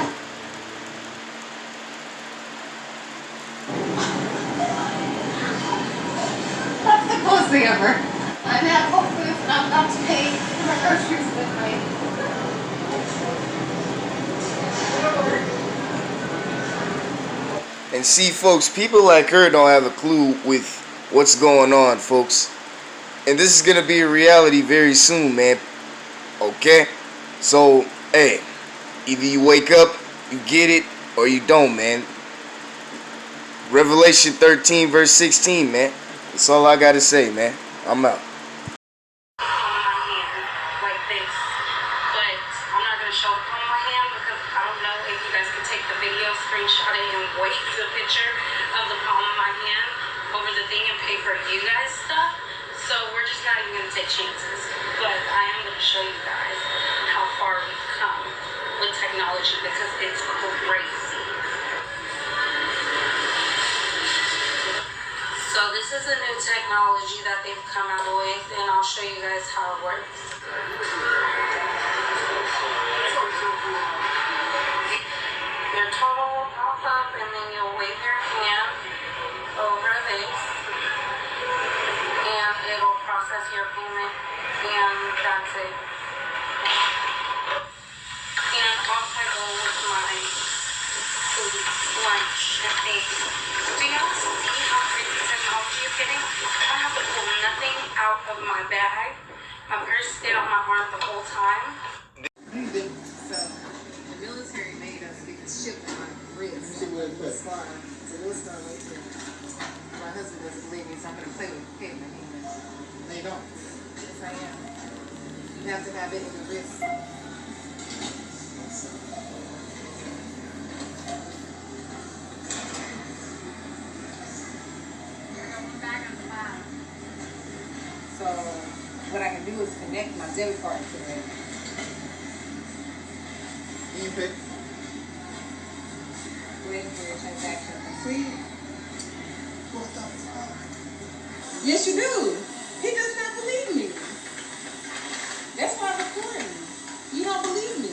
That's the coolest thing ever. I'm at Whole Foods and I'm about to pay for my groceries with my And see, folks, people like her don't have a clue with what's going on, folks. And this is going to be a reality very soon, man. Okay? So, hey, either you wake up, you get it, or you don't, man. Revelation 13, verse 16, man. That's all I got to say, man. I'm out. Like this. But I'm not going to show it on my hand because I don't know if you guys can take the video, screenshot it, and wave the picture of the palm of my hand over the thing and pay for you guys stuff. So we're just not even going to take chances. But I am going to show you guys how far we've come with technology because it's crazy. So this is a new technology that they've come out with, and I'll show you guys how it works. Your total will pop up, and then you'll wave your hand over this, and it'll process your payment, and that's it. And off I go with my lunch and things. Do y'all see how crazy technology is getting? I have to pull nothing out of my bag. My purse stayed on my arm the whole time. So the military made us get the chip on our wrist. This far. So we'll start right there. My husband doesn't believe me, so I'm going to play with paper. No, you don't. Yes, I am. You have to have it in the wrist. So what I can do is connect my debit card to it. You pay? transaction complete. Yes, you do. He does not believe me. That's why I'm recording. You don't believe me.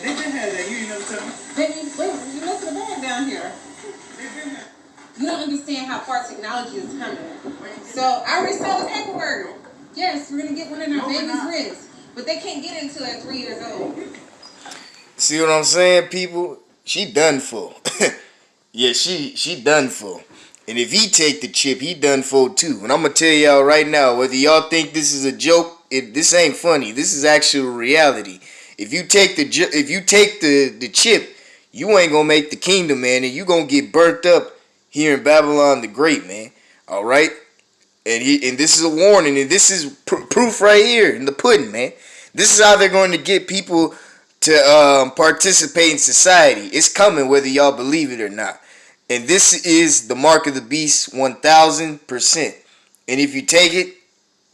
They been had that. You ain't never tell me. Baby, wait, you look at the bag down here. You don't understand how far technology is coming. So I already saw the paperwork. Yes, we're gonna get one in our baby's wrist, but they can't get into it at 3 years old. See what I'm saying, people? She done for. Yeah, she done for. And if he take the chip, he done for too. And I'm gonna tell y'all right now, whether y'all think this is a joke, this ain't funny. This is actual reality. If you take the chip, you ain't gonna make the kingdom, man, and you gonna get burnt up here in Babylon the Great, man. All right, and this is a warning, and this is proof right here in the pudding, man. This is how they're going to get people to participate in society. It's coming, whether y'all believe it or not. And this is the mark of the beast, 1000%. And if you take it,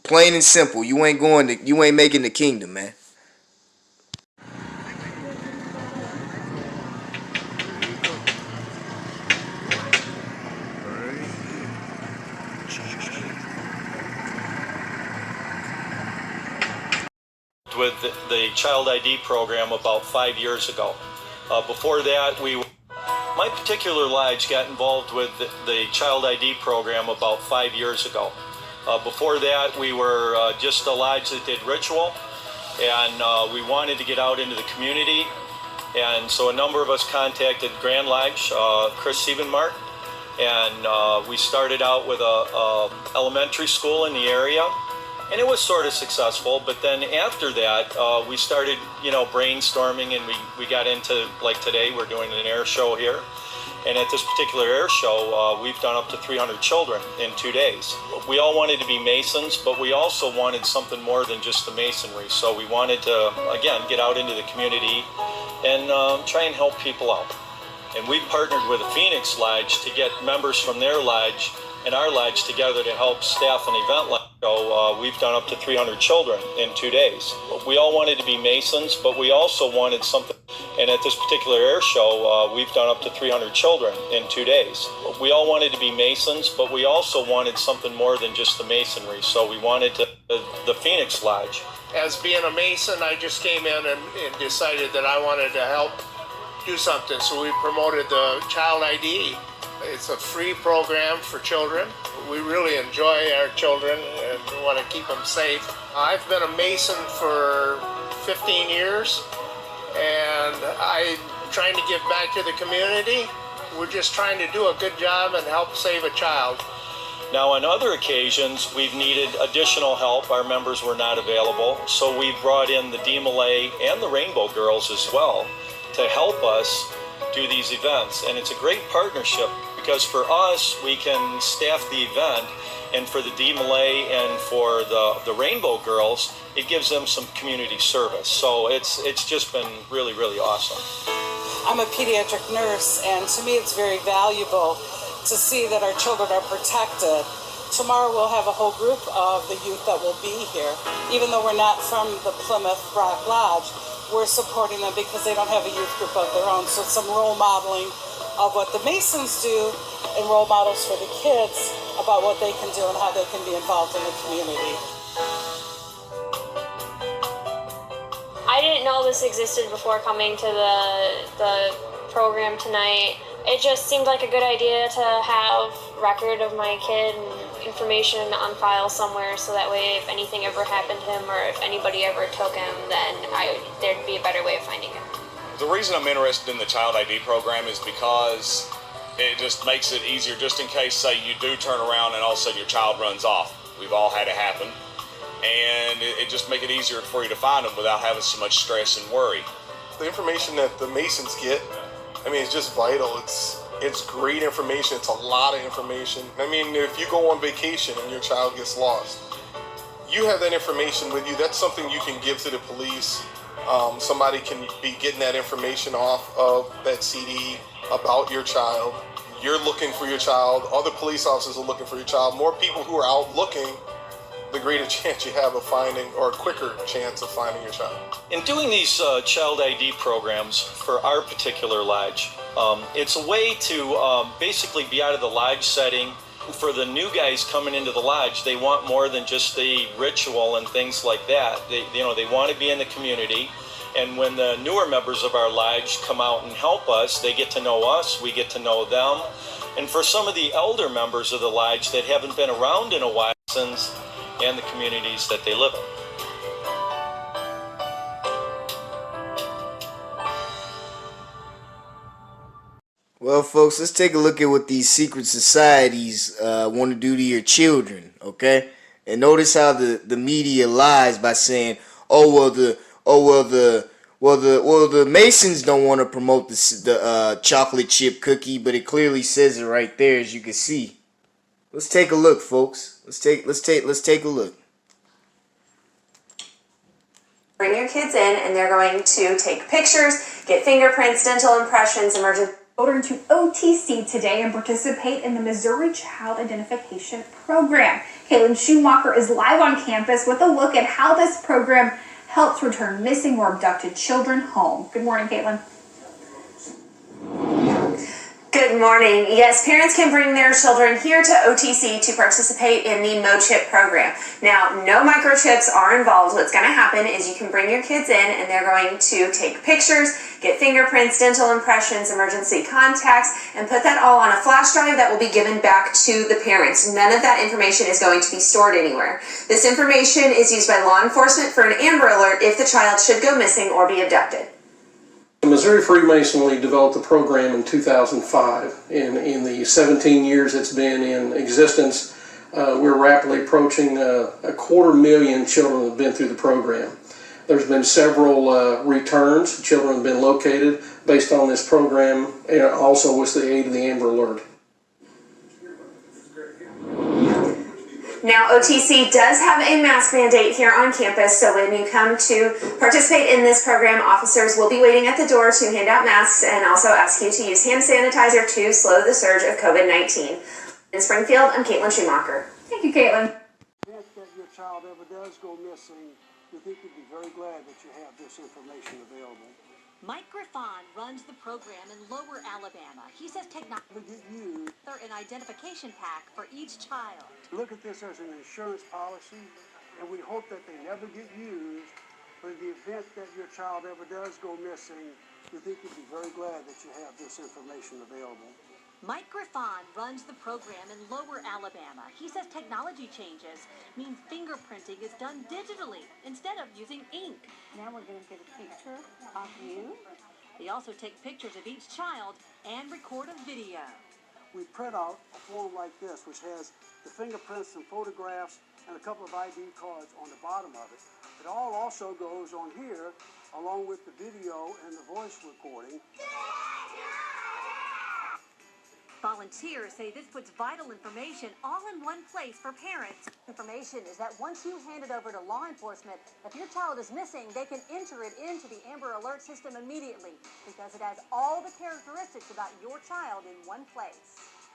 plain and simple, you ain't making the kingdom, man. With the child ID program about 5 years ago. Before that, my particular lodge got involved with the child ID program about 5 years ago. Before that, we were just a lodge that did ritual, and we wanted to get out into the community. And so a number of us contacted Grand Lodge, Chris Siebenmark, and we started out with a elementary school in the area. And it was sort of successful, but then after that, we started, brainstorming, and we got into, like today, we're doing an air show here. And at this particular air show, we've done up to 300 children in 2 days. We all wanted to be Masons, but we also wanted something more than just the Masonry. So we wanted to, again, get out into the community and try and help people out. And we partnered with the Phoenix Lodge to get members from their lodge and our lodge together to help staff an event like so we've done up to 300 children in 2 days. We all wanted to be Masons, but we also wanted something. And at this particular air show, we've done up to 300 children in 2 days. We all wanted to be Masons, but we also wanted something more than just the Masonry. So we wanted the Phoenix Lodge. As being a Mason, I just came in and decided that I wanted to help do something. So we promoted the Child ID. It's a free program for children. We really enjoy our children and want to keep them safe. I've been a Mason for 15 years, and I'm trying to give back to the community. We're just trying to do a good job and help save a child. Now, on other occasions, we've needed additional help. Our members were not available, so we brought in the DMLA and the Rainbow Girls as well to help us do these events. And it's a great partnership because for us, we can staff the event, and for the DMLA and for the Rainbow Girls, it gives them some community service. So it's just been really, really awesome. I'm a pediatric nurse, and to me it's very valuable to see that our children are protected. Tomorrow we'll have a whole group of the youth that will be here. Even though we're not from the Plymouth Rock Lodge, we're supporting them because they don't have a youth group of their own. So it's some role modeling of what the Masons do and role models for the kids about what they can do and how they can be involved in the community. I didn't know this existed before coming to the program tonight. It just seemed like a good idea to have record of my kid and information on file somewhere, so that way if anything ever happened to him or if anybody ever took him, then there'd be a better way of finding him. The reason I'm interested in the Child ID program is because it just makes it easier, just in case, say, you do turn around and all of a sudden your child runs off. We've all had it happen. And it just makes it easier for you to find them without having so much stress and worry. The information that the Masons get, I mean, it's just vital. It's great information. It's a lot of information. I mean, if you go on vacation and your child gets lost, you have that information with you. That's something you can give to the police. Somebody can be getting that information off of that CD about your child. You're looking for your child. Other police officers are looking for your child. More people who are out looking, the greater chance you have of finding, or a quicker chance of finding your child. In doing these child ID programs for our particular lodge, It's a way to basically be out of the lodge setting. For the new guys coming into the lodge, they want more than just the ritual and things like that. They want to be in the community. And when the newer members of our lodge come out and help us, they get to know us, we get to know them. And for some of the elder members of the lodge that haven't been around in a while, and the communities that they live in. Well, folks, let's take a look at what these secret societies want to do to your children, okay? And notice how the media lies by saying, the Masons don't want to promote the chocolate chip cookie, but it clearly says it right there, as you can see. Let's take a look, folks. Let's take a look. Bring your kids in, and they're going to take pictures, get fingerprints, dental impressions, emergency. Children to OTC today and participate in the Missouri Child Identification Program. Caitlin Schumacher is live on campus with a look at how this program helps return missing or abducted children home. Good morning, Caitlin. Good morning. Yes, parents can bring their children here to OTC to participate in the MOTB program. Now, no microchips are involved. What's going to happen is you can bring your kids in and they're going to take pictures, get fingerprints, dental impressions, emergency contacts, and put that all on a flash drive that will be given back to the parents. None of that information is going to be stored anywhere. This information is used by law enforcement for an Amber Alert if the child should go missing or be abducted. Missouri Freemasonry developed the program in 2005. In the 17 years it's been in existence, we're rapidly approaching 250,000 children that have been through the program. There's been several returns. Children have been located based on this program, and also with the aid of the Amber Alert. Now, OTC does have a mask mandate here on campus, so when you come to participate in this program, officers will be waiting at the door to hand out masks and also ask you to use hand sanitizer to slow the surge of COVID-19. In Springfield, I'm Caitlin Schumacher. Thank you, Caitlin. If your child ever does go missing, we think you'd be very glad that you have this information available. Mike Griffon runs the program in Lower Alabama. He says technology an identification pack for each child. Look at this as an insurance policy, and we hope that they never get used. But in the event that your child ever does go missing, we think you'd be very glad that you have this information available. Mike Griffon runs the program in Lower Alabama. He says technology changes mean fingerprinting is done digitally instead of using ink. Now we're going to get a picture of you. They also take pictures of each child and record a video. We print out a form like this, which has the fingerprints and photographs and a couple of ID cards on the bottom of it. It all also goes on here, along with the video and the voice recording. Volunteers say this puts vital information all in one place for parents. Information is that once you hand it over to law enforcement, if your child is missing, they can enter it into the Amber Alert system immediately because it has all the characteristics about your child in one place.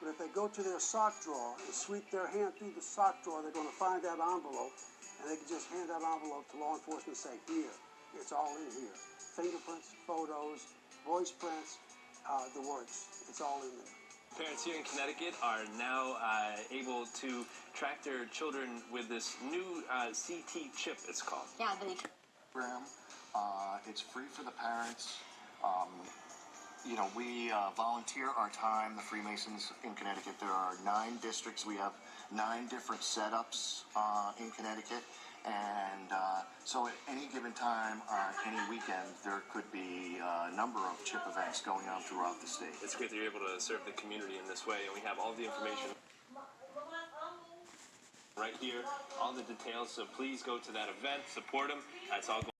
But if they go to their sock drawer and sweep their hand through the sock drawer, they're going to find that envelope, and they can just hand that envelope to law enforcement and say, here, it's all in here. Fingerprints, photos, voice prints, the works. It's all in there. Parents here in Connecticut are now able to track their children with this new CT chip, it's called. Yeah, program. It's free for the parents. We volunteer our time, the Freemasons in Connecticut. There are 9 districts. We have 9 different setups in Connecticut. And so at any given time, any weekend, there could be a number of chip events going on throughout the state. It's great that you're able to serve the community in this way, and we have all the information right here, all the details, so please go to that event, support them. That's all going.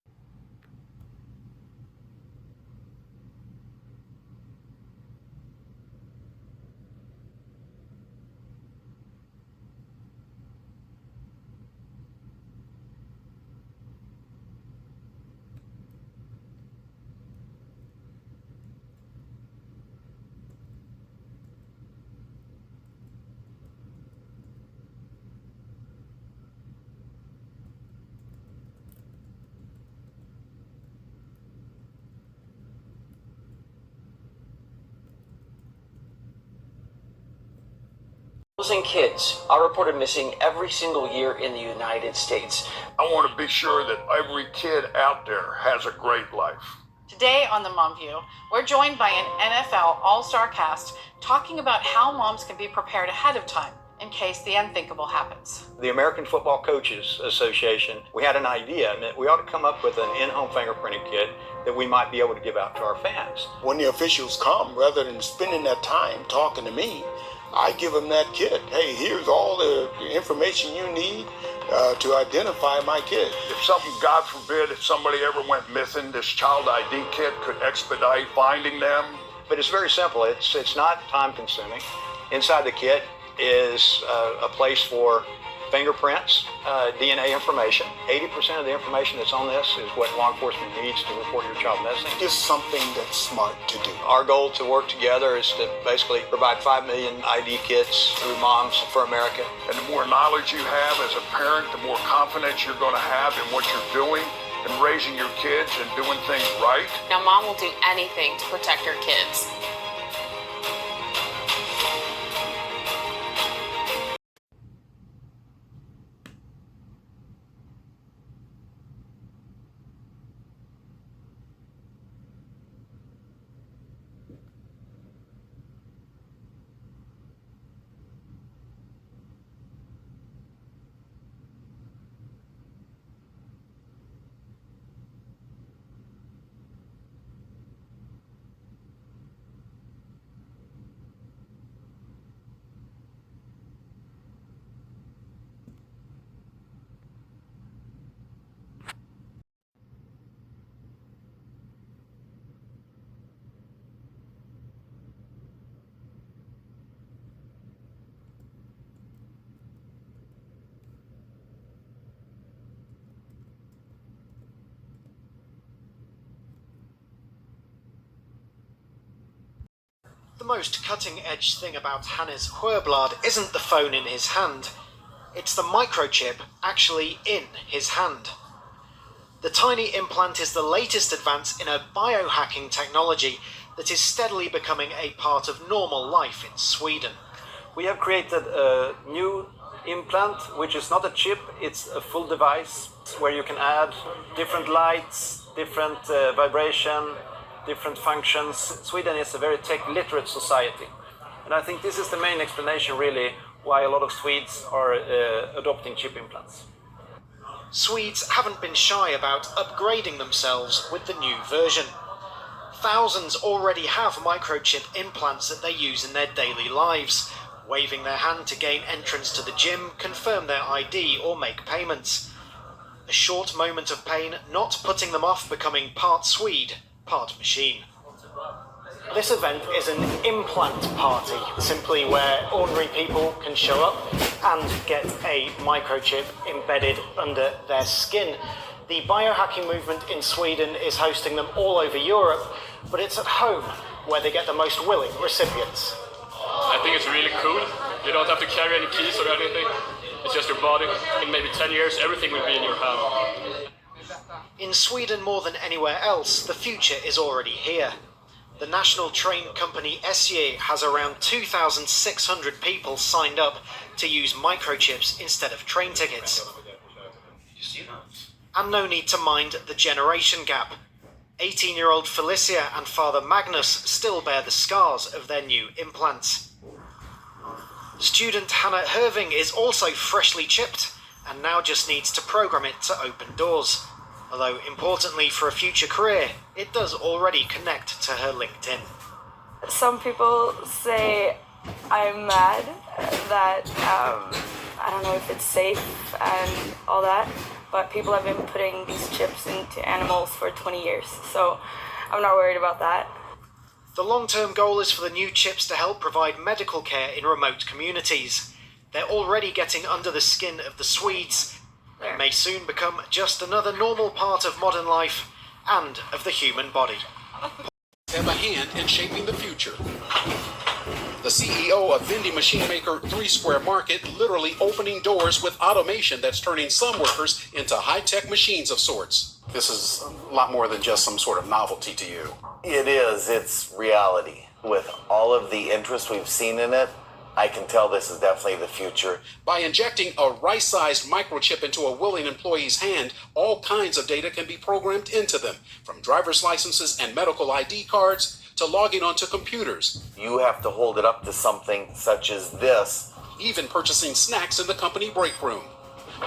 Kids are reported missing every single year in the United States. I want to be sure that every kid out there has a great life. Today on the Mom View, we're joined by an NFL All-Star cast talking about how moms can be prepared ahead of time in case the unthinkable happens. The American Football Coaches Association, we had an idea that we ought to come up with an in-home fingerprinting kit that we might be able to give out to our fans. When the officials come, rather than spending that time talking to me, I give them that kit. Hey, here's all the information you need to identify my kid. If something, God forbid, if somebody ever went missing, this child ID kit could expedite finding them. But it's very simple. It's not time consuming. Inside the kit is a place for fingerprints, DNA information. 80% of the information that's on this is what law enforcement needs to report your child missing. Just something that's smart to do. Our goal to work together is to basically provide 5 million ID kits through Moms for America. And the more knowledge you have as a parent, the more confidence you're going to have in what you're doing and raising your kids and doing things right. Now, Mom will do anything to protect her kids. The most cutting-edge thing about Hannes Højblad isn't the phone in his hand, it's the microchip actually in his hand. The tiny implant is the latest advance in a biohacking technology that is steadily becoming a part of normal life in Sweden. We have created a new implant, which is not a chip, it's a full device where you can add different lights, different vibration, different functions. Sweden is a very tech-literate society. And I think this is the main explanation, really, why a lot of Swedes are adopting chip implants. Swedes haven't been shy about upgrading themselves with the new version. Thousands already have microchip implants that they use in their daily lives, waving their hand to gain entrance to the gym, confirm their ID or make payments. A short moment of pain not putting them off becoming part Swede, part machine. This event is an implant party, simply where ordinary people can show up and get a microchip embedded under their skin. The biohacking movement in Sweden is hosting them all over Europe, but it's at home where they get the most willing recipients. I think it's really cool. You don't have to carry any keys or anything. It's just your body. In maybe 10 years, everything will be in your hand. In Sweden more than anywhere else, the future is already here. The national train company SJ has around 2,600 people signed up to use microchips instead of train tickets. And no need to mind the generation gap. 18-year-old Felicia and father Magnus still bear the scars of their new implants. Student Hannah Herving is also freshly chipped and now just needs to program it to open doors. Although, importantly for a future career, it does already connect to her LinkedIn. Some people say I'm mad that I don't know if it's safe and all that, but people have been putting these chips into animals for 20 years, so I'm not worried about that. The long-term goal is for the new chips to help provide medical care in remote communities. They're already getting under the skin of the Swedes. It may soon become just another normal part of modern life and of the human body. Have a hand in shaping the future. The CEO of vending machine maker 3 Square Market literally opening doors with automation that's turning some workers into high-tech machines of sorts. This is a lot more than just some sort of novelty to you. It is. It's reality. With all of the interest we've seen in it, I can tell this is definitely the future. By injecting a rice-sized microchip into a willing employee's hand, all kinds of data can be programmed into them, from driver's licenses and medical ID cards to logging onto computers. You have to hold it up to something such as this. Even purchasing snacks in the company break room.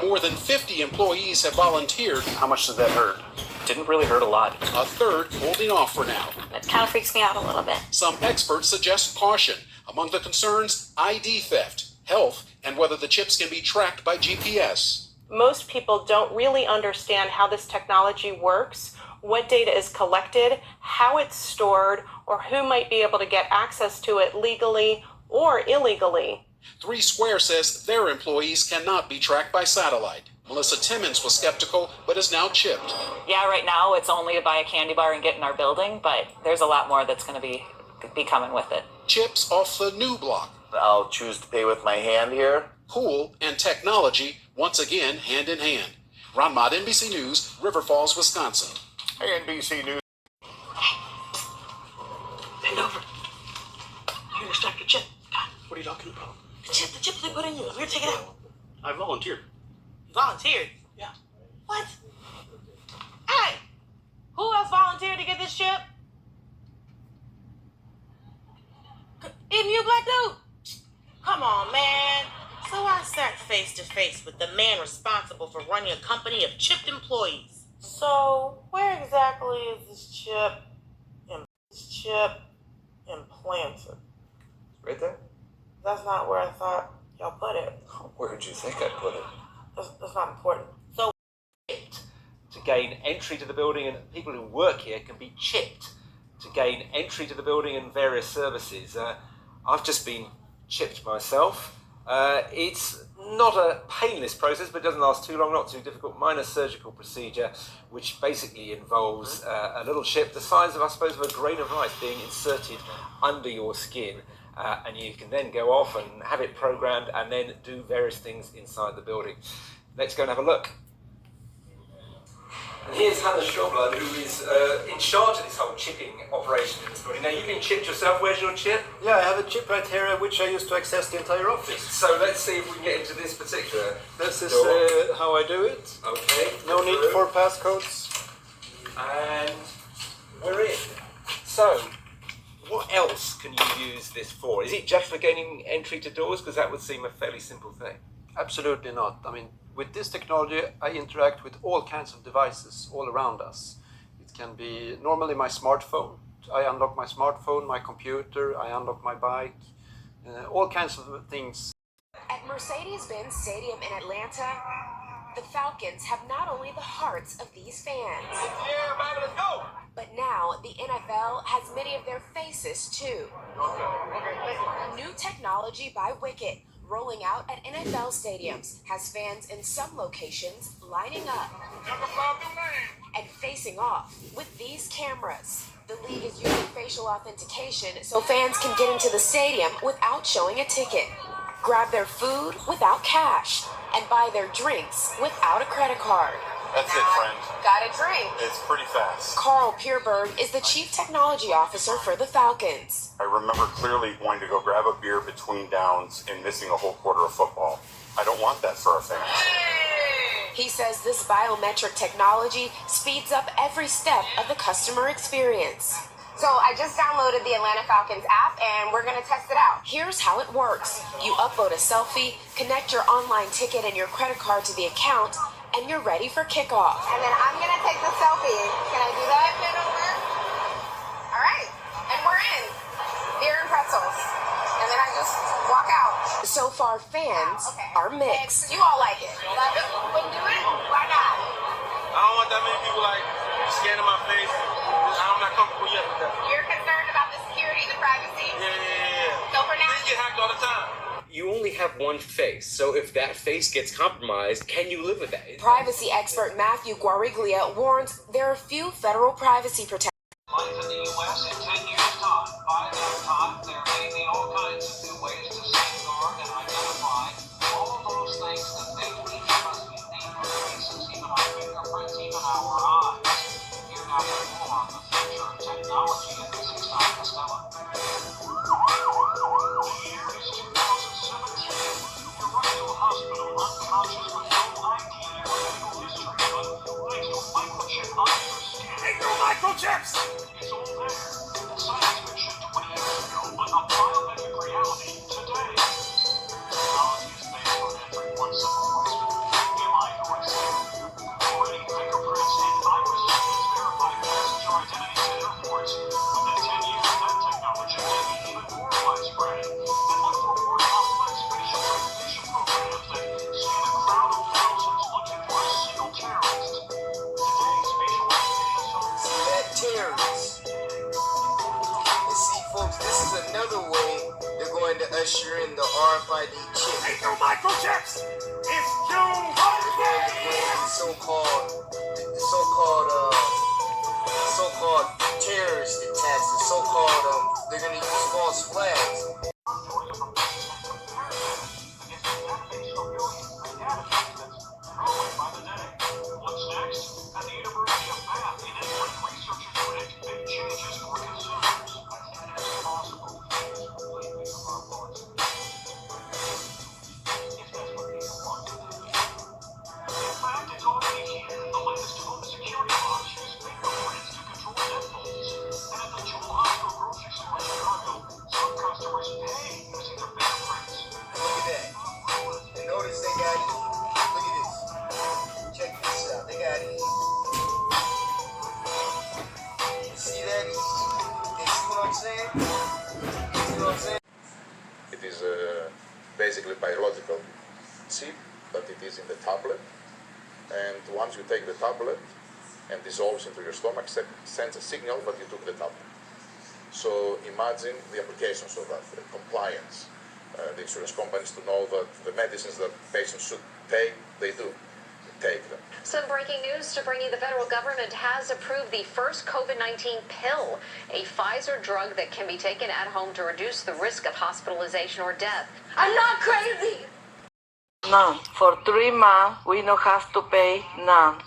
More than 50 employees have volunteered. How much did that hurt? Didn't really hurt a lot. A third holding off for now. It kind of freaks me out a little bit. Some experts suggest caution. Among the concerns, ID theft, health, and whether the chips can be tracked by GPS. Most people don't really understand how this technology works, what data is collected, how it's stored, or who might be able to get access to it legally or illegally. 3 Square says their employees cannot be tracked by satellite. Melissa Timmons was skeptical, but is now chipped. Yeah, right now it's only to buy a candy bar and get in our building, but there's a lot more that's going to be coming with it. Chips off the new block. I'll choose to pay with my hand here. Cool and technology, once again, hand in hand. Ron Mott, NBC News, River Falls, Wisconsin. Hey, NBC News. Bend over. You're gonna extract the chip. What are you talking about? The chip they put in you. We're taking it out. I volunteered. You volunteered? Yeah. What? Hey! Who else volunteered to get this chip? Even you, black dude? Come on, man. So I sat face to face with the man responsible for running a company of chipped employees. So where exactly is this chip implanted? Right there. That's not where I thought y'all put it. Where did you think I put it? That's not important. So to gain entry to the building, and people who work here can be chipped to gain entry to the building and various services. I've just been chipped myself. It's not a painless process, but it doesn't last too long, not too difficult. Minor surgical procedure, which basically involves a little chip the size of, I suppose, of a grain of rice being inserted under your skin. And you can then go off and have it programmed and then do various things inside the building. Let's go and have a look. And here's Hannah Shawblood, who is in charge of this whole chipping operation in this building. Now, you've been chipped yourself. Where's your chip? Yeah, I have a chip right here, which I use to access the entire office. So let's see if we can get into this particular This is door. how I do it. Okay. No need for passcodes. And we're in. So, what else can you use this for? Is it just for gaining entry to doors? Because that would seem a fairly simple thing. Absolutely not. I mean, with this technology, I interact with all kinds of devices all around us. It can be normally my smartphone. I unlock my smartphone, my computer, I unlock my bike, all kinds of things. At Mercedes-Benz Stadium in Atlanta, the Falcons have not only the hearts of these fans, but now the NFL has many of their faces too. New technology by Wicket, rolling out at NFL stadiums, has fans in some locations lining up and facing off with these cameras. The league is using facial authentication so fans can get into the stadium without showing a ticket, grab their food without cash, and buy their drinks without a credit card. That's it, friend. Got a drink. It's pretty fast. Carl Pierberg is the Chief Technology Officer for the Falcons. I remember clearly going to go grab a beer between downs and missing a whole quarter of football. I don't want that for our fans. He says this biometric technology speeds up every step of the customer experience. So I just downloaded the Atlanta Falcons app and we're going to test it out. Here's how it works. You upload a selfie, connect your online ticket and your credit card to the account, and you're ready for kickoff. And then I'm going to take the selfie. Can I do that? All right. And we're in. Beer and pretzels. And then I just walk out. So far, fans are mixed. You all like it. Love it. Wouldn't do it? Why not? I don't want that many people like scanning my face. I'm not comfortable yet with that. You're concerned about the security, the privacy? Yeah. So for now, things get hacked all the time. You only have one face, so if that face gets compromised, can you live with that? Privacy expert Matthew Guariglia warns there are few federal privacy protections. Life in the U.S. in 10 years' time. By that time, there may be all kinds of new ways to safeguard and identify all of those things that make each of us unique. Faces, even our fingerprints, even our eyes. Here now with more on the future of technology at this exciting Costello. Here's 2000. going to usher in the RFID chip. Ain't no microchips. It's June. The so-called terrorist attacks. The so-called they're going to use false flags. What's next? At the University of Bath in England, researchers predict big changes for consumers. It's possible things will leave me from our wallets. If that's what people want to do. In fact, it's already here. The latest home security locks use fingerprints to control deadbolts. And at the Jewel Osco grocery store in Chicago, some customers pay using their fingerprints. Look at that. And notice they got E. Look at this. Check this out. They got E. You see that E? You see what I'm saying? You see what I'm saying? It is basically biological chip, but it is in the tablet. And once you take the tablet and dissolves into your stomach, sends a signal that you took the tablet. So imagine the applications of that, the compliance, the insurance companies to know that the medicines that patients should take, they do take them. Some breaking news to bring you. The federal government has approved the first COVID-19 pill, a Pfizer drug that can be taken at home to reduce the risk of hospitalization or death. I'm not crazy. None. For 3 months, we don't have to pay none.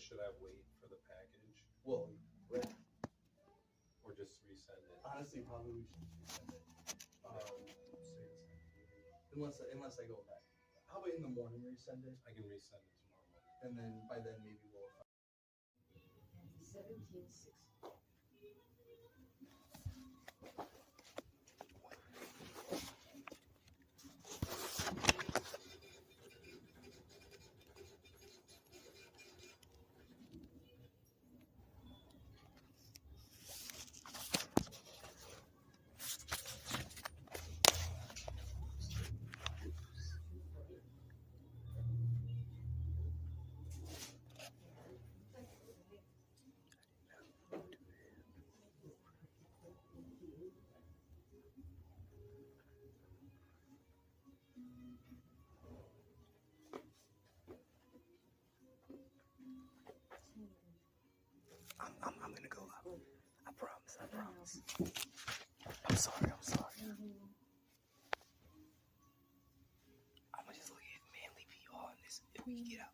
should I wait for the package? Well, yeah. Or just resend it? Honestly, probably we should just resend it. Unless I go back. How about in the morning resend it? I can resend it tomorrow morning. And then by then maybe we'll 1760. I'm gonna go up. I promise. I'm sorry. I'm gonna just look at manly PR on this if we get out.